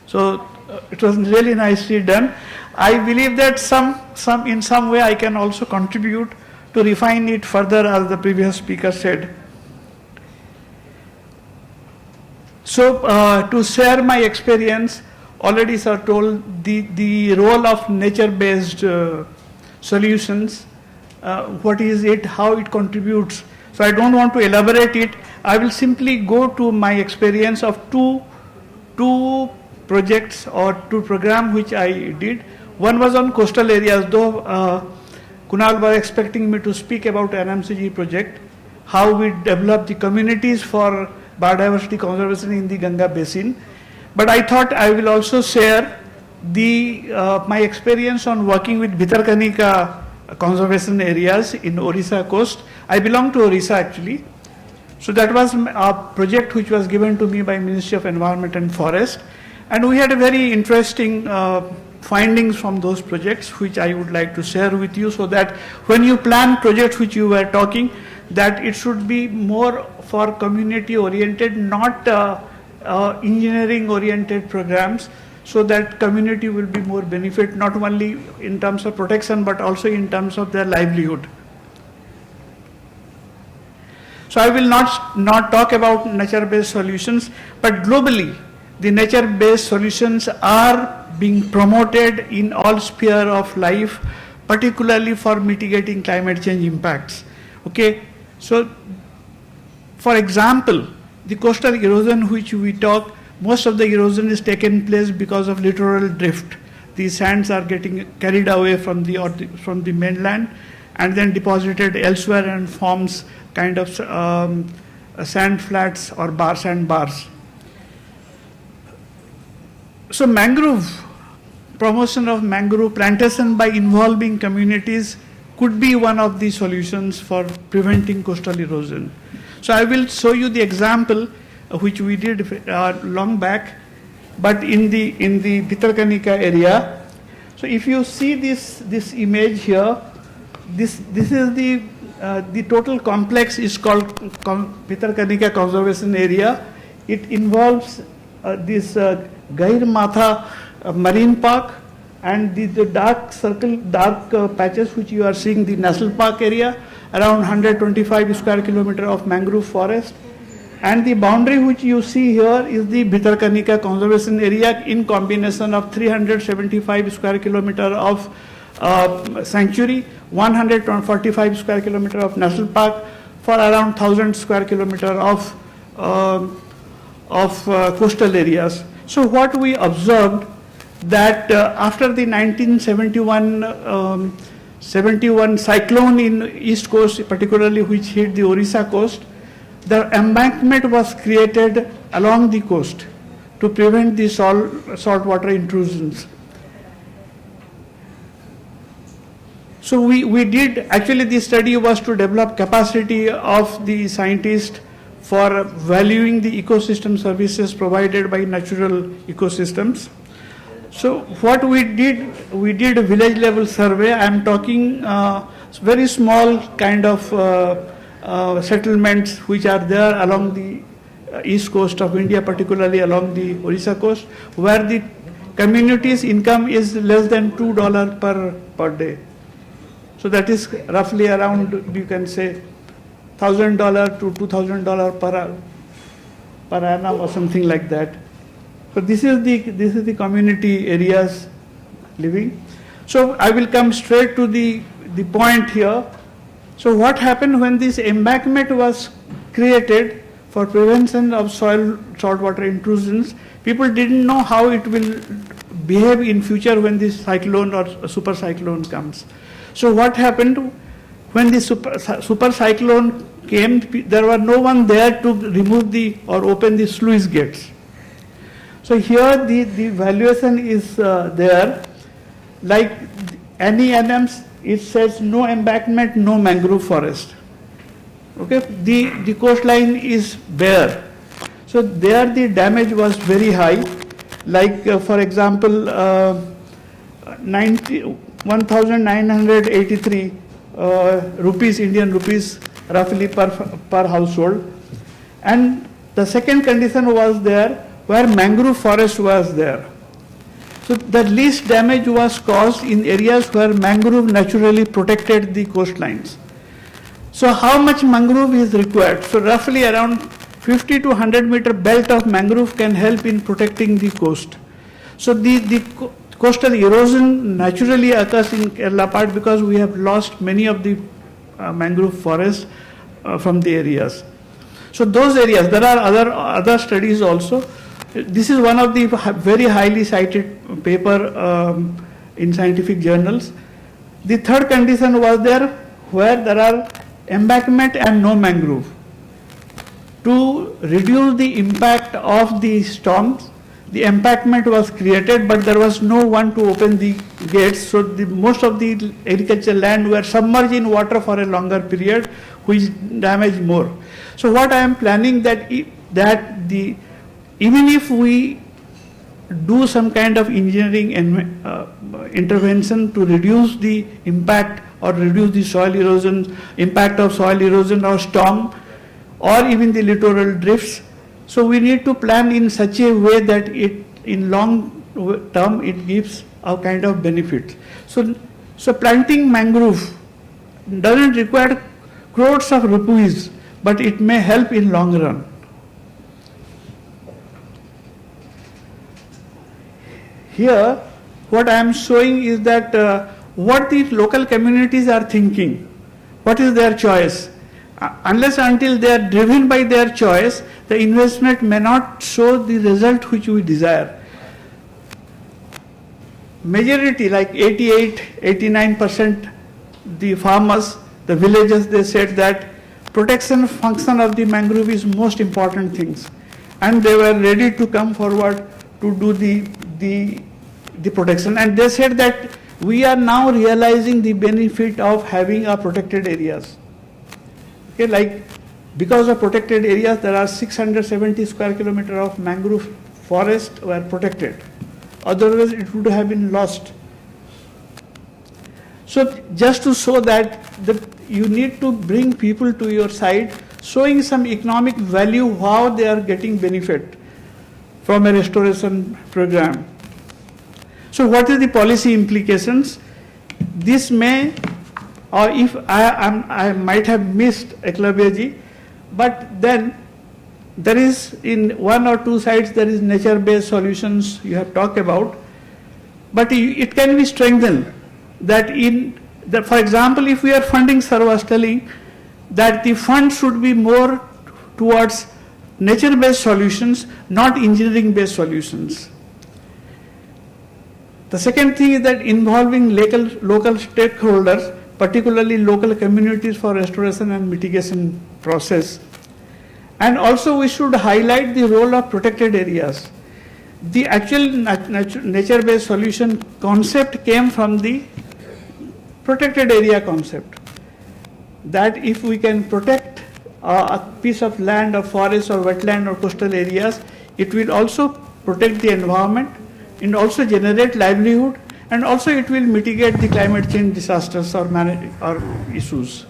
So it was really nicely done. I believe that in some way I can also contribute to refine it further, as the previous speaker said. So to share my experience, already sir told the role of nature-based solutions. What is it, how it contributes. So I don't want to elaborate it. I will simply go to my experience of two projects or two programs which I did. One was on coastal areas, though Kunal was expecting me to speak about NMCG project, how we develop the communities for biodiversity conservation in the Ganga basin. But I thought I will also share my experience on working with Bhitarkanika conservation areas in Orissa coast. I belong to Orissa actually. So that was a project which was given to me by Ministry of Environment and Forest. And we had a very interesting findings from those projects which I would like to share with you, so that when you plan projects which you were talking, that it should be more for community oriented, not engineering oriented programs, so that community will be more benefit, not only in terms of protection but also in terms of their livelihood. So I will not talk about nature-based solutions, but globally the nature-based solutions are being promoted in all sphere of life, particularly for mitigating climate change impacts. Okay, so for example, the coastal erosion which we talk, most of the erosion is taken place because of littoral drift. The sands are getting carried away from the mainland and then deposited elsewhere and forms kind of sand flats or sand bars. So mangrove, promotion of mangrove plantation by involving communities could be one of the solutions for preventing coastal erosion. So I will show you the example which we did long back, but in the Bhitarkanika area. So if you see this image here, this is the total complex is called Bhitarkanika Conservation Area. It involves this Gair Matha Marine Park and the dark patches which you are seeing, the National Park area, around 125 square kilometer of mangrove forest. And the boundary which you see here is the Bhitarkanika Conservation Area in combination of 375 square kilometer of sanctuary, 145 square kilometer of national park, for around 1000 square kilometer of coastal areas. So what we observed that after the 1971 cyclone in East Coast, particularly which hit the Orissa coast, the embankment was created along the coast to prevent the saltwater intrusions. So we did, actually the study was to develop capacity of the scientists for valuing the ecosystem services provided by natural ecosystems. So what we did a village level survey. I am talking very small kind of settlements which are there along the east coast of India, particularly along the Orissa coast, where the community's income is less than $2 per day. So that is roughly around, you can say, $1,000 to $2,000 per annum or something like that. So this is the community areas living. So I will come straight to the point here. So what happened when this embankment was created for prevention of saltwater intrusions? People didn't know how it will behave in future when this cyclone or super cyclone comes. So what happened when the super cyclone came? There were no one there to remove or open the sluice gates. So here the valuation is there, like NEMs, it says no embankment, no mangrove forest. Okay, the coastline is bare. So there the damage was very high, like for example 1,983 rupees, Indian rupees roughly per household. And the second condition was there where mangrove forest was there. So the least damage was caused in areas where mangrove naturally protected the coastlines. So how much mangrove is required? So roughly around 50 to 100 meter belt of mangrove can help in protecting the coast. So the coastal erosion naturally occurs in Kerala part because we have lost many of the mangrove forests from the areas. So those areas, there are other studies also. This is one of the very highly cited paper in scientific journals. The third condition was there where there are embankment and no mangrove. To reduce the impact of the storms, the embankment was created, but there was no one to open the gates. So most of the agricultural land were submerged in water for a longer period, which damaged more. So what I am planning that even if we do some kind of engineering intervention to reduce the impact or reduce the soil erosion, impact of soil erosion or storm, or even the littoral drifts. So we need to plan in such a way that it, in long term, it gives a kind of benefit. So planting mangrove doesn't require crores of rupees, but it may help in long run. Here, what I am showing is that what the local communities are thinking, what is their choice. Unless until they are driven by their choice, the investment may not show the result which we desire. Majority, like 88-89%, the farmers, the villagers, they said that protection function of the mangrove is most important things, and they were ready to come forward to do the protection. And they said that we are now realizing the benefit of having a protected areas. Okay, like because of protected areas, there are 670 square kilometer of mangrove forest were protected. Otherwise, it would have been lost. So just to show that you need to bring people to your side, showing some economic value, how they are getting benefit from a restoration program. So what is the policy implications? This may, or if I might have missed Eklavyaji, but then there is in one or two sites there is nature-based solutions you have talked about, but it can be strengthened. That for example, if we are funding, Sir was telling that the fund should be more towards nature-based solutions, not engineering-based solutions. The second thing is that involving local stakeholders, particularly local communities for restoration and mitigation process. And also we should highlight the role of protected areas. The actual nature-based solution concept came from the protected area concept. That if we can protect a piece of land or forest or wetland or coastal areas, it will also protect the environment and also generate livelihood, and also it will mitigate the climate change disasters or issues.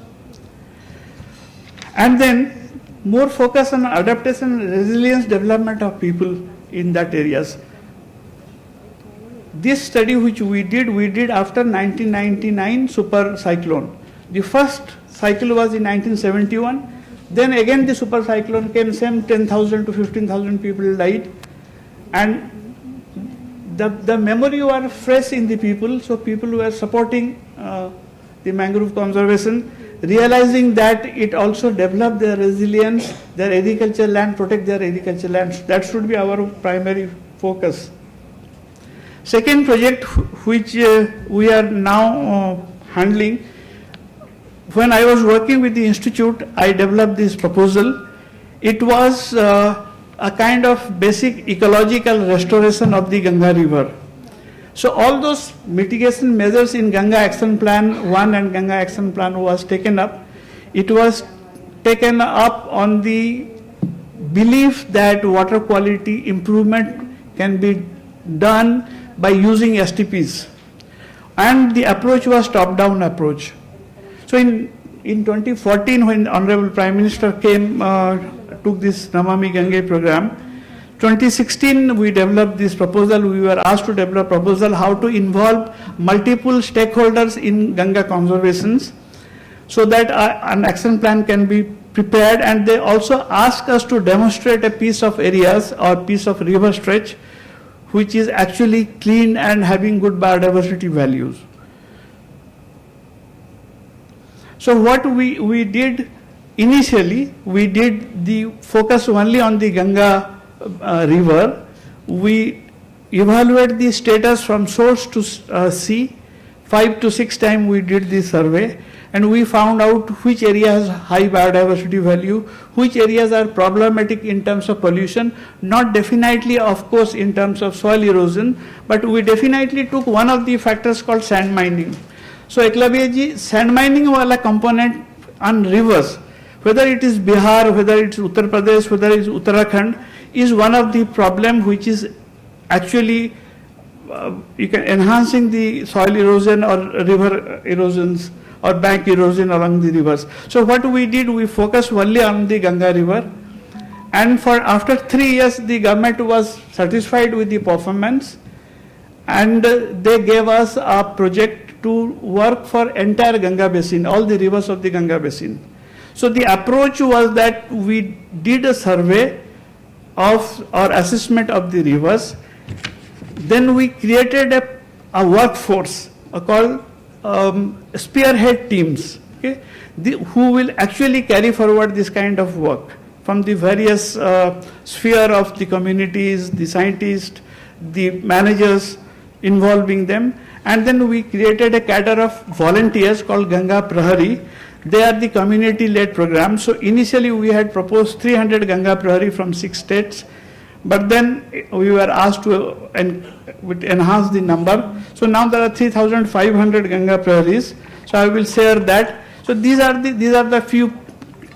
And then more focus on adaptation and resilience development of people in that areas. This study which we did after 1999 super cyclone. The first cycle was in 1971. Then again the super cyclone came, same 10,000 to 15,000 people died. And the memory were fresh in the people, so people were supporting the mangrove conservation, realizing that it also developed their resilience, their agricultural land, protect their agricultural land. That should be our primary focus. Second project which we are now handling, when I was working with the institute, I developed this proposal. It was a kind of basic ecological restoration of the Ganga river. So all those mitigation measures in Ganga Action Plan 1 and Ganga Action Plan was taken up. It was taken up on the belief that water quality improvement can be done by using STPs. And the approach was top-down approach. So in 2014, when Honorable Prime Minister came, took this Namami Gange program, 2016 we developed this proposal. We were asked to develop a proposal how to involve multiple stakeholders in Ganga conservations so that an action plan can be prepared, and they also asked us to demonstrate a piece of areas or piece of river stretch which is actually clean and having good biodiversity values. So what we did initially, we did the focus only on the Ganga river. We evaluate the status from source to sea, 5 to 6 times we did this survey, and we found out which areas has high biodiversity value, which areas are problematic in terms of pollution, not definitely of course in terms of soil erosion, but we definitely took one of the factors called sand mining. So Eklavya ji, sand mining wala component on rivers, whether it is Bihar, whether it's Uttar Pradesh, whether it's Uttarakhand, is one of the problem which is actually you can enhancing the soil erosion or river erosions or bank erosion along the rivers. So what we did, we focused only on the Ganga river, and for after 3 years the government was satisfied with the performance, and they gave us a project to work for entire Ganga basin, all the rivers of the Ganga basin. So the approach was that we did a survey of or assessment of the rivers, then we created a workforce called spearhead teams, okay, who will actually carry forward this kind of work from the various sphere of the communities, the scientists, the managers, involving them. And then we created a cadre of volunteers called Ganga Prahari. They are the community-led program. So initially we had proposed 300 Ganga Prahari from 6 states, but then we were asked to enhance the number. So now there are 3,500 Ganga Praharis. So I will share that. So these are the few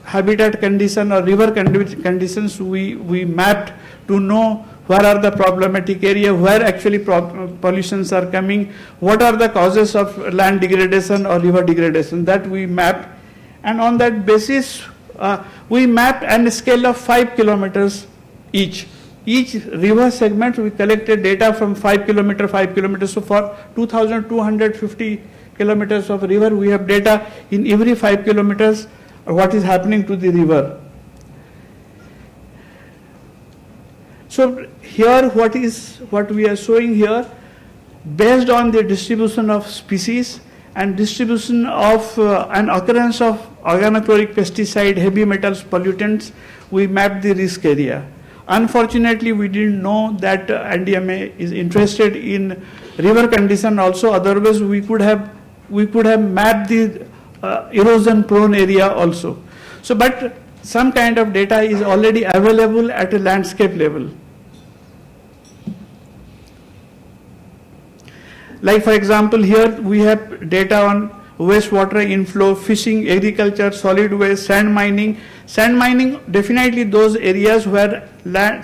habitat condition or river conditions we mapped to know where are the problematic area, where actually pollutions are coming, what are the causes of land degradation or river degradation, that we mapped. And on that basis, we mapped on a scale of 5 kilometers each. Each river segment, we collected data from 5 kilometers. So for 2,250 kilometers of river, we have data in every 5 kilometers what is happening to the river. So here what we are showing here, based on the distribution of species and distribution of an occurrence of organochloric pesticide, heavy metals, pollutants, we mapped the risk area. Unfortunately, we didn't know that NDMA is interested in river condition also. Otherwise, we could have mapped the erosion prone area also. So, but some kind of data is already available at a landscape level. Like for example, here we have data on wastewater inflow, fishing, agriculture, solid waste, sand mining. Sand mining, definitely those areas where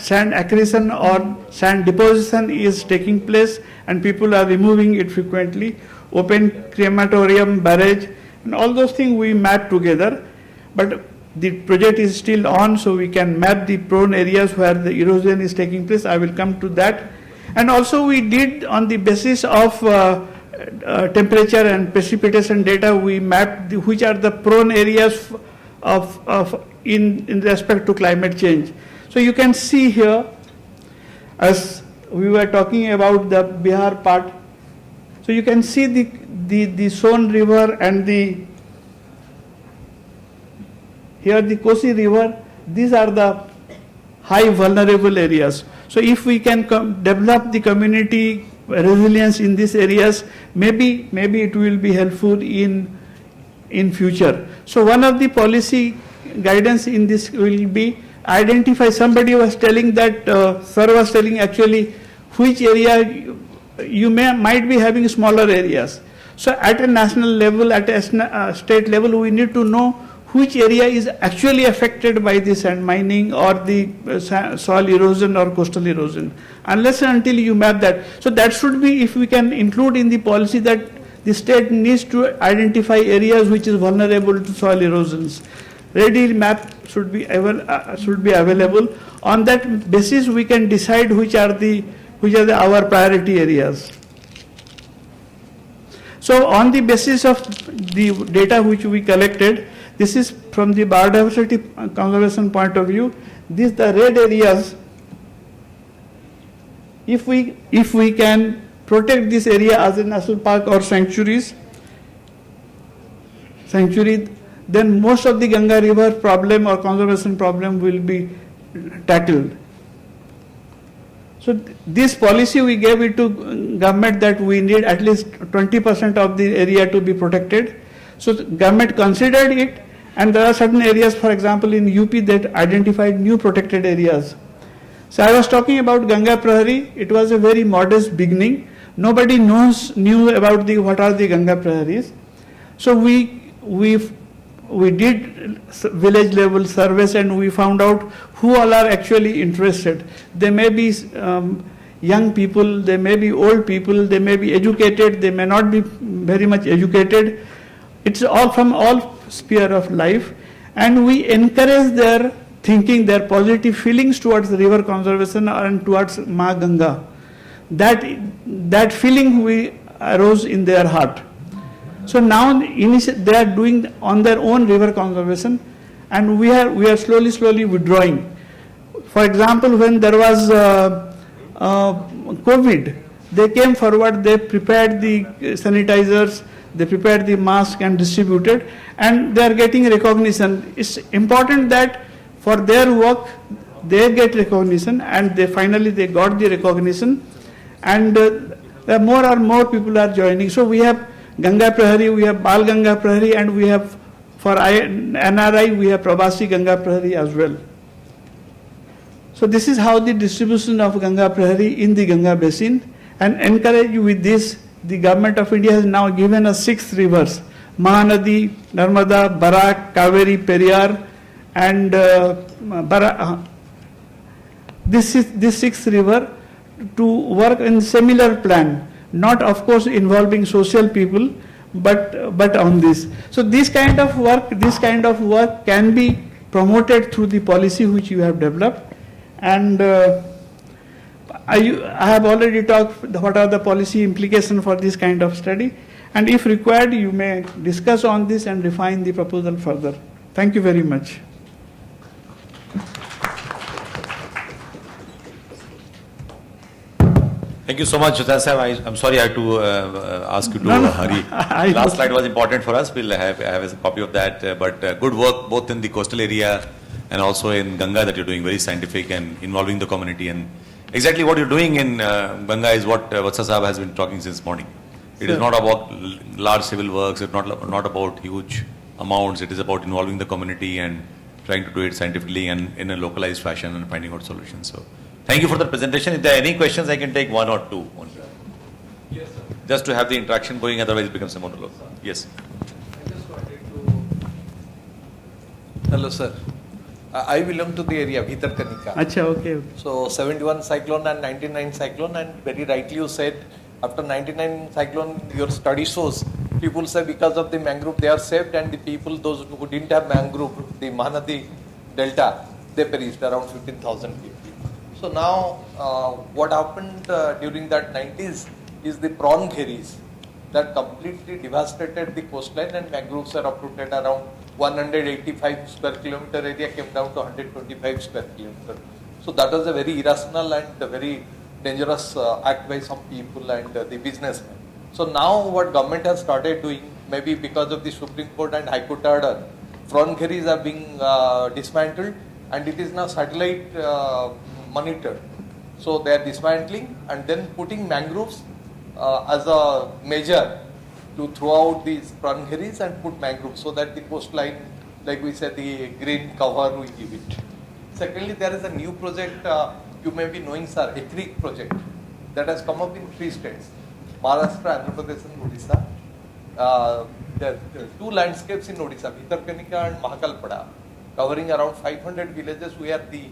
sand accretion or sand deposition is taking place and people are removing it frequently. Open crematorium, barrage, and all those things we map together. But the project is still on, so we can map the prone areas where the erosion is taking place. I will come to that. And also we did, on the basis of temperature and precipitation data, we mapped which are the prone areas in respect to climate change. So you can see here, as we were talking about the Bihar part, so you can see the Son river and here the Kosi river. These are the high vulnerable areas. So if we can develop the community resilience in these areas, maybe it will be helpful in future. So one of the policy guidance in this will be identify. Somebody was telling that sir was telling actually which area you might be having smaller areas. So at a national level, at a state level, we need to know which area is actually affected by the sand mining or the soil erosion or coastal erosion, unless and until you map that. So that should be, if we can include in the policy, that the state needs to identify areas which is vulnerable to soil erosions. Ready map should be available. On that basis, we can decide which are our priority areas. So on the basis of the data which we collected, this is from the biodiversity conservation point of view. These the red areas. If we can protect this area as a national park or sanctuary, then most of the Ganga river problem or conservation problem will be tackled. So this policy we gave it to government that we need at least 20% of the area to be protected. So the government considered it, and there are certain areas, for example in UP, that identified new protected areas. So I was talking about Ganga Prahari. It was a very modest beginning. Nobody knew about what are the Ganga Praharis. So we did village level surveys, and we found out who all are actually interested. They may be young people, they may be old people, they may be educated, they may not be very much educated. It's all from all sphere of life, and we encourage their thinking, their positive feelings towards the river conservation and towards Ma Ganga. That feeling we arose in their heart. So now they are doing on their own river conservation, and we are slowly withdrawing. For example, when there was COVID, they came forward, they prepared the sanitizers, they prepared the mask and distributed, and they are getting recognition. It's important that for their work they get recognition, and finally they got the recognition, and more and more people are joining. So we have Ganga Prahari, we have Bal Ganga Prahari, and we have for NRI we have Pravasi Ganga Prahari as well. So this is how the distribution of Ganga Prahari in the Ganga basin, and encourage you with this. The government of India has now given us 6 rivers: Mahanadi, Narmada, Barak, Kaveri, Periyar, and this 6th river to work in similar plan, not of course involving social people, but on this. So this kind of work can be promoted through the policy which you have developed, and I have already talked what are the policy implications for this kind of study, and if required you may discuss on this and refine the proposal further. Thank you very much. Thank you so much, Jyota sir. I'm sorry I had to ask you to hurry. Last slide was important for us. We'll have a copy of that. But good work both in the coastal area and also in Ganga that you're doing, very scientific and involving the community. And exactly what you're doing in Ganga is what Vatsa Sahab has been talking since morning. It is not about large civil works. It's not about huge amounts. It is about involving the community and trying to do it scientifically and in a localized fashion and finding out solutions. So thank you for the presentation. If there are any questions, I can take 1 or 2. Yes, sir. Just to have the interaction going, otherwise it becomes a monologue. Yes. I just wanted to... Hello, sir. I belong to the area, Bhitarkanika. Achha, okay. So 71 cyclone and 99 cyclone, and very rightly you said, after 99 cyclone, your study shows, people say because of the mangrove they are saved, and the people, those who didn't have mangrove, the Mahanadi Delta, they perished, around 15,000 people. So now, what happened during that 90s is the prawn gheris that completely devastated the coastline, and mangroves are uprooted. Around 185 square kilometer area came down to 125 square kilometer. So that was a very irrational and a very dangerous act by some people and the businessmen. So now what government has started doing, maybe because of the Supreme Court and High Court order, prawn gheris are being dismantled, and it is now satellite monitored. So they are dismantling and then putting mangroves as a measure to throw out these prawn gheris and put mangroves, so that the coastline, like we said, the green cover we give it. Secondly, there is a new project, you may be knowing, sir, a creek project that has come up in 3 states, Maharashtra, Andhra Pradesh and Odisha. There are 2 landscapes in Odisha, Bhitarkanika and Mahakalpada, covering around 500 villages. We are the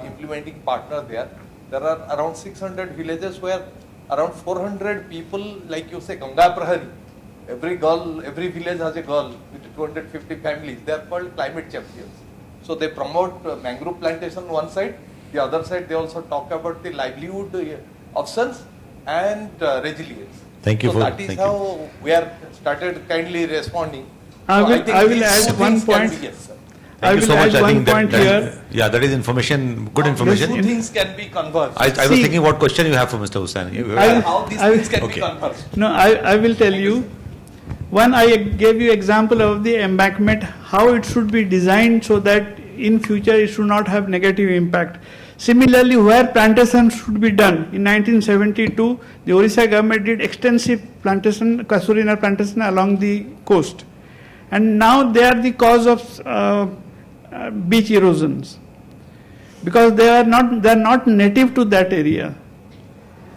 implementing partner there. There are around 600 villages where around 400 people, like you say, Ganga Prahari. Every village has a girl with 250 families. They are called climate champions. So they promote mangrove plantation on one side. The other side, they also talk about the livelihood options and resilience. Thank you. So that is how we are started kindly responding. I will add one point. Thank you so much. I think that is information, good information. These 2 things can be conversed. I was thinking what question you have for Mr. Hussain. How these things can be conversed. No, I will tell you. One, I gave you example of the embankment, how it should be designed so that in future it should not have negative impact. Similarly, where plantations should be done, in 1972, the Orissa government did extensive plantation, Kasuri nut plantation along the coast. And now they are the cause of beach erosions, because they are not native to that area.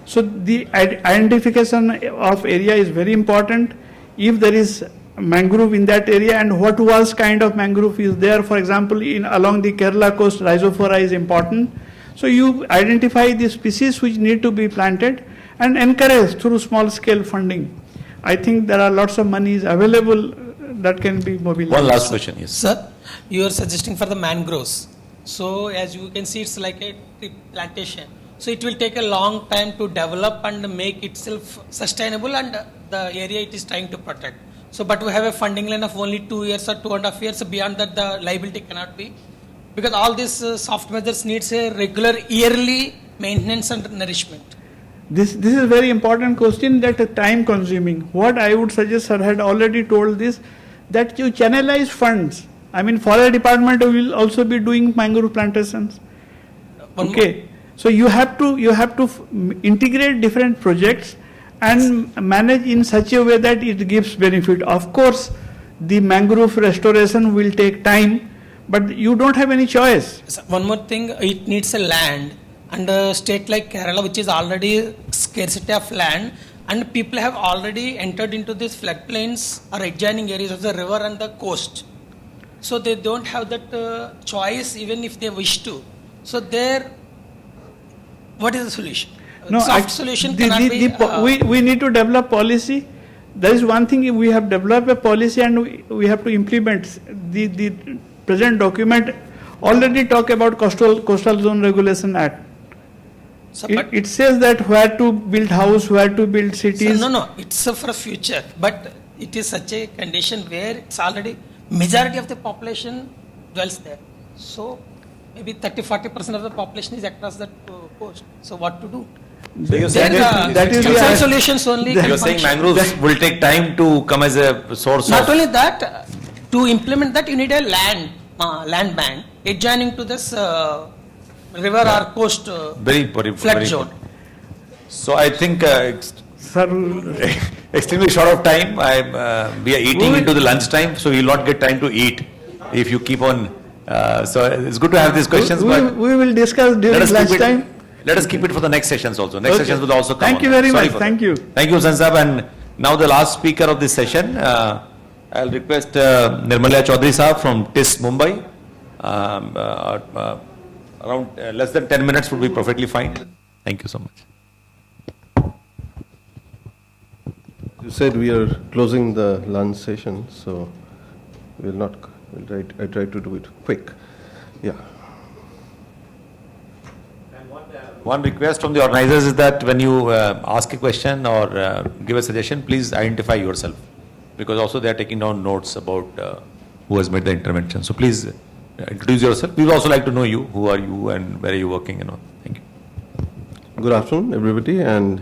So the identification of area is very important. If there is mangrove in that area and what was kind of mangrove is there, for example, along the Kerala coast, rhizophora is important. So you identify the species which need to be planted and encourage through small scale funding. I think there are lots of monies available that can be mobilized. One last question, yes. Sir, you are suggesting for the mangroves. So as you can see, it's like a tree plantation. So it will take a long time to develop and make itself sustainable, and the area it is trying to protect. So but we have a funding line of only 2 years or 2.5 years. Beyond that, the liability cannot be. Because all these soft measures needs a regular yearly maintenance and nourishment. This is a very important question that is time consuming. What I would suggest, sir had already told this, that you channelize funds. I mean, forest department will also be doing mangrove plantations. Okay, so you have to integrate different projects and manage in such a way that it gives benefit. Of course, the mangrove restoration will take time, but you don't have any choice. One more thing, it needs a land, and a state like Kerala, which is already scarcity of land, and people have already entered into these floodplains or adjoining areas of the river and the coast. So they don't have that choice even if they wish to. So there, what is the solution? No, solution cannot be. We need to develop policy. There is one thing, we have developed a policy and we have to implement. The present document already talk about Coastal Zone Regulation Act. So, it says that where to build house, where to build cities. So no, it's for future. But it is such a condition where it's already majority of the population dwells there. So maybe 30-40% of the population is across that coast. So what to do? So you're saying that is the solutions only. You're saying mangroves will take time to come as a source Not of. only that, to implement that you need a land bank adjoining to this river or coast flood zone. So I think extremely short of time. We are eating into the lunch time, so we will not get time to eat if you keep on. So it's good to have these questions. We will discuss during lunch time. Let us keep it for the next sessions also. Next sessions will also come. Thank you very much. Thank you. Thank you, Sansab. And now the last speaker of this session, I'll request Nirmalya Chaudhary Saab from TIS Mumbai. Around less than 10 minutes would be perfectly fine. Thank you so much. You said we are closing the lunch session, so I try to do it quick. Yeah. One request from the organizers is that when you ask a question or give a suggestion, please identify yourself, because also they are taking down notes about who has made the intervention. So please introduce yourself. We would also like to know you. Who are you and where are you working? Thank you. Good afternoon, everybody, and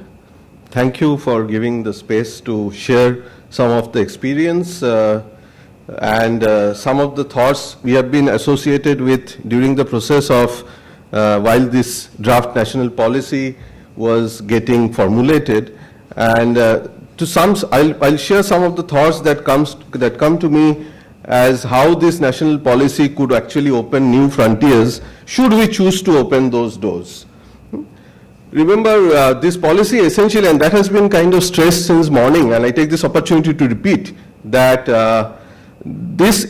thank you for giving the space to share some of the experience and some of the thoughts we have been associated with during the process of while this draft national policy was getting formulated. And I'll share some of the thoughts that come to me as how this national policy could actually open new frontiers should we choose to open those doors. Remember, this policy essentially, and that has been kind of stressed since morning, and I take this opportunity to repeat that this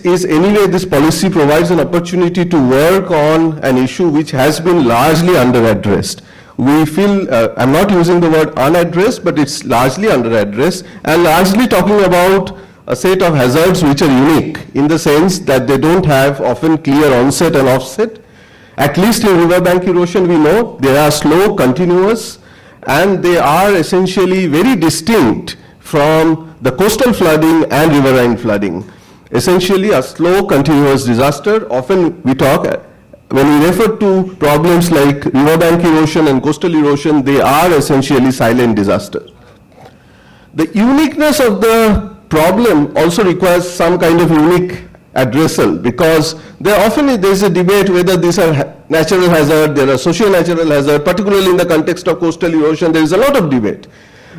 policy provides an opportunity to work on an issue which has been largely under-addressed. We feel, I'm not using the word unaddressed, but it's largely under-addressed, and largely talking about a set of hazards which are unique in the sense that they don't have often clear onset and offset. At least in riverbank erosion, we know they are slow, continuous, and they are essentially very distinct from the coastal flooding and riverine flooding. Essentially a slow, continuous disaster. Often we talk, when we refer to problems like riverbank erosion and coastal erosion, they are essentially silent disasters. The uniqueness of the problem also requires some kind of unique addressal, because there is a debate whether these are natural hazard, there are socio-natural hazard, particularly in the context of coastal erosion, there is a lot of debate.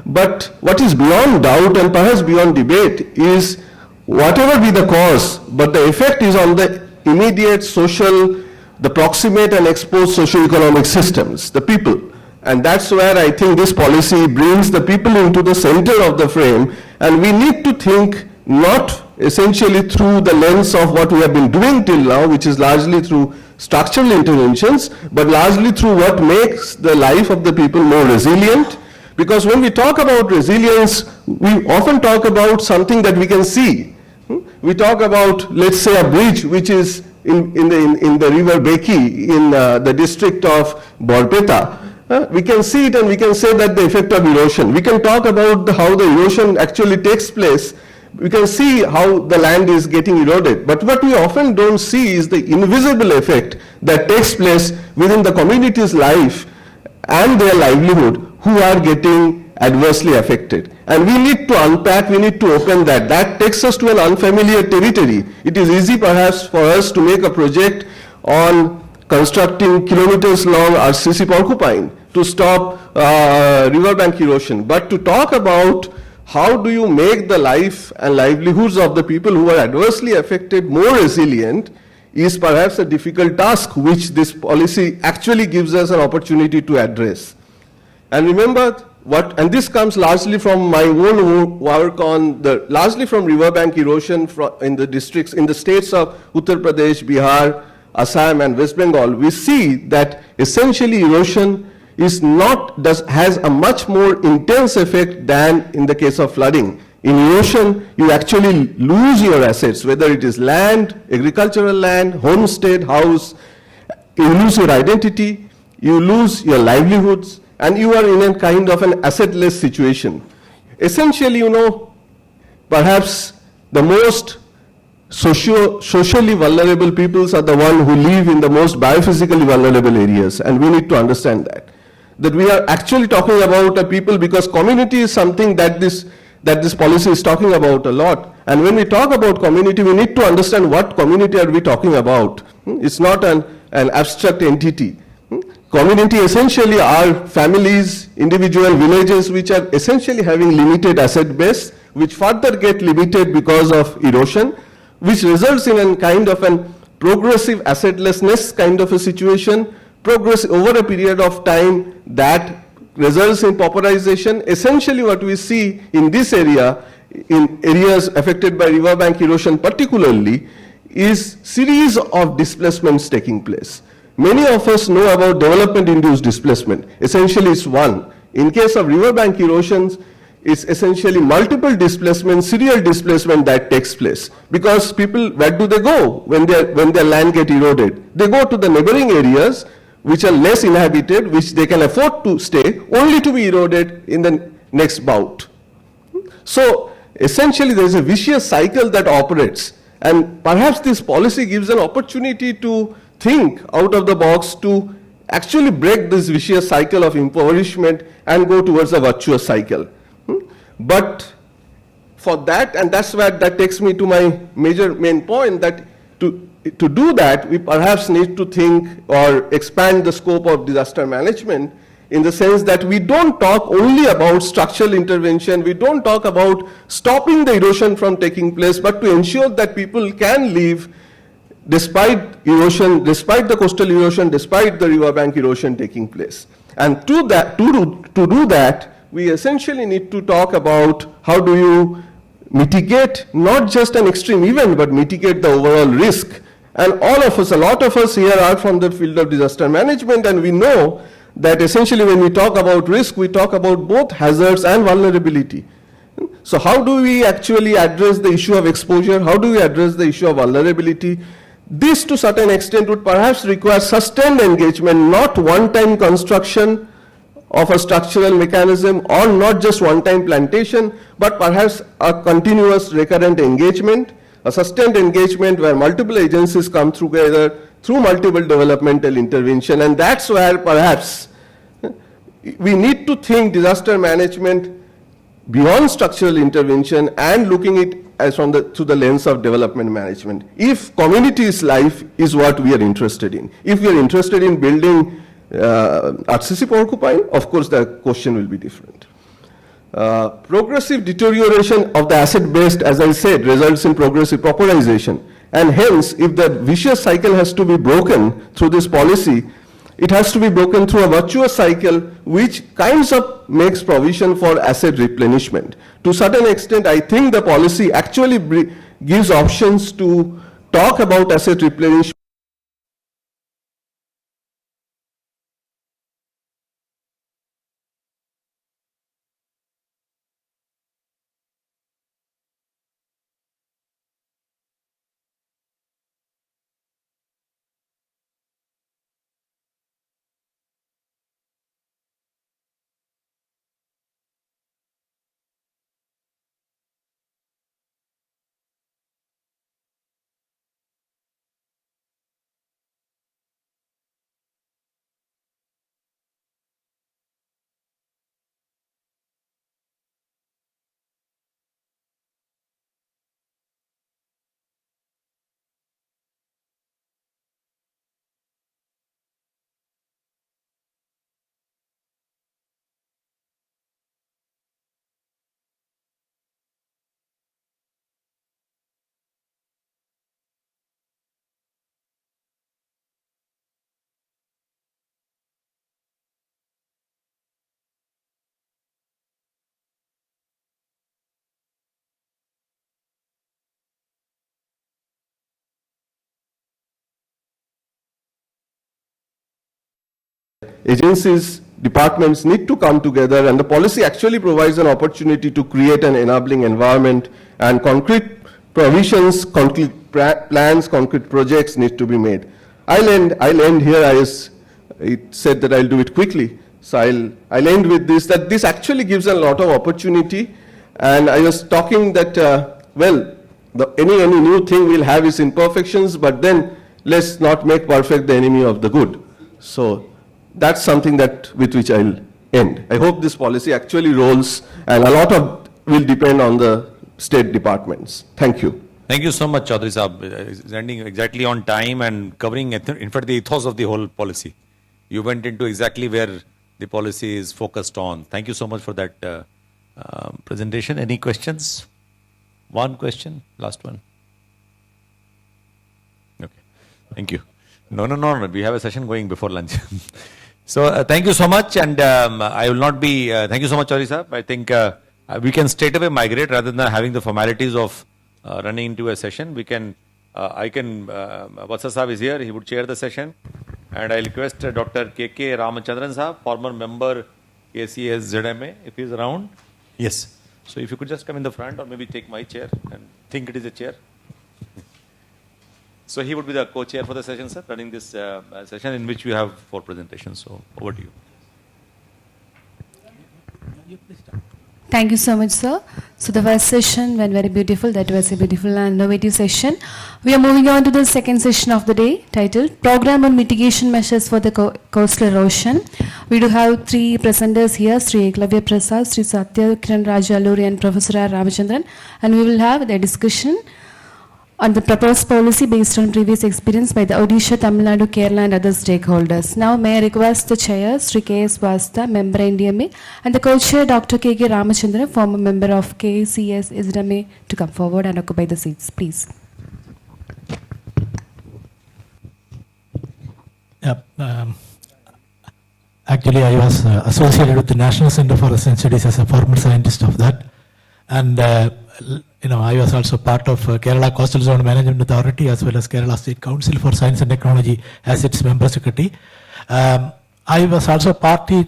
But what is beyond doubt and perhaps beyond debate is whatever be the cause, but the effect is on the immediate social, the proximate and exposed socio-economic systems, the people. And that's where I think this policy brings the people into the center of the frame, and we need to think not essentially through the lens of what we have been doing till now, which is largely through structural interventions, but largely through what makes the life of the people more resilient. Because when we talk about resilience, we often talk about something that we can see. We talk about, let's say, a bridge which is in the river Beki in the district of Borpeta. We can see it and we can say that the effect of erosion. We can talk about how the erosion actually takes place. We can see how the land is getting eroded. But what we often don't see is the invisible effect that takes place within the community's life and their livelihood who are getting adversely affected. And we need to unpack, we need to open that. That takes us to an unfamiliar territory. It is easy perhaps for us to make a project on constructing kilometers long RCC porcupine to stop riverbank erosion. But to talk about how do you make the life and livelihoods of the people who are adversely affected more resilient is perhaps a difficult task which this policy actually gives us an opportunity to address. And remember, and this comes largely from my own work on largely from riverbank erosion in the districts, in the states of Uttar Pradesh, Bihar, Assam and West Bengal. We see that essentially erosion has a much more intense effect than in the case of flooding. In erosion, you actually lose your assets, whether it is land, agricultural land, homestead, house. You lose your identity, you lose your livelihoods, and you are in a kind of an assetless situation. Essentially, perhaps the most socially vulnerable peoples are the ones who live in the most biophysically vulnerable areas, and we need to understand that we are actually talking about a people, because community is something that this policy is talking about a lot. And when we talk about community, we need to understand what community are we talking about. It's not an abstract entity. Community essentially are families, individual villages which are essentially having limited asset base, which further get limited because of erosion, which results in a kind of a progressive assetlessness kind of a situation, progress over a period of time that results in pauperization. Essentially what we see in this area, in areas affected by riverbank erosion particularly, is series of displacements taking place. Many of us know about development-induced displacement. Essentially it's one. In case of riverbank erosions, it's essentially multiple displacement, serial displacement that takes place. Because people, where do they go when their land get eroded? They go to the neighboring areas which are less inhabited, which they can afford to stay, only to be eroded in the next bout. So essentially there is a vicious cycle that operates, and perhaps this policy gives an opportunity to think out of the box to actually break this vicious cycle of impoverishment and go towards a virtuous cycle. But for that, and that's where that takes me to my main point, that to do that, we perhaps need to think or expand the scope of disaster management in the sense that we don't talk only about structural intervention, we don't talk about stopping the erosion from taking place, but to ensure that people can live despite erosion, despite the coastal erosion, despite the riverbank erosion taking place. And to do that, we essentially need to talk about how do you mitigate not just an extreme event, but mitigate the overall risk. And all of us, a lot of us here are from the field of disaster management, and we know that essentially when we talk about risk, we talk about both hazards and vulnerability. So how do we actually address the issue of exposure? How do we address the issue of vulnerability? This to a certain extent would perhaps require sustained engagement, not one-time construction of a structural mechanism or not just one-time plantation, but perhaps a continuous recurrent engagement, a sustained engagement where multiple agencies come together through multiple developmental intervention. And that's where perhaps we need to think disaster management beyond structural intervention and looking as through the lens of development management. If community's life is what we are interested in, if we are interested in building RCC porcupine, of course the question will be different. Progressive deterioration of the asset base, as I said, results in progressive pauperization. And hence, if the vicious cycle has to be broken through this policy, it has to be broken through a virtuous cycle which kinds of makes provision for asset replenishment. To a certain extent, I think the policy actually gives options to talk about asset replenishment. Agencies, departments need to come together, and the policy actually provides an opportunity to create an enabling environment, and concrete provisions, concrete plans, concrete projects need to be made. I'll end here. It said that I'll do it quickly, so I'll end with this, that this actually gives a lot of opportunity. And I was talking that, any new thing will have its imperfections, but then let's not make perfect the enemy of the good. So that's something with which I'll end. I hope this policy actually rolls, and a lot of will depend on the state departments. Thank you. Thank you so much, Chaudhary Saab. It's ending exactly on time and covering, in fact, the ethos of the whole policy. You went into exactly where the policy is focused on. Thank you so much for that presentation. Any questions? One question, last one. Okay, thank you. No, we have a session going before lunch. So thank you so much, and I will not be, thank you so much, Chaudhary Saab. I think we can straight away migrate rather than having the formalities of running into a session. We can, Vatsa Saab is here, he would chair the session. And I request Dr. K.K. Ramachandran Saab, former member ACS ZMA, if he is around. Yes. So if you could just come in the front or maybe take my chair and think it is a chair. So he would be the co-chair for the session, sir, running this session in which we have 4 presentations. So over to you. Thank you so much, sir. So the first session went very beautiful. That was a beautiful and innovative session. We are moving on to the second session of the day, titled Program on Mitigation Measures for the Coastal Erosion. We do have 3 presenters here, Sri Eklavya Prasad, Sri Satya Kiran Rajaluri, and Professor R. Ramachandran. And we will have the discussion on the proposed policy based on previous experience by the Odisha, Tamil Nadu, Kerala and other stakeholders. Now may I request the Chair, Sri K.S. Vasta, Member NDMA, and the Co-Chair, Dr. K.K. Ramachandran, former member of KCS ISRMA, to come forward and occupy the seats, please. Actually, I was associated with the National Center for Ocean Studies as a former scientist of that. And I was also part of Kerala Coastal Zone Management Authority as well as Kerala State Council for Science and Technology as its member secretary. I was also partly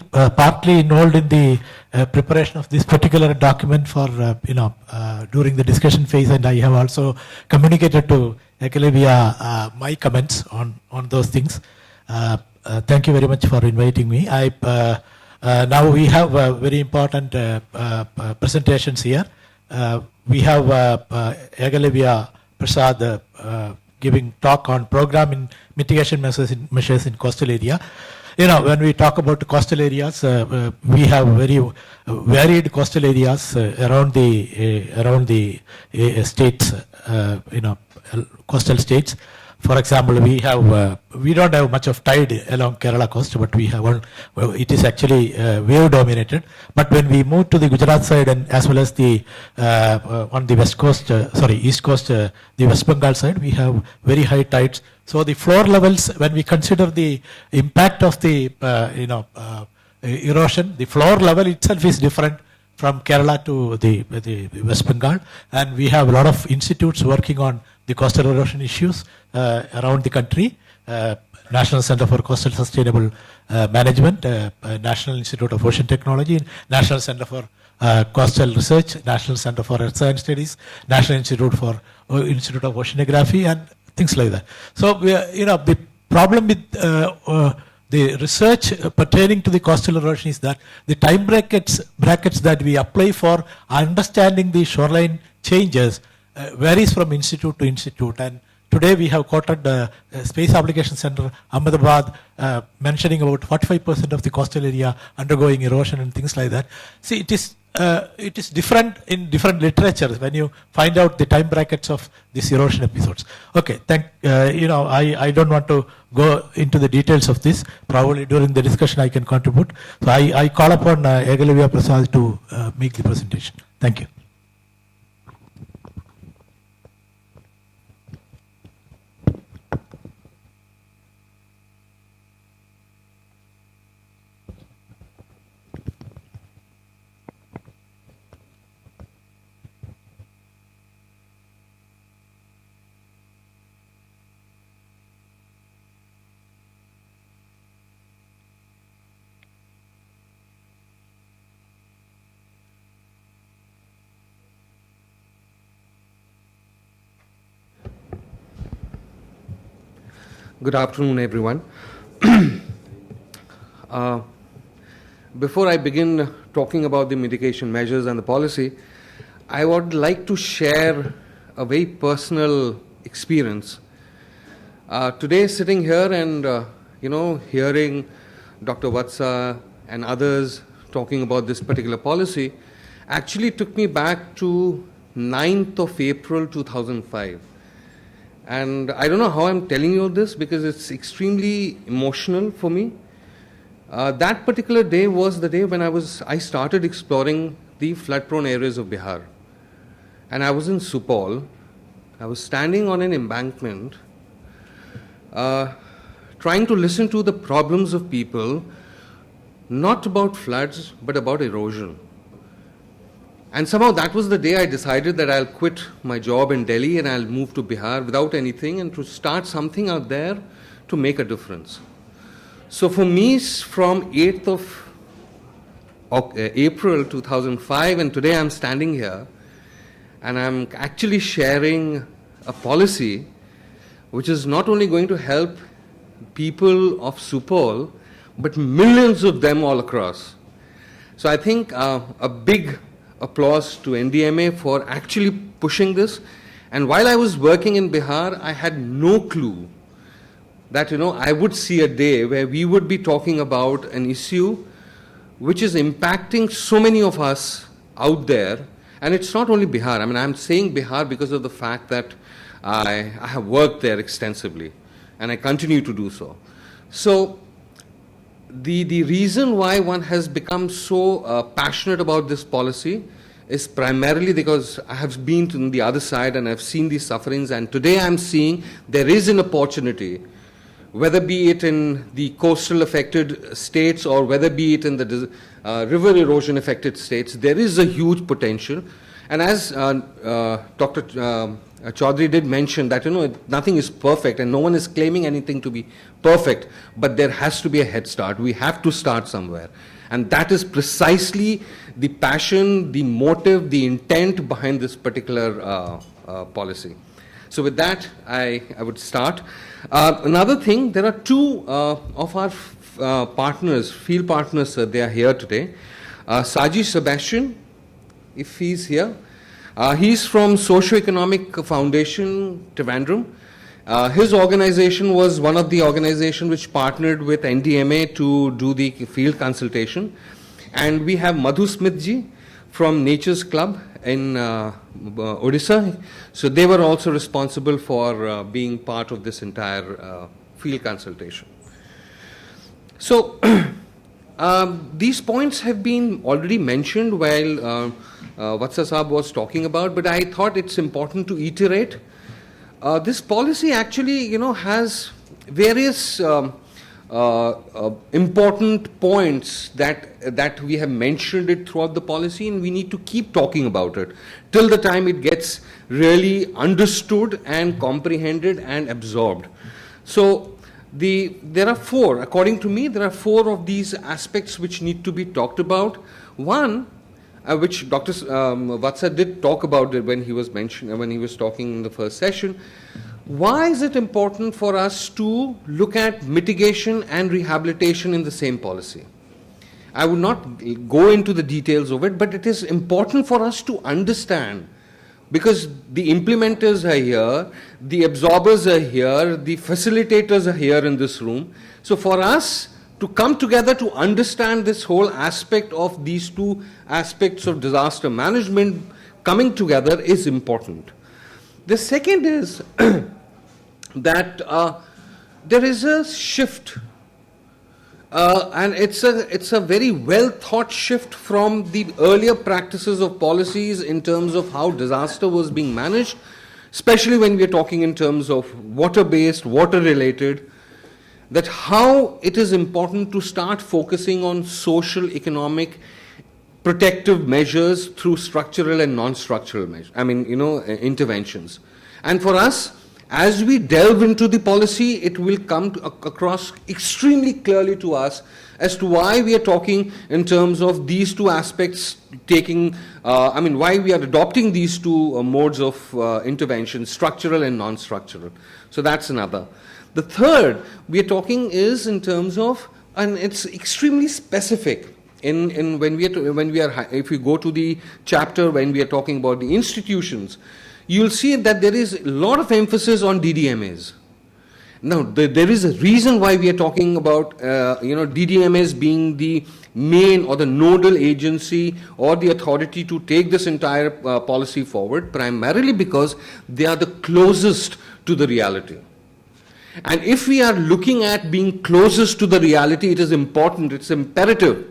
involved in the preparation of this particular document for, during the discussion phase, and I have also communicated to Eklavya my comments on those things. Thank you very much for inviting me. Now we have very important presentations here. We have Eklavya Prasad giving talk on program in mitigation measures in coastal area. when we talk about coastal areas, we have very varied coastal areas around the states, coastal states. For example, we don't have much of tide along Kerala coast, but we have one. It is actually wave dominated. But when we move to the Gujarat side and as well as the on the west coast, east coast, the West Bengal side, we have very high tides. So the floor levels, when we consider the impact of the erosion, the floor level itself is different from Kerala to the West Bengal, and we have a lot of institutes working on the coastal erosion issues around the country. National Center for Coastal Sustainable Management, National Institute of Ocean Technology, National Center for Coastal Research, National Center for Earth Science Studies, National Institute of Oceanography, and things like that. So the problem with the research pertaining to the coastal erosion is that the time brackets that we apply for understanding the shoreline changes varies from institute to institute. And today we have quoted the Space Application Center, Ahmedabad, mentioning about 45% of the coastal area undergoing erosion and things like that. See, it is different in different literatures when you find out the time brackets of these erosion episodes. Okay, I don't want to go into the details of this. Probably during the discussion I can contribute. So I call upon Egalivya Prasad to make the presentation. Thank you. Good afternoon, everyone. Before I begin talking about the mitigation measures and the policy, I would like to share a very personal experience. Today, sitting here and hearing Dr. Vatsa and others talking about this particular policy actually took me back to 9th of April 2005. And I don't know how I'm telling you this because it's extremely emotional for me. That particular day was the day when I started exploring the flood-prone areas of Bihar. And I was in Supal. I was standing on an embankment, trying to listen to the problems of people, not about floods, but about erosion. And somehow that was the day I decided that I'll quit my job in Delhi and I'll move to Bihar without anything and to start something out there to make a difference. So for me, from 8th of April 2005, and today I'm standing here and I'm actually sharing a policy which is not only going to help people of Supal, but millions of them all across. So I think a big applause to NDMA for actually pushing this. And while I was working in Bihar, I had no clue that, I would see a day where we would be talking about an issue which is impacting so many of us out there. And it's not only Bihar. I mean, I'm saying Bihar because of the fact that I have worked there extensively and I continue to do so. So the reason why one has become so passionate about this policy is primarily because I have been to the other side and I've seen these sufferings, and today I'm seeing there is an opportunity, whether be it in the coastal affected states or whether be it in the river erosion affected states, there is a huge potential. And as Dr. Chaudhary did mention that, nothing is perfect and no one is claiming anything to be perfect, but there has to be a head start. We have to start somewhere. And that is precisely the passion, the motive, the intent behind this particular policy. So with that, I would start. Another thing, there are two of our partners, field partners, they are here today. Saji Sebastian, if he's here. He's from Socio-Economic Foundation, Trivandrum, His organization was one of the organizations which partnered with NDMA to do the field consultation. And we have Madhu Smithji from Nature's Club in Odisha. So they were also responsible for being part of this entire field consultation. So these points have been already mentioned while Vatsa Saab was talking about, but I thought it's important to iterate. This policy actually, has various important points that we have mentioned it throughout the policy, and we need to keep talking about it till the time it gets really understood and comprehended and absorbed. So there are four, according to me, there are four of these aspects which need to be talked about. One, which Dr. Vatsa did talk about it when he was talking in the first session. Why is it important for us to look at mitigation and rehabilitation in the same policy? I would not go into the details of it, but it is important for us to understand, because the implementers are here, the absorbers are here, the facilitators are here in this room. So for us to come together to understand this whole aspect of these two aspects of disaster management coming together is important. The second is that there is a shift, and it's a very well thought shift from the earlier practices of policies in terms of how disaster was being managed, especially when we are talking in terms of water-based, water-related, that how it is important to start focusing on social, economic, protective measures through structural and non-structural measures, interventions. And for us, as we delve into the policy, it will come across extremely clearly to us as to why we are talking in terms of these two aspects why we are adopting these two modes of intervention, structural and non-structural. So that's another. The third we are talking is in terms of, and it's extremely specific if you go to the chapter when we are talking about the institutions, you'll see that there is a lot of emphasis on DDMAs. Now, there is a reason why we are talking about, DDMAs being the main or the nodal agency or the authority to take this entire policy forward, primarily because they are the closest to the reality. And if we are looking at being closest to the reality, it is important, it's imperative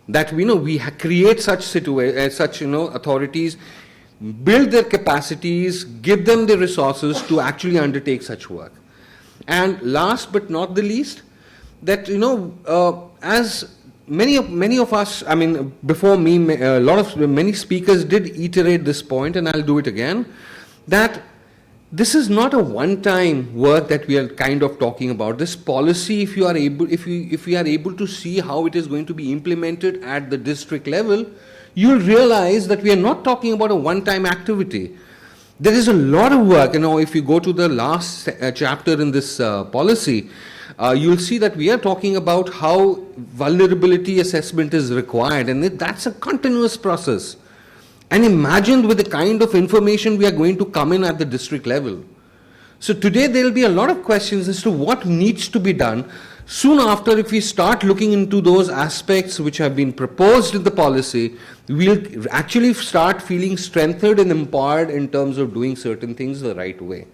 that we create such authorities, build their capacities, give them the resources to actually undertake such work. And last but not the least, that as many of us, before me, many speakers did iterate this point, and I'll do it again, that this is not a one-time work that we are kind of talking about. This policy, if we are able to see how it is going to be implemented at the district level, you'll realize that we are not talking about a one-time activity. There is a lot of work. If you go to the last chapter in this policy, you'll see that we are talking about how vulnerability assessment is required, and that's a continuous process. And imagine with the kind of information we are going to come in at the district level. So today there will be a lot of questions as to what needs to be done. Soon after, if we start looking into those aspects which have been proposed in the policy, we'll actually start feeling strengthened and empowered in terms of doing certain things the right way.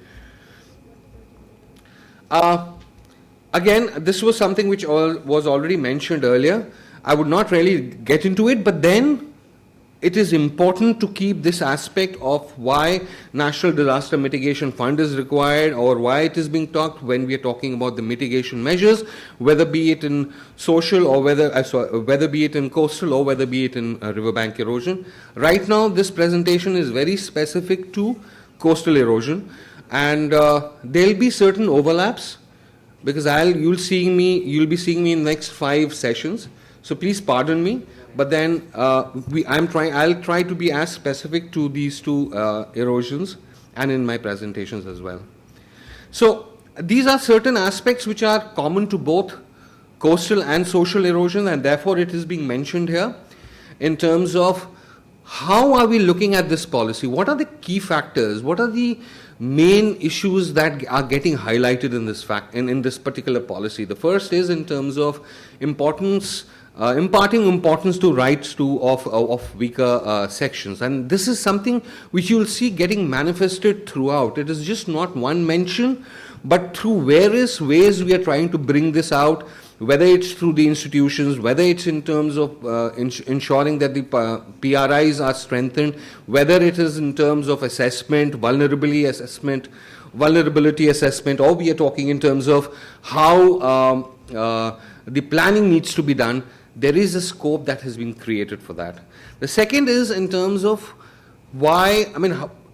Again, this was something which was already mentioned earlier. I would not really get into it, but then it is important to keep this aspect of why National Disaster Mitigation Fund is required, or why it is being talked when we are talking about the mitigation measures, whether be it in social or whether be it in coastal or whether be it in riverbank erosion. Right now, this presentation is very specific to coastal erosion, and there'll be certain overlaps because you'll be seeing me in the next 5 sessions. So please pardon me. But then I'll try to be as specific to these two erosions and in my presentations as well. So these are certain aspects which are common to both coastal and social erosion, and therefore it is being mentioned here in terms of how are we looking at this policy? What are the key factors? What are the main issues that are getting highlighted in this particular policy? The first is in terms of imparting importance to rights of weaker sections, and this is something which you will see getting manifested throughout. It is just not one mention, but through various ways we are trying to bring this out, whether it's through the institutions, whether it's in terms of ensuring that the PRIs are strengthened, whether it is in terms of assessment, vulnerability assessment, or we are talking in terms of how the planning needs to be done. There is a scope that has been created for that. The second is in terms of why,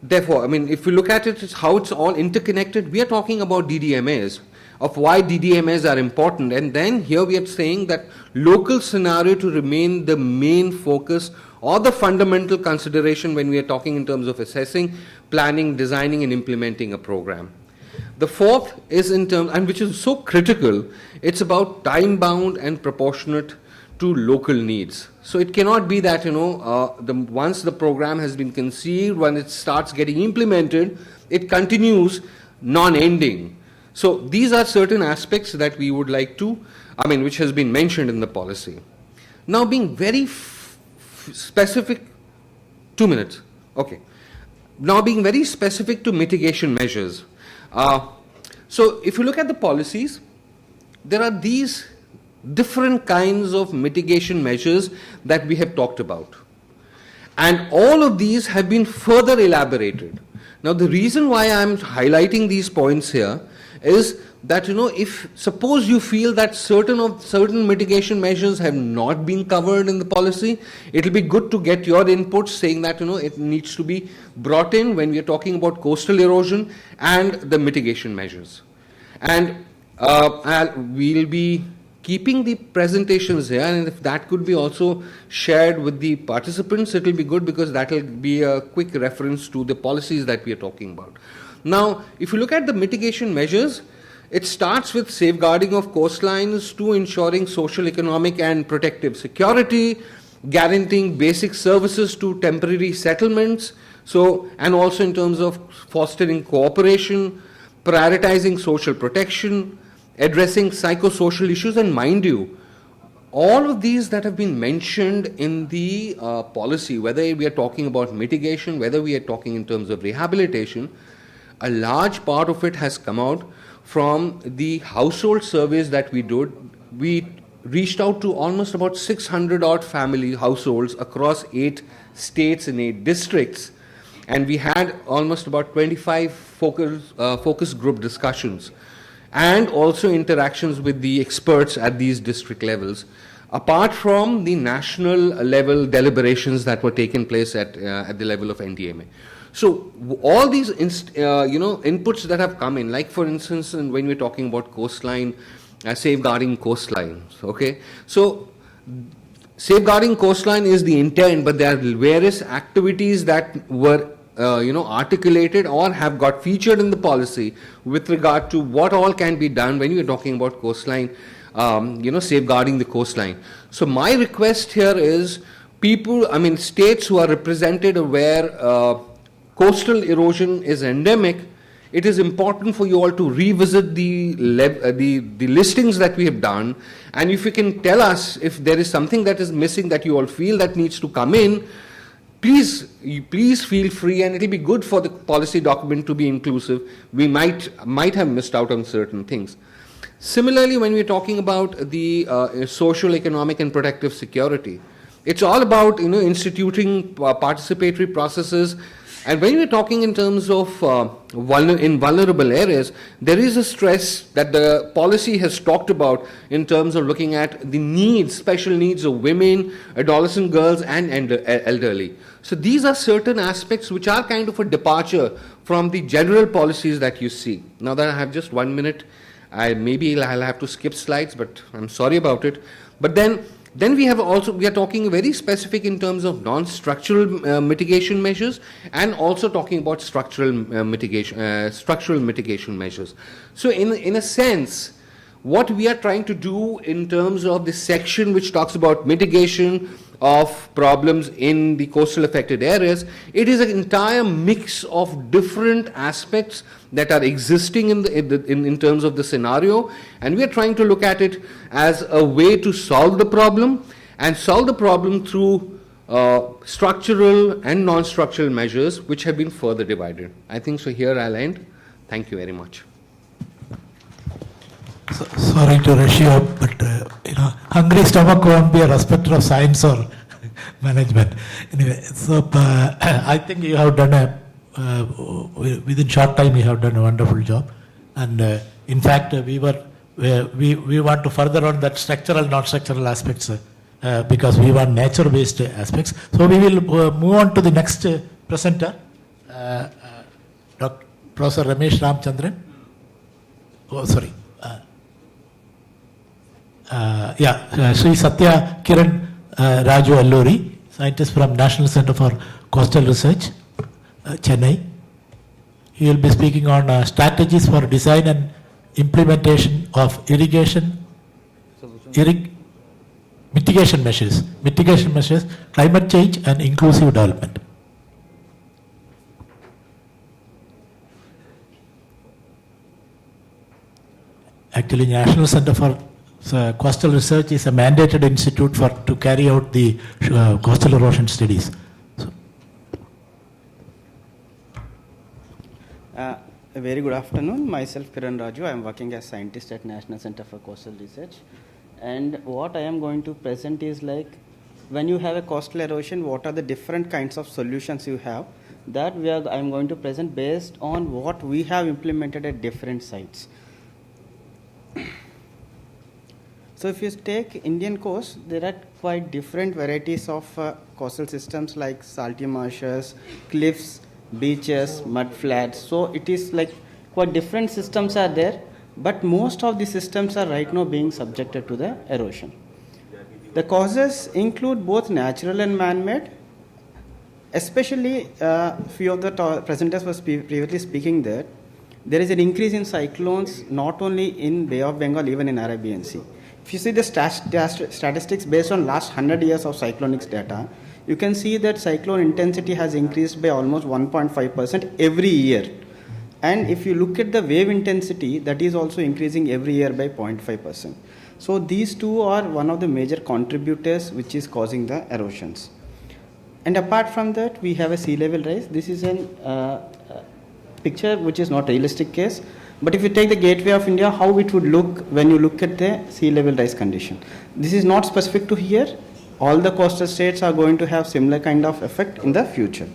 if you look at it, it's how it's all interconnected. We are talking about DDMAs, of why DDMAs are important, and then here we are saying that local scenario to remain the main focus or the fundamental consideration when we are talking in terms of assessing, planning, designing and implementing a program. The fourth is in terms, and which is so critical, it's about time bound and proportionate to local needs. So it cannot be that, once the program has been conceived, when it starts getting implemented, it continues non-ending. So these are certain aspects that we would like to, which has been mentioned in the policy. Now being very specific, 2 minutes, okay. Now being very specific to mitigation measures. So if you look at the policies, there are these different kinds of mitigation measures that we have talked about. And all of these have been further elaborated. Now the reason why I'm highlighting these points here is that, if suppose you feel that certain mitigation measures have not been covered in the policy, it will be good to get your input saying that, it needs to be brought in when we are talking about coastal erosion and the mitigation measures. And we'll be keeping the presentations here, and if that could be also shared with the participants, it will be good, because that will be a quick reference to the policies that we are talking about. Now, if you look at the mitigation measures, it starts with safeguarding of coastlines to ensuring social, economic and protective security, guaranteeing basic services to temporary settlements, and also in terms of fostering cooperation, prioritizing social protection, addressing psychosocial issues, and mind you, all of these that have been mentioned in the policy, whether we are talking about mitigation, whether we are talking in terms of rehabilitation, a large part of it has come out from the household surveys that we did. We reached out to almost about 600 odd family households across 8 states and 8 districts, and we had almost about 25 focus group discussions, and also interactions with the experts at these district levels, apart from the national level deliberations that were taking place at the level of NDMA. So all these inputs that have come in, like for instance, when we're talking about coastline, safeguarding coastlines, okay? So safeguarding coastline is the intent, but there are various activities that were articulated or have got featured in the policy with regard to what all can be done when you're talking about coastline, safeguarding the coastline. So my request here is states who are represented where coastal erosion is endemic, it is important for you all to revisit the listings that we have done, and if you can tell us if there is something that is missing that you all feel that needs to come in, please feel free, and it will be good for the policy document to be inclusive. We might have missed out on certain things. Similarly, when we are talking about the social, economic and protective security, it's all about instituting participatory processes. And when we're talking in terms of vulnerable areas, there is a stress that the policy has talked about in terms of looking at the needs, special needs of women, adolescent girls and elderly. So these are certain aspects which are kind of a departure from the general policies that you see. Now that I have just 1 minute, maybe I'll have to skip slides, but I'm sorry about it. But then we are talking very specific in terms of non-structural mitigation measures, and also talking about structural mitigation measures. So in a sense, what we are trying to do in terms of the section which talks about mitigation, of problems in the coastal affected areas. It is an entire mix of different aspects that are existing in terms of the scenario, and we are trying to look at it as a way to solve the problem, and solve the problem through structural and non-structural measures which have been further divided. I think so. Here I'll end. Thank you very much. Sorry to rush you up, but hungry stomach won't be a respecter of science or management. Anyway, so I think you have done within short time you have done a wonderful job, and in fact we want to further on that structural, non-structural aspects because we want nature-based aspects. So we will move on to the next presenter, Professor Ramesh Ramchandran. Oh, sorry. Sri Satya Kiran Raju Alluri, scientist from National Center for Coastal Research, Chennai. He will be speaking on strategies for design and implementation of mitigation measures, climate change and inclusive development. Actually, National Center for Coastal Research is a mandated institute to carry out the coastal erosion studies. A very good afternoon. Myself Kiran Raju. I am working as scientist at National Center for Coastal Research. And what I am going to present is like when you have a coastal erosion, what are the different kinds of solutions you have. That I am going to present based on what we have implemented at different sites. So if you take Indian coast, there are quite different varieties of coastal systems like salty marshes, cliffs, beaches, mud flats. So it is like quite different systems are there, but most of the systems are right now being subjected to the erosion. The causes include both natural and man-made. Especially, few of the presenters were previously speaking that there is an increase in cyclones not only in Bay of Bengal, even in Arabian Sea. If you see the statistics based on last 100 years of cyclonics data, you can see that cyclone intensity has increased by almost 1.5% every year. And if you look at the wave intensity, that is also increasing every year by 0.5%. So these two are one of the major contributors which is causing the erosions. And apart from that, we have a sea level rise. This is a picture which is not a realistic case. But if you take the gateway of India, how it would look when you look at the sea level rise condition. This is not specific to here. All the coastal states are going to have similar kind of effect in the future.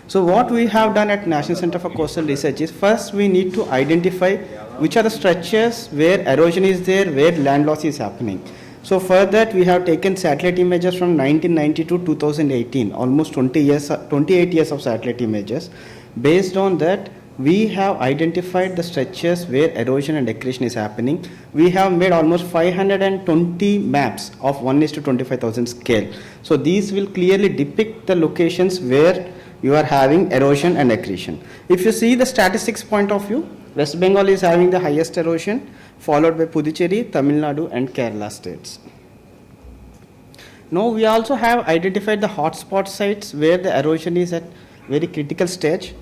So what we have done at National Center for Coastal Research is first we need to identify which are the stretches where erosion is there, where land loss is happening. So for that we have taken satellite images from 1990 to 2018, almost 28 years of satellite images. Based on that, we have identified the stretches where erosion and accretion is happening. We have made almost 520 maps of 1:25,000 scale. So these will clearly depict the locations where you are having erosion and accretion. If you see the statistics point of view, West Bengal is having the highest erosion, followed by Puducherry, Tamil Nadu and Kerala states. Now we also have identified the hotspot sites where the erosion is at very critical stage.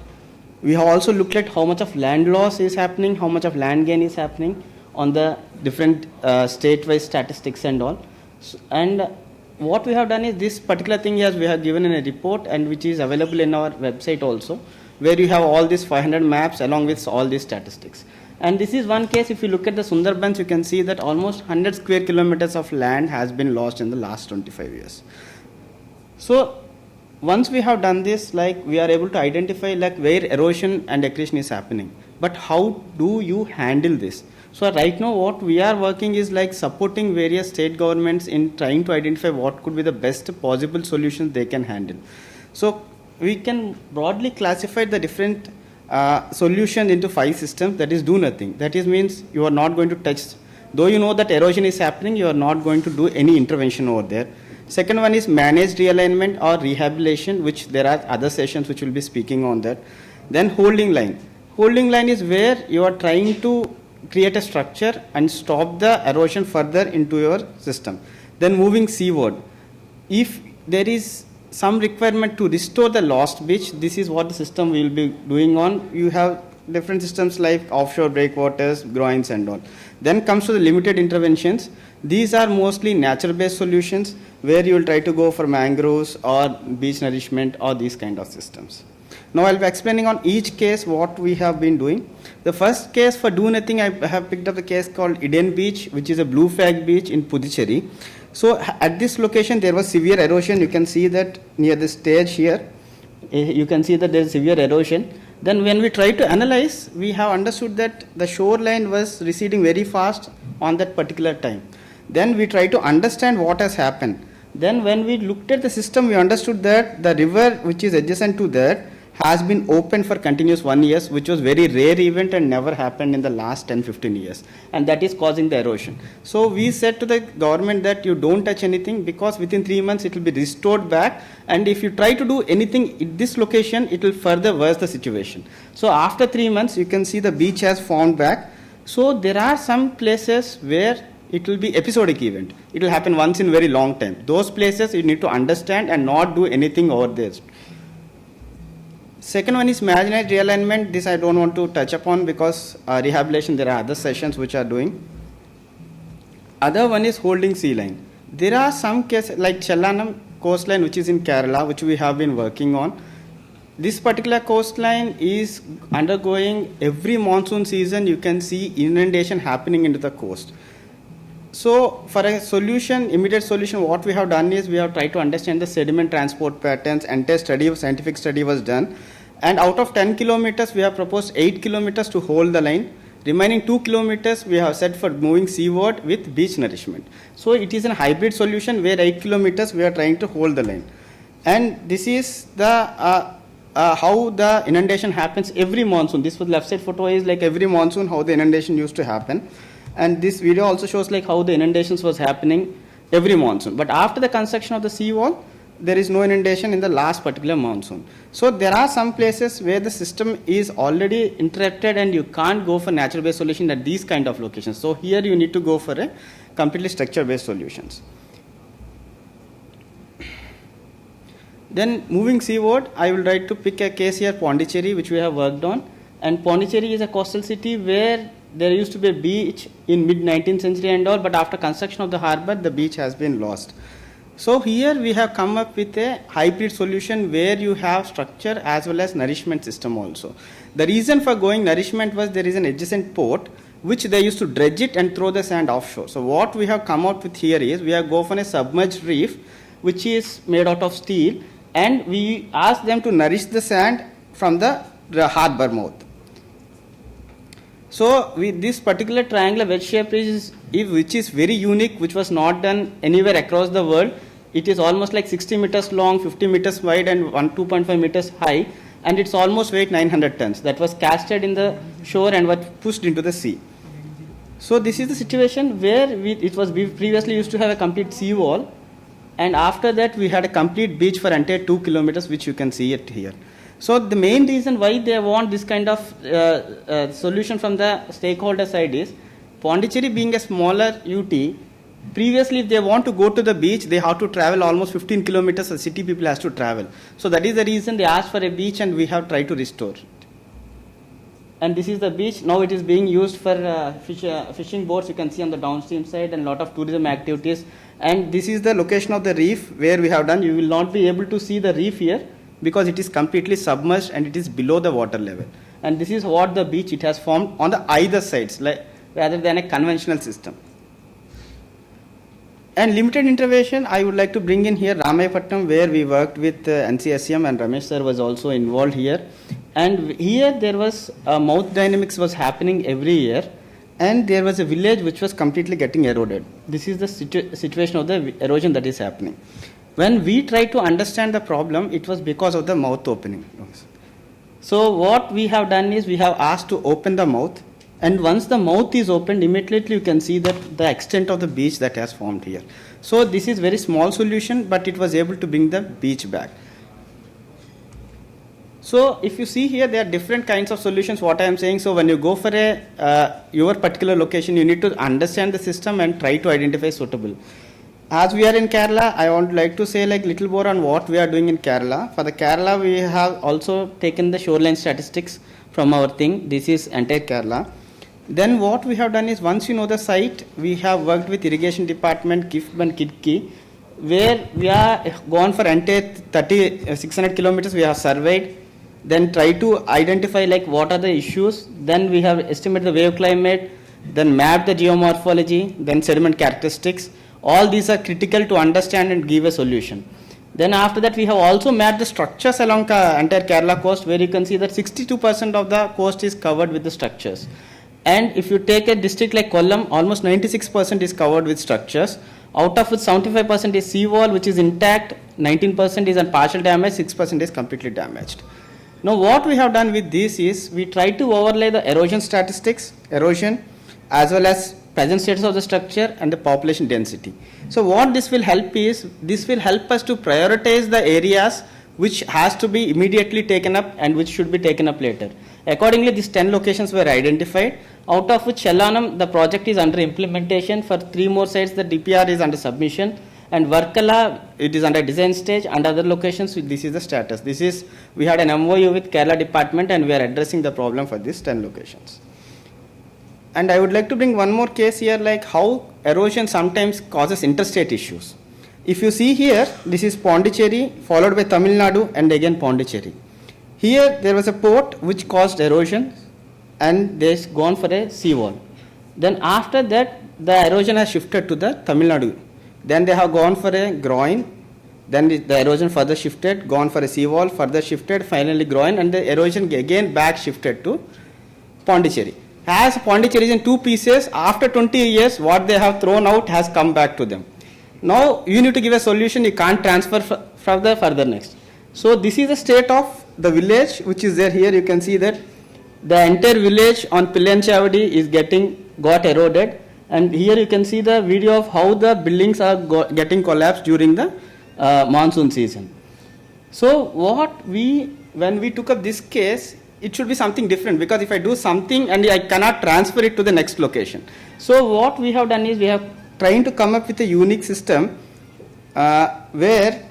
We have also looked at how much of land loss is happening, how much of land gain is happening on the different state-wise statistics and all. And what we have done is this particular thing as we have given in a report and which is available in our website also, where you have all these 500 maps along with all these statistics. And this is one case. If you look at the Sundarbans, you can see that almost 100 square kilometers of land has been lost in the last 25 years. So once we have done this, like we are able to identify like where erosion and accretion is happening. But how do you handle this? So right now what we are working is like supporting various state governments in trying to identify what could be the best possible solutions they can handle. So we can broadly classify the different solutions into 5 systems. That is do nothing. That is means you are not going to touch, though you know that erosion is happening, you are not going to do any intervention over there. Second one is managed realignment or rehabilitation, which there are other sessions which will be speaking on that. Then holding line. Holding line is where you are trying to create a structure and stop the erosion further into your system. Then moving seaward. if there is some requirement to restore the lost beach, this is what the system will be doing on. You have different systems like offshore breakwaters, groins and all. Then comes to the limited interventions. These are mostly nature-based solutions where you will try to go for mangroves or beach nourishment or these kind of systems. Now I'll be explaining on each case what we have been doing. The first case for do nothing, I have picked up the case called Eden Beach, which is a blue flag beach in Puducherry. So at this location there was severe erosion. You can see that near the stage here. You can see that there is severe erosion. Then when we try to analyze, we have understood that the shoreline was receding very fast on that particular time. Then we try to understand what has happened. Then when we looked at the system, we understood that the river which is adjacent to that has been open for continuous 1 year, which was very rare event and never happened in the last 10-15 years. And that is causing the erosion. So we said to the government that you don't touch anything because within 3 months it will be restored back. And if you try to do anything at this location, it will further worse the situation. So after 3 months, you can see the beach has formed back. So there are some places where it will be episodic event. It will happen once in very long time. Those places you need to understand and not do anything over there. Second one is marginalized realignment. This I don't want to touch upon because rehabilitation, there are other sessions which are doing. Other one is holding sea line. There are some cases like Chellanam coastline which is in Kerala, which we have been working on. This particular coastline is undergoing every monsoon season. You can see inundation happening into the coast. So for a solution, immediate solution, what we have done is we have tried to understand the sediment transport patterns. Entire study, scientific study was done. And out of 10 kilometers, we have proposed 8 kilometers to hold the line. Remaining 2 kilometers, we have set for moving seaward with beach nourishment. So it is a hybrid solution where 8 kilometers we are trying to hold the line. And this is the how the inundation happens every monsoon. This was left side photo is like every monsoon how the inundation used to happen. And this video also shows like how the inundations was happening every monsoon. But after the construction of the seawall, there is no inundation in the last particular monsoon. So there are some places where the system is already interrupted and you can't go for natural-based solution at these kind of locations. So here you need to go for a completely structure-based solutions. Then moving seaward, I will try to pick a case here, Pondicherry, which we have worked on. And Pondicherry is a coastal city where there used to be a beach in mid-19th century and all, but after construction of the harbor, the beach has been lost. So here we have come up with a hybrid solution where you have structure as well as nourishment system also. The reason for going nourishment was there is an adjacent port which they used to dredge it and throw the sand offshore. So what we have come out with here is we have go for a submerged reef which is made out of steel, and we ask them to nourish the sand from the harbor mouth. So with this particular triangular wedge shape which is very unique, which was not done anywhere across the world. It is almost like 60 meters long, 50 meters wide and 2.5 meters high, and it's almost weight 900 tons. That was casted in the shore and was pushed into the sea. So this is the situation where it was previously used to have a complete seawall, and after that we had a complete beach for entire 2 kilometers, which you can see it here. So the main reason why they want this kind of solution from the stakeholder side is Pondicherry being a smaller UT, previously if they want to go to the beach, they have to travel almost 15 kilometers, the city people has to travel. So that is the reason they asked for a beach and we have tried to restore it. And this is the beach. Now it is being used for fishing boats, you can see on the downstream side, and a lot of tourism activities. And this is the location of the reef where we have done. You will not be able to see the reef here, because it is completely submerged and it is below the water level. And this is what the beach it has formed on the either sides, rather than a conventional system. And limited intervention, I would like to bring in here Ramayapatnam, where we worked with NCSM, and Ramesh sir was also involved here. And here there was mouth dynamics was happening every year, and there was a village which was completely getting eroded. This is the situation of the erosion that is happening. When we tried to understand the problem, it was because of the mouth opening. So what we have done is we have asked to open the mouth, and once the mouth is opened, immediately you can see that the extent of the beach that has formed here. So this is very small solution, but it was able to bring the beach back. So if you see here, there are different kinds of solutions, what I am saying. So when you go for your particular location, you need to understand the system and try to identify suitable. As we are in Kerala, I would like to say like little more on what we are doing in Kerala. For the Kerala, we have also taken the shoreline statistics from our thing. This is entire Kerala. Then what we have done is, once you know the site, we have worked with irrigation department, KIF and KIDKI, where we are gone for entire 600 kilometers. We have surveyed, then try to identify like what are the issues. Then we have estimated the wave climate, then map the geomorphology, then sediment characteristics. All these are critical to understand and give a solution. Then after that, we have also mapped the structures along entire Kerala coast, where you can see that 62% of the coast is covered with the structures. And if you take a district like Kollam, almost 96% is covered with structures. Out of which 75% is seawall, which is intact, 19% is on partial damage, 6% is completely damaged. Now what we have done with this is, we try to overlay the erosion statistics, as well as present status of the structure and the population density. So what this will help is, this will help us to prioritize the areas which has to be immediately taken up and which should be taken up later. Accordingly, these 10 locations were identified, out of which Chellanam, the project is under implementation. For 3 more sites, the DPR is under submission, and Varkala, it is under design stage, and other locations, this is the status. This is, we had an MOU with Kerala department, and we are addressing the problem for these 10 locations. And I would like to bring one more case here, like how erosion sometimes causes interstate issues. If you see here, this is Pondicherry, followed by Tamil Nadu, and again Pondicherry. Here there was a port which caused erosion, and they've gone for a seawall. Then after that, the erosion has shifted to the Tamil Nadu. Then they have gone for a groin, then the erosion further shifted, gone for a seawall, further shifted, finally groin, and the erosion again back shifted to Pondicherry. As Pondicherry is in 2 pieces, after 20 years, what they have thrown out has come back to them. Now you need to give a solution, you can't transfer from the further next. So this is the state of the village which is there. Here you can see that the entire village on Pillanchavadi is got eroded, and here you can see the video of how the buildings are getting collapsed during the monsoon season. So when we took up this case, it should be something different, because if I do something and I cannot transfer it to the next location. So what we have done is, we have trying to come up with a unique system where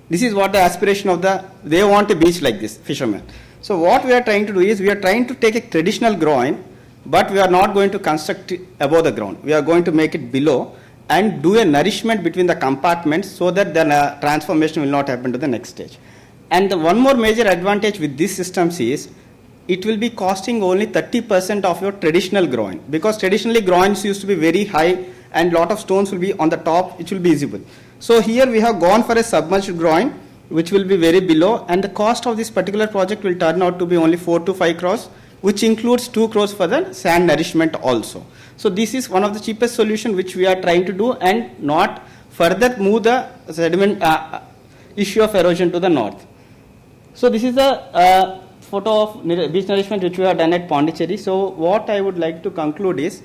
this is what the aspiration of they want a beach like this, fishermen. So what we are trying to do is, we are trying to take a traditional groin, but we are not going to construct it above the ground. We are going to make it below and do a nourishment between the compartments, so that the transformation will not happen to the next stage. And the one more major advantage with these systems is, it will be costing only 30% of your traditional groin, because traditionally groins used to be very high and lot of stones will be on the top, which will be visible. So here we have gone for a submerged groin, which will be very below, and the cost of this particular project will turn out to be only 4 to 5 crores, which includes 2 crores for the sand nourishment also. So this is one of the cheapest solution which we are trying to do, and not further move the sediment issue of erosion to the north. So this is the photo of beach nourishment which we have done at Pondicherry. So what I would like to conclude is,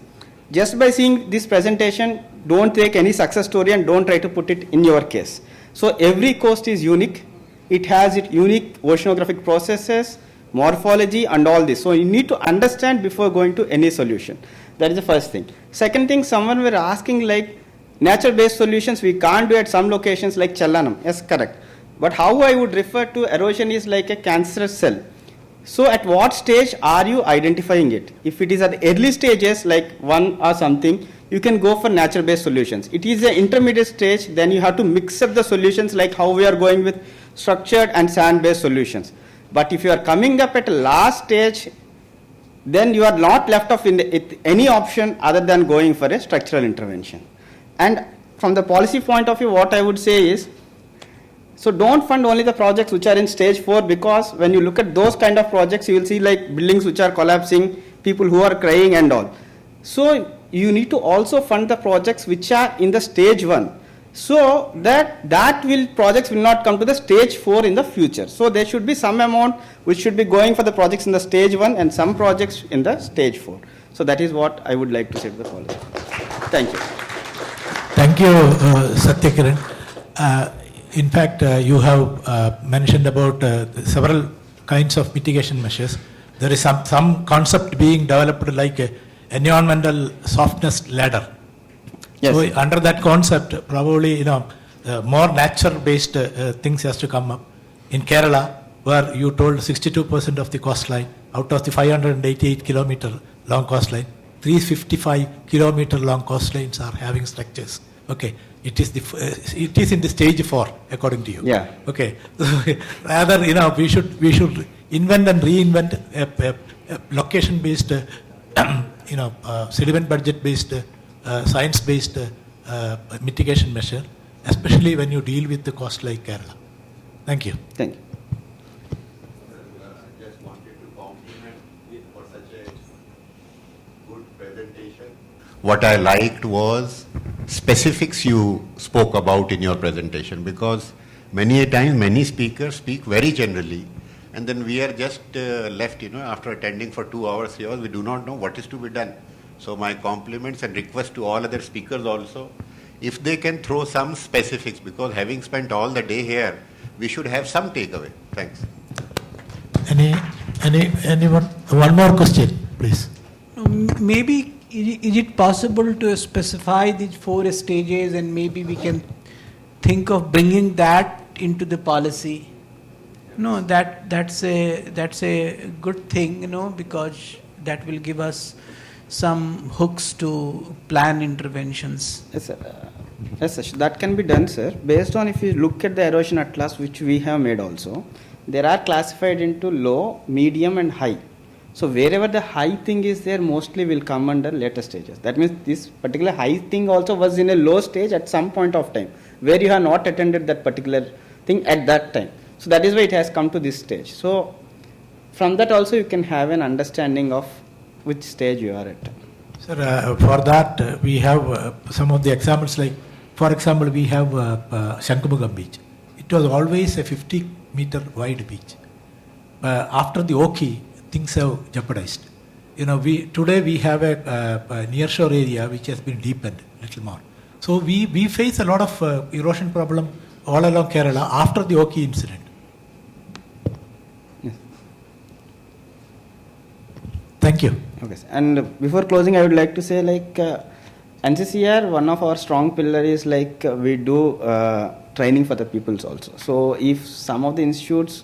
just by seeing this presentation, don't take any success story and don't try to put it in your case. So every coast is unique. It has its unique oceanographic processes, morphology, and all this. So you need to understand before going to any solution. That is the first thing. Second thing, someone were asking like nature-based solutions we can't do at some locations like Chellanam. Yes, correct. But how I would refer to erosion is like a cancerous cell. So at what stage are you identifying it? If it is at the early stages, like 1 or something, you can go for nature-based solutions. It is an intermediate stage, then you have to mix up the solutions, like how we are going with structured and sand-based solutions. But if you are coming up at a last stage, then you are not left off in any option other than going for a structural intervention. And from the policy point of view, what I would say is, so don't fund only the projects which are in stage 4, because when you look at those kind of projects, you will see like buildings which are collapsing, people who are crying and all. So you need to also fund the projects which are in the stage 1, so that projects will not come to the stage 4 in the future. So there should be some amount which should be going for the projects in the stage 1 and some projects in the stage 4. So that is what I would like to say to the policy. Thank you. Thank you, Satyakiran. In fact, you have mentioned about several kinds of mitigation measures. There is some concept being developed like a environmental softness ladder. So under that concept, probably more nature-based things has to come up. In Kerala, where you told 62% of the coastline, out of the 588 kilometer long coastline, 355 kilometer long coastlines are having structures. Okay, it is in the stage 4 according to you. Yeah. Okay, rather we should invent and reinvent a location-based, sediment budget-based, science-based mitigation measure, especially when you deal with the coast like Kerala. Thank you. Thank you. Just wanted to compliment you for such a good presentation. What I liked was specifics you spoke about in your presentation, because many a time many speakers speak very generally, and then we are just left, after attending for 2 hours, 3 hours, we do not know what is to be done. So my compliments and request to all other speakers also, if they can throw some specifics, because having spent all the day here, we should have some takeaway. Thanks. Anyone? One more question, please. Maybe is it possible to specify these 4 stages, and maybe we can think of bringing that into the policy? No, that's a good thing, because that will give us some hooks to plan interventions. Yes, sir. Yes, sir. That can be done, sir. Based on, if you look at the erosion atlas, which we have made also, there are classified into low, medium and high. So wherever the high thing is there, mostly will come under later stages. That means this particular high thing also was in a low stage at some point of time, where you have not attended that particular thing at that time. So that is why it has come to this stage. So from that also you can have an understanding of which stage you are at. Sir, for that we have some of the examples, like for example we have Shankumugam beach. It was always a 50-meter wide beach. After the Oki, things have jeopardized. Today we have a nearshore area which has been deepened a little more. So we face a lot of erosion problem all along Kerala after the Oki incident. Yes. Thank you. Okay. And before closing, I would like to say, NCCR, one of our strong pillar is we do training for the peoples also. So if some of the institutes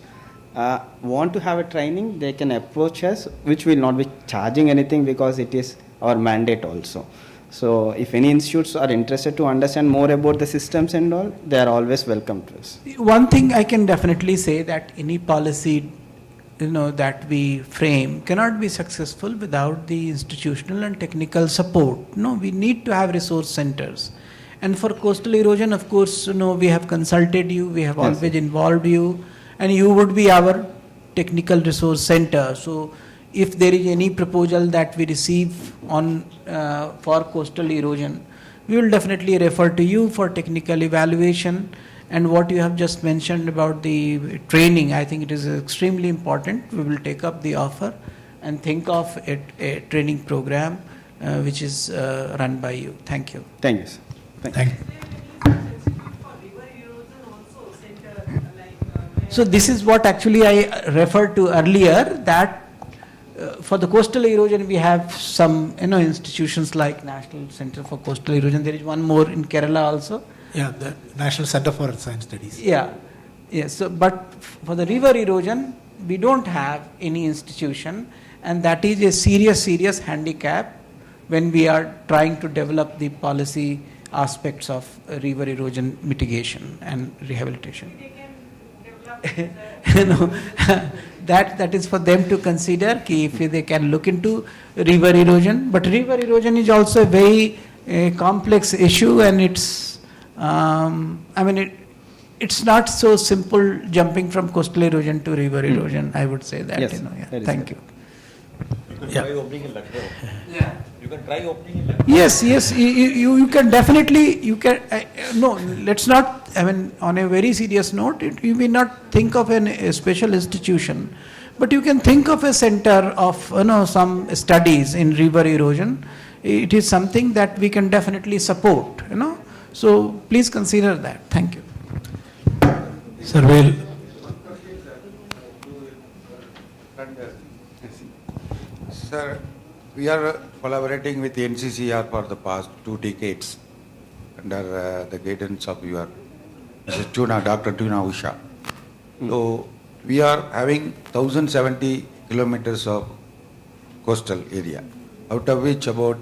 want to have a training, they can approach us, which will not be charging anything, because it is our mandate also. So if any institutes are interested to understand more about the systems and all, they are always welcome to us. One thing I can definitely say, that any policy that we frame cannot be successful without the institutional and technical support. No, we need to have resource centers. And for coastal erosion, of course, we have consulted you, we have always involved you, and you would be our technical resource center. So if there is any proposal that we receive on for coastal erosion, we will definitely refer to you for technical evaluation. And what you have just mentioned about the training, I think it is extremely important. We will take up the offer and think of a training program which is run by you. Thank you. Thank you, sir. Thank you. So this is what actually I referred to earlier, that for the coastal erosion we have some institutions like National Center for Coastal Erosion. There is one more in Kerala also. Yeah, the National Center for Science Studies. Yeah. So, but for the river erosion, we don't have any institution, and that is a serious handicap when we are trying to develop the policy aspects of river erosion mitigation and rehabilitation. That is for them to consider, if they can look into river erosion. But river erosion is also a very complex issue, and it's it's not so simple jumping from coastal erosion to river erosion. I would say that. Yes, Thank you. You can try opening in Lucknow. Yeah. You can try opening in Lucknow. Yes, you can definitely, no, let's not, on a very serious note, you may not think of a special institution, but you can think of a center of, some studies in river erosion. It is something that we can definitely support, So please consider that. Thank you. Sir, we'll Sir, we are collaborating with the NCCR for the past 2 decades. under the guidance of your Mrs. Tuna, Dr. Tuna Usha. So we are having 1070 kilometers of coastal area, out of which about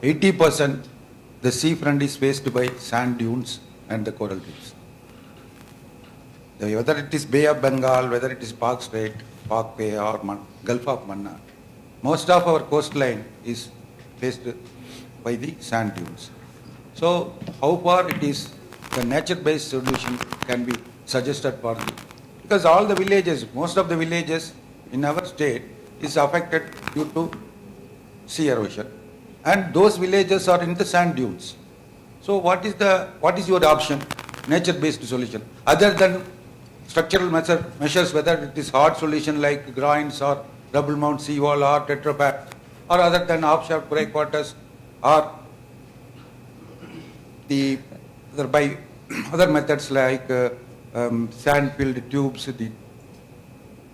80% the seafront is faced by sand dunes and the coral reefs. Whether it is Bay of Bengal, whether it is Park Strait, Park Bay or Gulf of Mannar, most of our coastline is faced by the sand dunes. So how far it is the nature-based solution can be suggested for the, because all the villages, most of the villages in our state is affected due to sea erosion, and those villages are in the sand dunes. So what is your option, nature-based solution, other than structural measures, whether it is hard solution like groins or double mount seawall or Tetra Pak, or other than offshore breakwaters, or the by other methods like sand-filled tubes.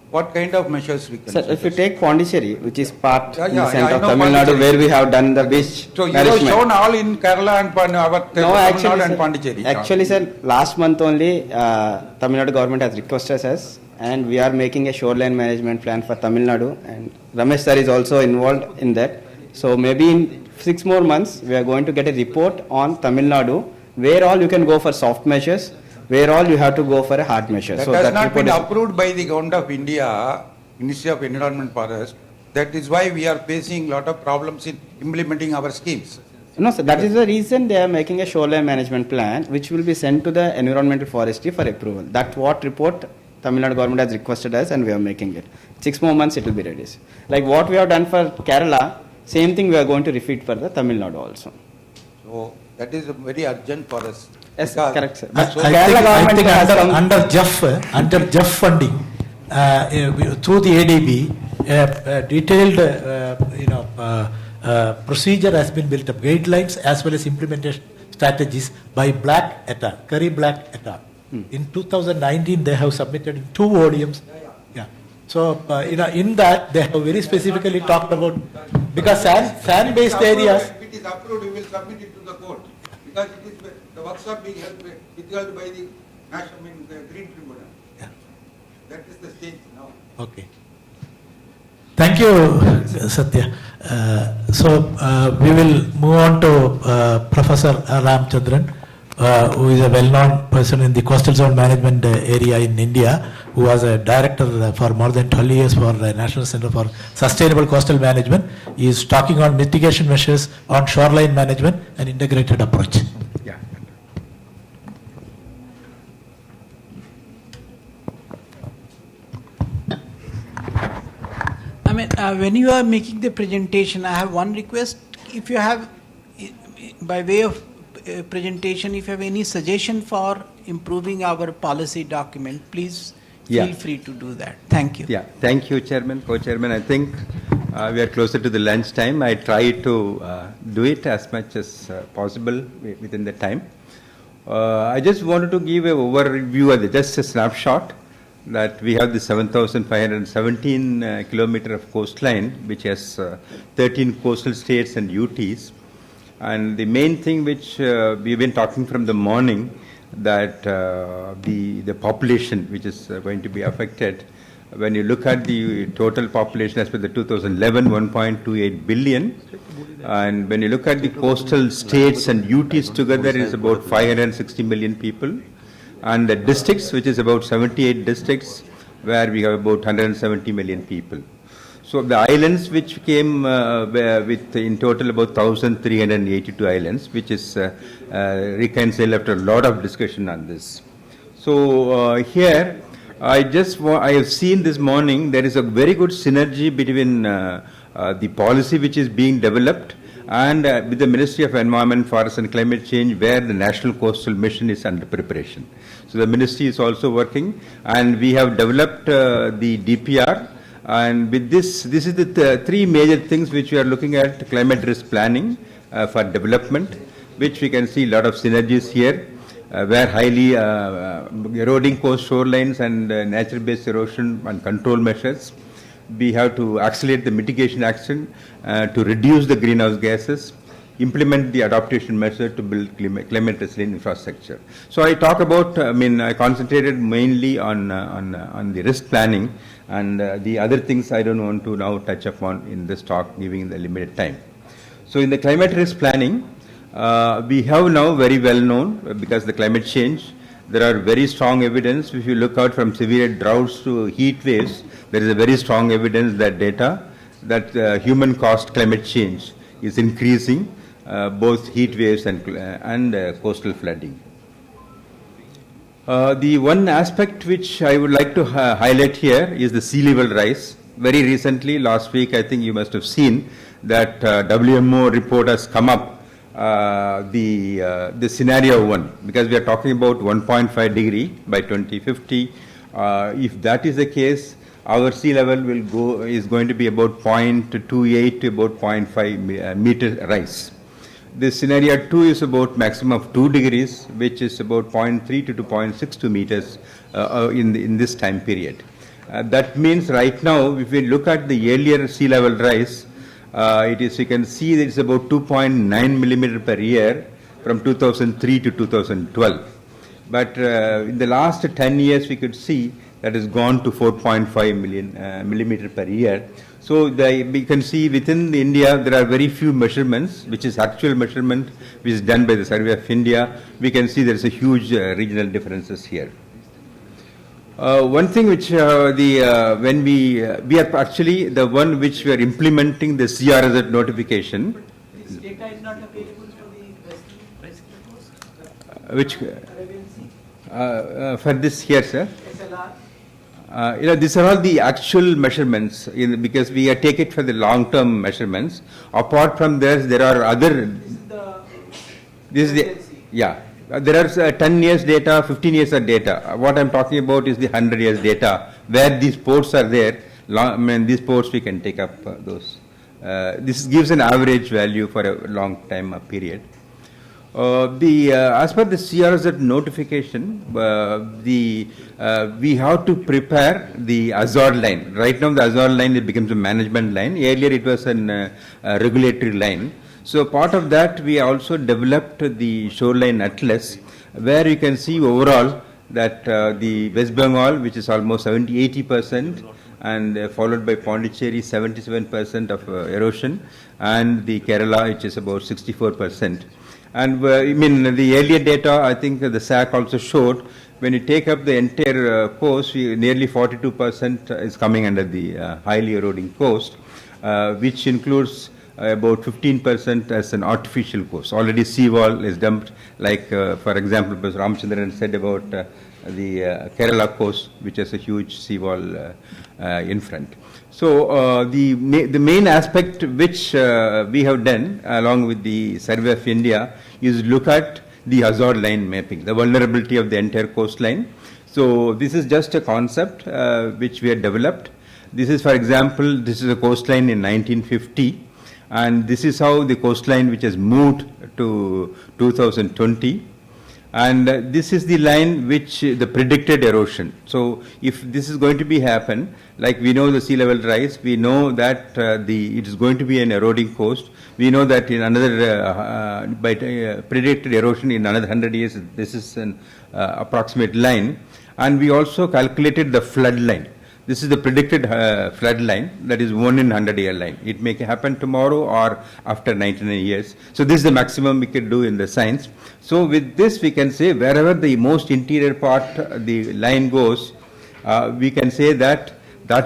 What kind of measures we can? Sir, if you take Pondicherry, which is part in the I center of know Tamil Nadu, Pondicherry. where we have done the beach So you have management. shown all in Kerala and No, actually, Tamil Nadu and sir, Pondicherry. actually, sir, last month only, Tamil Nadu government has requested us, and we are making a shoreline management plan for Tamil Nadu, and Ramesh sir is also involved in that. So maybe in 6 more months, we are going to get a report on Tamil Nadu, where all you can go for soft measures, where all you have to go for a hard measure. That So has that not report been is- approved by the Government of India, Ministry of Environment Forest. That is why we are facing lot of problems in implementing our schemes. No, sir, that is the reason they are making a shoreline management plan, which will be sent to the environmental forestry for approval. That's what report Tamil Nadu government has requested us, and we are making it. 6 more months it will be ready. Like what we have done for Kerala, same thing we are going to repeat for the Tamil Nadu also. So that is very urgent for us. Yes, Because- correct, sir. So I think under JEF funding, through the ADB, detailed procedure has been built up, guidelines as well as implementation strategies by Black et al., Curry Black et al. In 2019, they have submitted 2 volumes. Yeah. So in that they have very specifically talked about, because sand-based areas. If it is approved, we will submit it to the court, because it is the works are being withheld by the Green Tribunal. Yeah. That is the stage now. Okay. Thank you, Satya. We will move on to Professor Ramchandran, who is a well-known person in the coastal zone management area in India, who was a director for more than 12 years for the National Center for Sustainable Coastal Management. He is talking on mitigation measures on shoreline management and integrated approach. Yeah. I mean, when you are making the presentation, I have one request. If you have, by way of presentation, if you have any suggestion for improving our policy document, please feel free to do that. Thank you. Yeah, thank you, Chairman, Co-Chairman. I think we are closer to the lunch time. I try to do it as much as possible within the time. I just wanted to give an overview, just a snapshot, that we have the 7,517 kilometer of coastline, which has 13 coastal states and UTs. And the main thing which we've been talking from the morning, that the population which is going to be affected, when you look at the total population as per the 2011, 1.28 billion, and when you look at the coastal states and UTs together, it is about 560 million people. And the districts, which is about 78 districts, where we have about 170 million people. So the islands which came with in total about 1,382 islands, which is reconciled after a lot of discussion on this. So here, I have seen this morning there is a very good synergy between the policy which is being developed and with the Ministry of Environment, Forest and Climate Change, where the National Coastal Mission is under preparation. So the ministry is also working, and we have developed the DPR. And with this is the 3 major things which we are looking at: climate risk planning for development, which we can see a lot of synergies here, where highly eroding coast shorelines and nature-based erosion and control measures. We have to accelerate the mitigation action to reduce the greenhouse gases. implement the adaptation measure to build climate resilient infrastructure. So I talk about, I concentrated mainly on the risk planning, and the other things I don't want to now touch upon in this talk, giving the limited time. So in the climate risk planning, we have now very well known, because the climate change, there are very strong evidence. If you look out from severe droughts to heat waves, there is a very strong evidence that that human caused climate change is increasing both heat waves and coastal flooding. The one aspect which I would like to highlight here is the sea level rise. Very recently, last week, I think you must have seen that WMO report has come up, the scenario 1, because we are talking about 1.5 degree by 2050. If that is the case, our sea level is going to be about 0.28 to about 0.5 meter rise. The scenario 2 is about maximum of 2 degrees, which is about 0.3 to 0.62 meters in this time period. That means right now, if we look at the earlier sea level rise, you can see that it's about 2.9 millimeter per year from 2003 to 2012. But in the last 10 years, we could see that has gone to 4.5 millimeter per year. So we can see within India, there are very few measurements, which is actual measurement, which is done by the Survey of India. We can see there is a huge regional differences here. One thing which when we are actually the one which we are implementing the CRZ notification. This data is not available for the rescue. Which for this here, sir. These are all the actual measurements because we take it for the long-term measurements. Apart from this, there are other. This is the There are 10 years data, 15 years of data. What I'm talking about is the 100 years data, where these ports are there. These ports we can take up those. This gives an average value for a long time period. As per the CRZ notification, we have to prepare the Azure line. Right now, the Azure line becomes a management line. Earlier, it was a regulatory line. So, part of that, we also developed the shoreline atlas, where you can see overall that the West Bengal, which is almost 70-80%, and followed by Pondicherry, 77% of erosion, and the Kerala, which is about 64%. And the earlier data, I think the SAC also showed, when you take up the entire coast, nearly 42% is coming under the highly eroding coast, which includes about 15% as an artificial coast. Already seawall is dumped, like for example, Professor Ramchandran said about the Kerala coast, which has a huge seawall in front. So the main aspect which we have done along with the Survey of India is look at the Azure line mapping, the vulnerability of the entire coastline. So this is just a concept which we have developed. This is, for example, this is a coastline in 1950, and this is how the coastline which has moved to 2020. And this is the line which the predicted erosion. So if this is going to be happen, like we know the sea level rise, we know that it is going to be an eroding coast. We know that in another predicted erosion in another 100 years, this is an approximate line. And we also calculated the flood line. This is the predicted flood line, that is 1 in 100 year line. It may happen tomorrow or after 99 years. So this is the maximum we can do in the science. So with this we can say wherever the most interior part the line goes, we can say that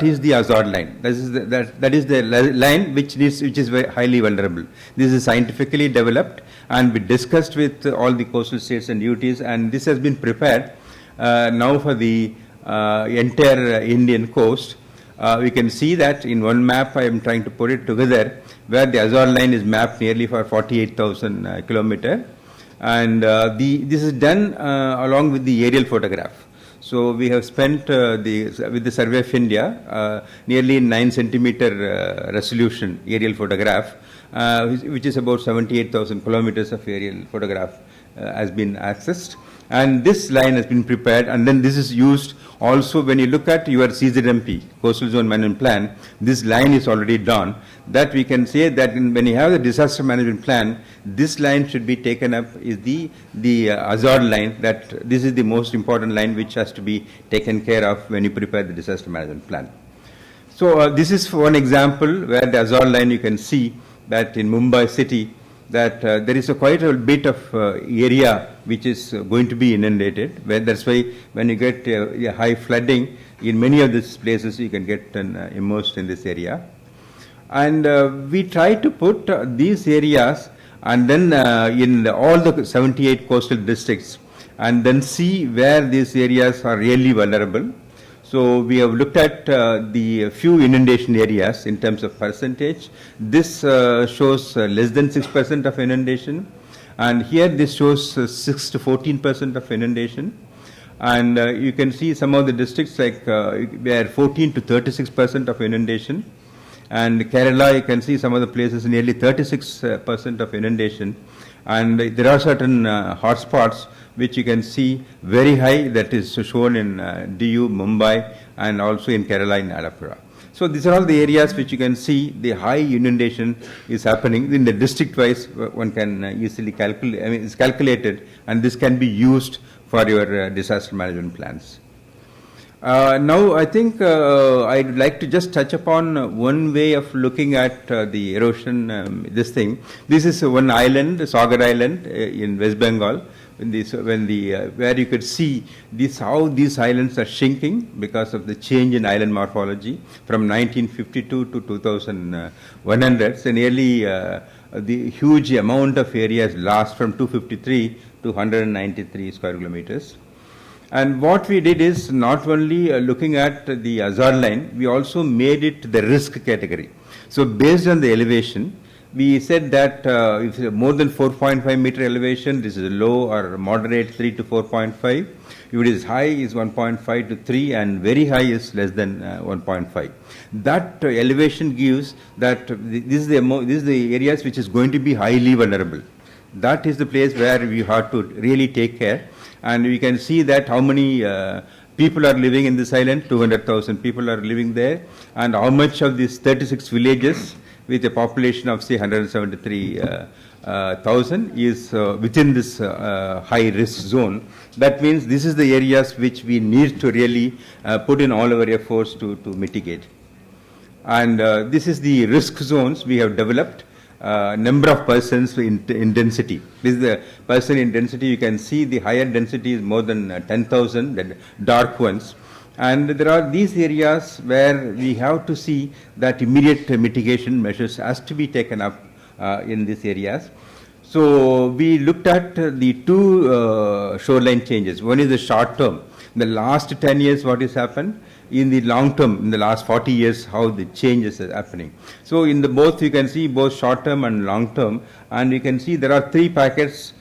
is the Azure line. That is the line which is very highly vulnerable. This is scientifically developed and we discussed with all the coastal states and UTs, and this has been prepared now for the entire Indian coast. We can see that in one map I am trying to put it together, where the Azure line is mapped nearly for 48,000 kilometers, and this is done along with the aerial photograph. So we have spent with the Survey of India nearly 9 centimeter resolution aerial photograph, which is about 78,000 kilometers of aerial photograph has been accessed, and this line has been prepared, and then this is used also when you look at your CZMP, Coastal Zone Management Plan. This line is already done. That we can say that when you have the disaster management plan, this line should be taken up is the hazard line. That this is the most important line which has to be taken care of when you prepare the disaster management plan. So this is one example where the hazard line, you can see that in Mumbai city that there is quite a bit of area which is going to be inundated. That's why when you get high flooding in many of these places, you can get immersed in this area. And we try to put these areas and then in all the 78 coastal districts, and then see where these areas are really vulnerable. So we have looked at the few inundation areas in terms of percentage. This shows less than 6% of inundation, and here this shows 6 to 14% of inundation. And you can see some of the districts like where 14 to 36% of inundation. And Kerala, you can see some of the places nearly 36% of inundation. And there are certain hotspots which you can see very high, that is shown in DU, Mumbai, and also in Kerala in Alappuzha. So these are all the areas which you can see the high inundation is happening. In the district-wise, one can easily calculate, I mean, it's calculated, and this can be used for your disaster management plans. Now, I think I'd like to just touch upon one way of looking at the erosion, this thing. This is one island, Sagar Island in West Bengal, where you could see how these islands are shrinking because of the change in island morphology from 1952 to 2100. So nearly the huge amount of area is lost from 253 to 193 square kilometers. And what we did is not only looking at the hazard line, we also made it the risk category. So based on the elevation, we said that if more than 4.5 meter elevation, this is low or moderate 3 to 4.5. If it is high is 1.5 to 3, and very high is less than 1.5. That elevation gives that this is the areas which is going to be highly vulnerable. That is the place where we have to really take care. And we can see that how many people are living in this island. 200,000 people are living there, and how much of these 36 villages with a population of say 173,000 is within this high risk zone. That means this is the areas which we need to really put in all our efforts to mitigate. And this is the risk zones we have developed. Number of persons in density. This is the person in density. You can see the higher density is more than 10,000, the dark ones. And there are these areas where we have to see that immediate mitigation measures has to be taken up in these areas. So we looked at the two shoreline changes. One is the short term. In the last 10 years, what has happened? In the long term, in the last 40 years, how the changes are happening. So in the both, you can see both short term and long term, and you can see there are 3 packets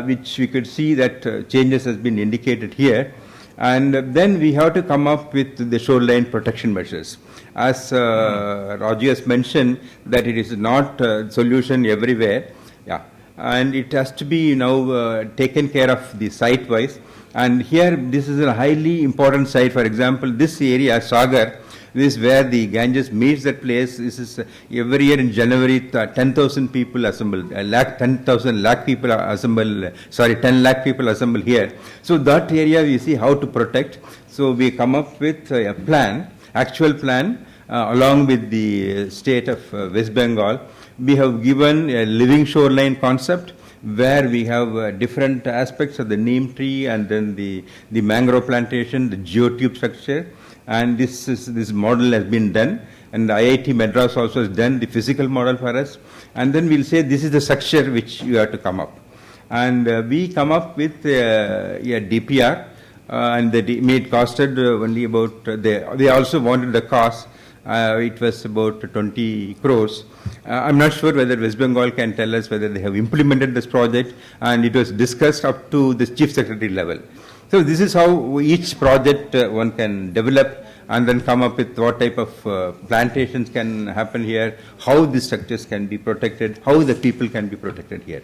which we could see that changes has been indicated here. And then we have to come up with the shoreline protection measures. As Raju has mentioned, that it is not a solution everywhere, and it has to be taken care of the site-wise. And here, this is a highly important site. For example, this area, Sagar, this is where the Ganges meets that place. This is every year in January, 10,000 people assemble, 10 lakh people assemble, 10 lakh people assemble here. So that area we see how to protect. So we come up with a plan, actual plan, along with the state of West Bengal. We have given a living shoreline concept, where we have different aspects of the neem tree, and then the mangrove plantation, the geotube structure, and this model has been done, and IIT Madras also has done the physical model for us, and then we'll say this is the structure which you have to come up, and we come up with a DPR, and it costed only about, they also wanted the cost. It was about 20 crores. I'm not sure whether West Bengal can tell us whether they have implemented this project, and it was discussed up to the chief secretary level. So this is how each project one can develop and then come up with what type of plantations can happen here, how the structures can be protected, how the people can be protected here.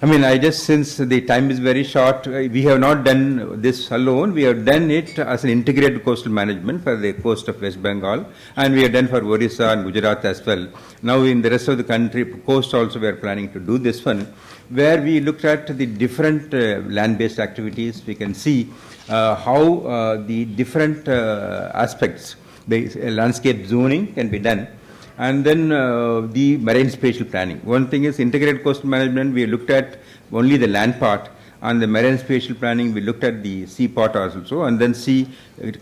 I mean, since the time is very short, we have not done this alone. We have done it as an integrated coastal management for the coast of West Bengal, and we have done for Orissa and Gujarat as well. Now, in the rest of the country, coast also, we are planning to do this one, where we looked at the different land-based activities. We can see how the different aspects, the landscape zoning can be done. And then the marine spatial planning. One thing is integrated coastal management, we looked at only the land part, and the marine spatial planning, we looked at the sea part also, and then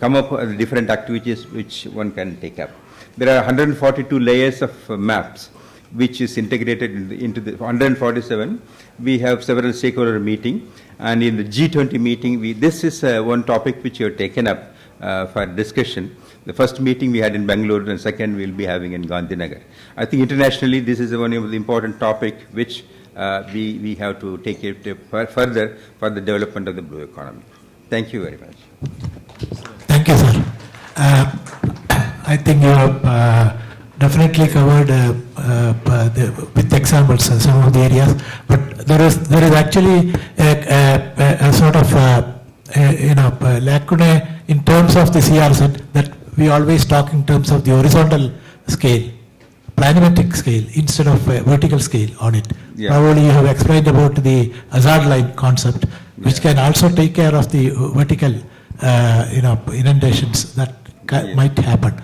come up with different activities which one can take up. There are 142 layers of maps, which is integrated into the 147. We have several stakeholder meeting, and in the G20 meeting, this is one topic which you have taken up for discussion. The first meeting we had in Bangalore, and second we'll be having in Gandhinagar. I think internationally this is one of the important topic which we have to take it further for the development of the blue economy. Thank you very much. Thank you, sir. I think you have definitely covered with examples some of the areas, but there is actually a sort of lacunae in terms of the CRZ that we always talk in terms of the horizontal scale, planimetric scale, instead of vertical scale on it. Yeah. Probably you have explained about the hazard line concept, which can also take care of the vertical, inundations that might happen.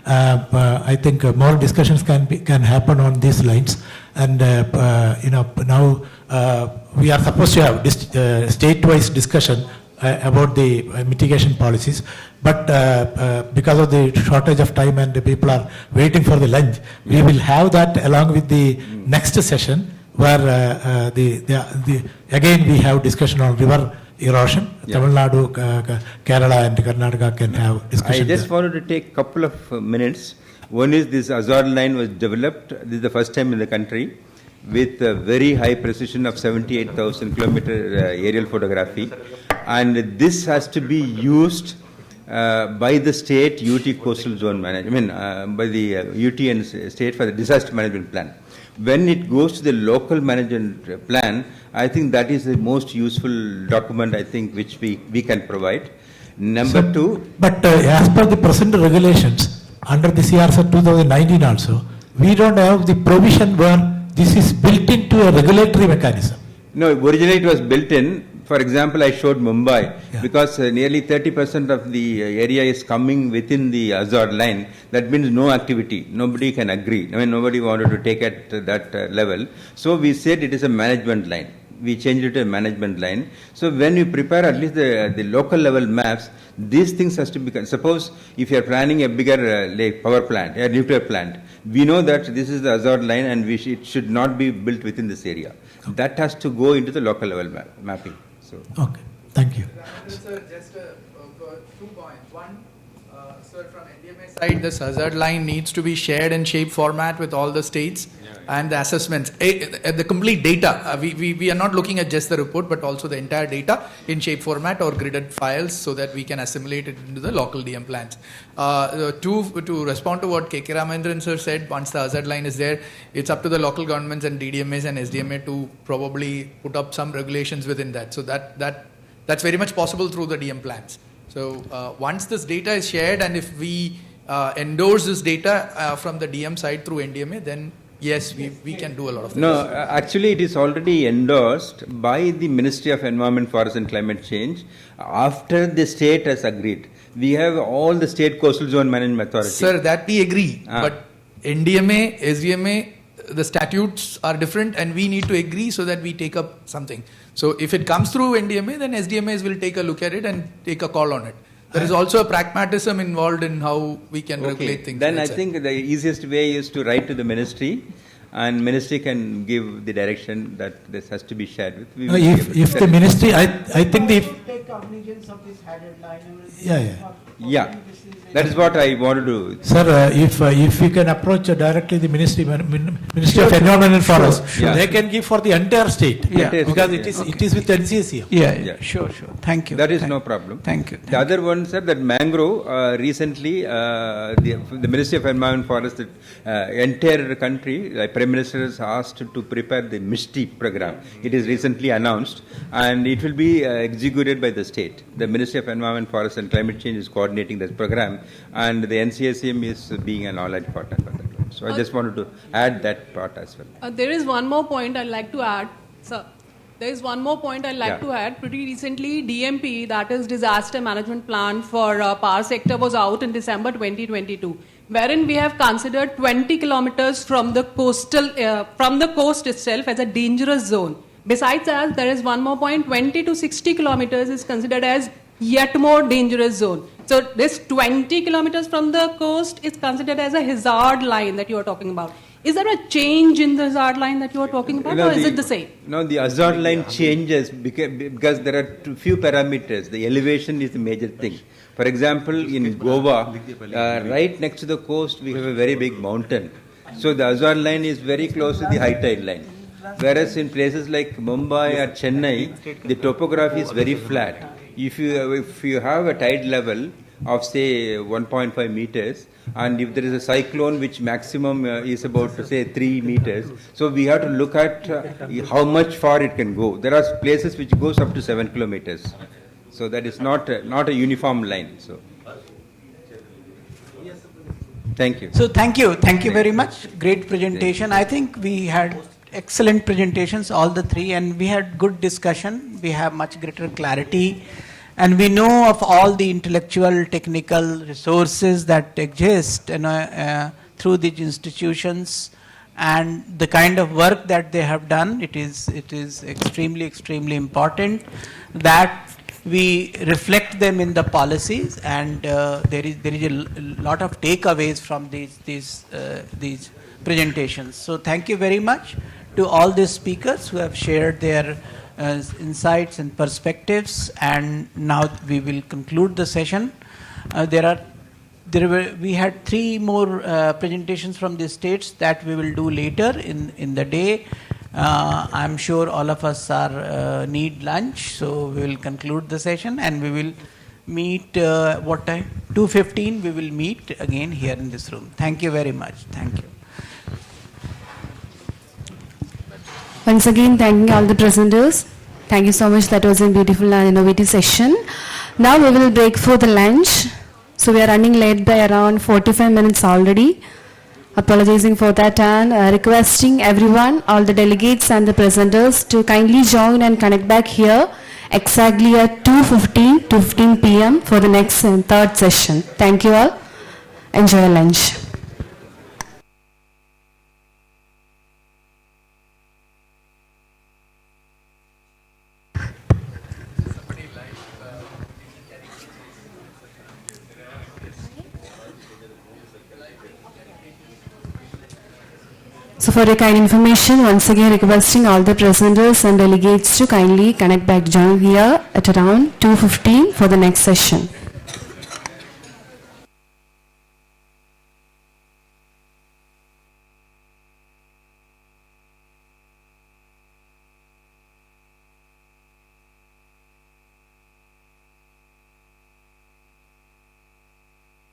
I think more discussions can happen on these lines, and now we are supposed to have state-wise discussion about the mitigation policies, but because of the shortage of time and the people are waiting for the lunch, we will have that along with the next session, where again we have discussion on river erosion. Tamil Nadu, Kerala and Karnataka can have discussion. I just wanted to take a couple of minutes. One is this hazard line was developed, this is the first time in the country, with a very high precision of 78,000 kilometer aerial photography, and this has to be used by the state UT coastal zone management, by the UT and state for the disaster management plan. When it goes to the local management plan, I think that is the most useful document, I think, which we can provide. Number two. But as per the present regulations, under the CRZ 2019 also, we don't have the provision where this is built into a regulatory mechanism. No, originally it was built in. For example, I showed Mumbai, because nearly 30% of the area is coming within the hazard line. That means no activity. Nobody can agree. I mean, nobody wanted to take it to that level. So we said it is a management line. We changed it to a management line. So when you prepare at least the local level maps, these things has to be, suppose if you are planning a bigger power plant, a nuclear plant, we know that this is the hazard line and it should not be built within this area. Okay. That has to go into the local level mapping. So. Okay, thank you. Sir, just 2 points. One, sir, from NDMA side, this hazard line needs to be shared in shape format with all the states and the assessments. The complete data. We are not looking at just the report, but also the entire data in shape format or gridded files so that we can assimilate it into the local DM plans. To respond to what K.K. Ramendran sir said, once the hazard line is there, it's up to the local governments and DDMAs and SDMA to probably put up some regulations within that. So that's very much possible through the DM plans. So once this data is shared, and if we endorse this data from the DM side through NDMA, then yes, we can do a lot of things. No, actually it is already endorsed by the Ministry of Environment, Forest and Climate Change after the state has agreed. We have all the state coastal zone management authority. Sir, that we agree. But NDMA, SDMA, the statutes are different and we need to agree so that we take up something. So if it comes through NDMA, then SDMAs will take a look at it and take a call on it. There is also a pragmatism involved in how we can regulate things. Then I think the easiest way is to write to the ministry, and ministry can give the direction that this has to be shared with. If the ministry, I think cognizance of this headed line? Yeah, that is what I wanted to. Sir, if we can approach directly the Ministry of Environment and Forest, they can give for the entire state. Because it is with NCSC. Sure. Thank you. That is no problem. Thank you. The other one, sir, that mangrove, recently, the Ministry of Environment and Forest, the entire country, like Prime Minister has asked to prepare the MISTI program. It is recently announced, and it will be executed by the state. The Ministry of Environment, Forest and Climate Change is coordinating this program, and the NCSM is being an allied partner for that one. So I just wanted to add that part as well. There is one more point I'd like to add, sir. There is one more point I'd like to add. Pretty recently, DMP, that is Disaster Management Plan for Power Sector, was out in December 2022, wherein we have considered 20 kilometers from the coast itself as a dangerous zone. Besides that, there is one more point: 20 to 60 kilometers is considered as yet more dangerous zone. So this 20 kilometers from the coast is considered as a hazard line that you are talking about. Is there a change in the hazard line that you are talking about, or is it the same? No, the hazard line changes because there are few parameters. The elevation is the major thing. For example, in Goa, right next to the coast, we have a very big mountain. So the hazard line is very close to the high tide line. Whereas in places like Mumbai or Chennai, the topography is very flat. If you have a tide level of say 1.5 meters, and if there is a cyclone which maximum is about say 3 meters, so we have to look at how much far it can go. There are places which goes up to 7 kilometers. So that is not a uniform line. So thank you. So thank you very much. Great presentation. I think we had excellent presentations, all the three, and we had good discussion. We have much greater clarity, and we know of all the intellectual, technical resources that exist through these institutions, and the kind of work that they have done. It is extremely important that we reflect them in the policies, and there is a lot of takeaways from these presentations. So thank you very much to all the speakers who have shared their insights and perspectives, and now we will conclude the session. We had 3 more presentations from the states that we will do later in the day. I'm sure all of us need lunch, so we will conclude the session, and we will meet what time? 2:15 we will meet again here in this room. Thank you very much. Thank you. Once again, thanking all the presenters. Thank you so much. That was a beautiful and innovative session. Now we will break for the lunch. So we are running late by around 45 minutes already. Apologizing for that, and requesting everyone, all the delegates and the presenters, to kindly join and connect back here exactly at 2:15 p.m. for the next third session. Thank you all. Enjoy lunch. So for your kind information, once again requesting all the presenters and delegates to kindly connect back, join here at around 2:15 for the next session.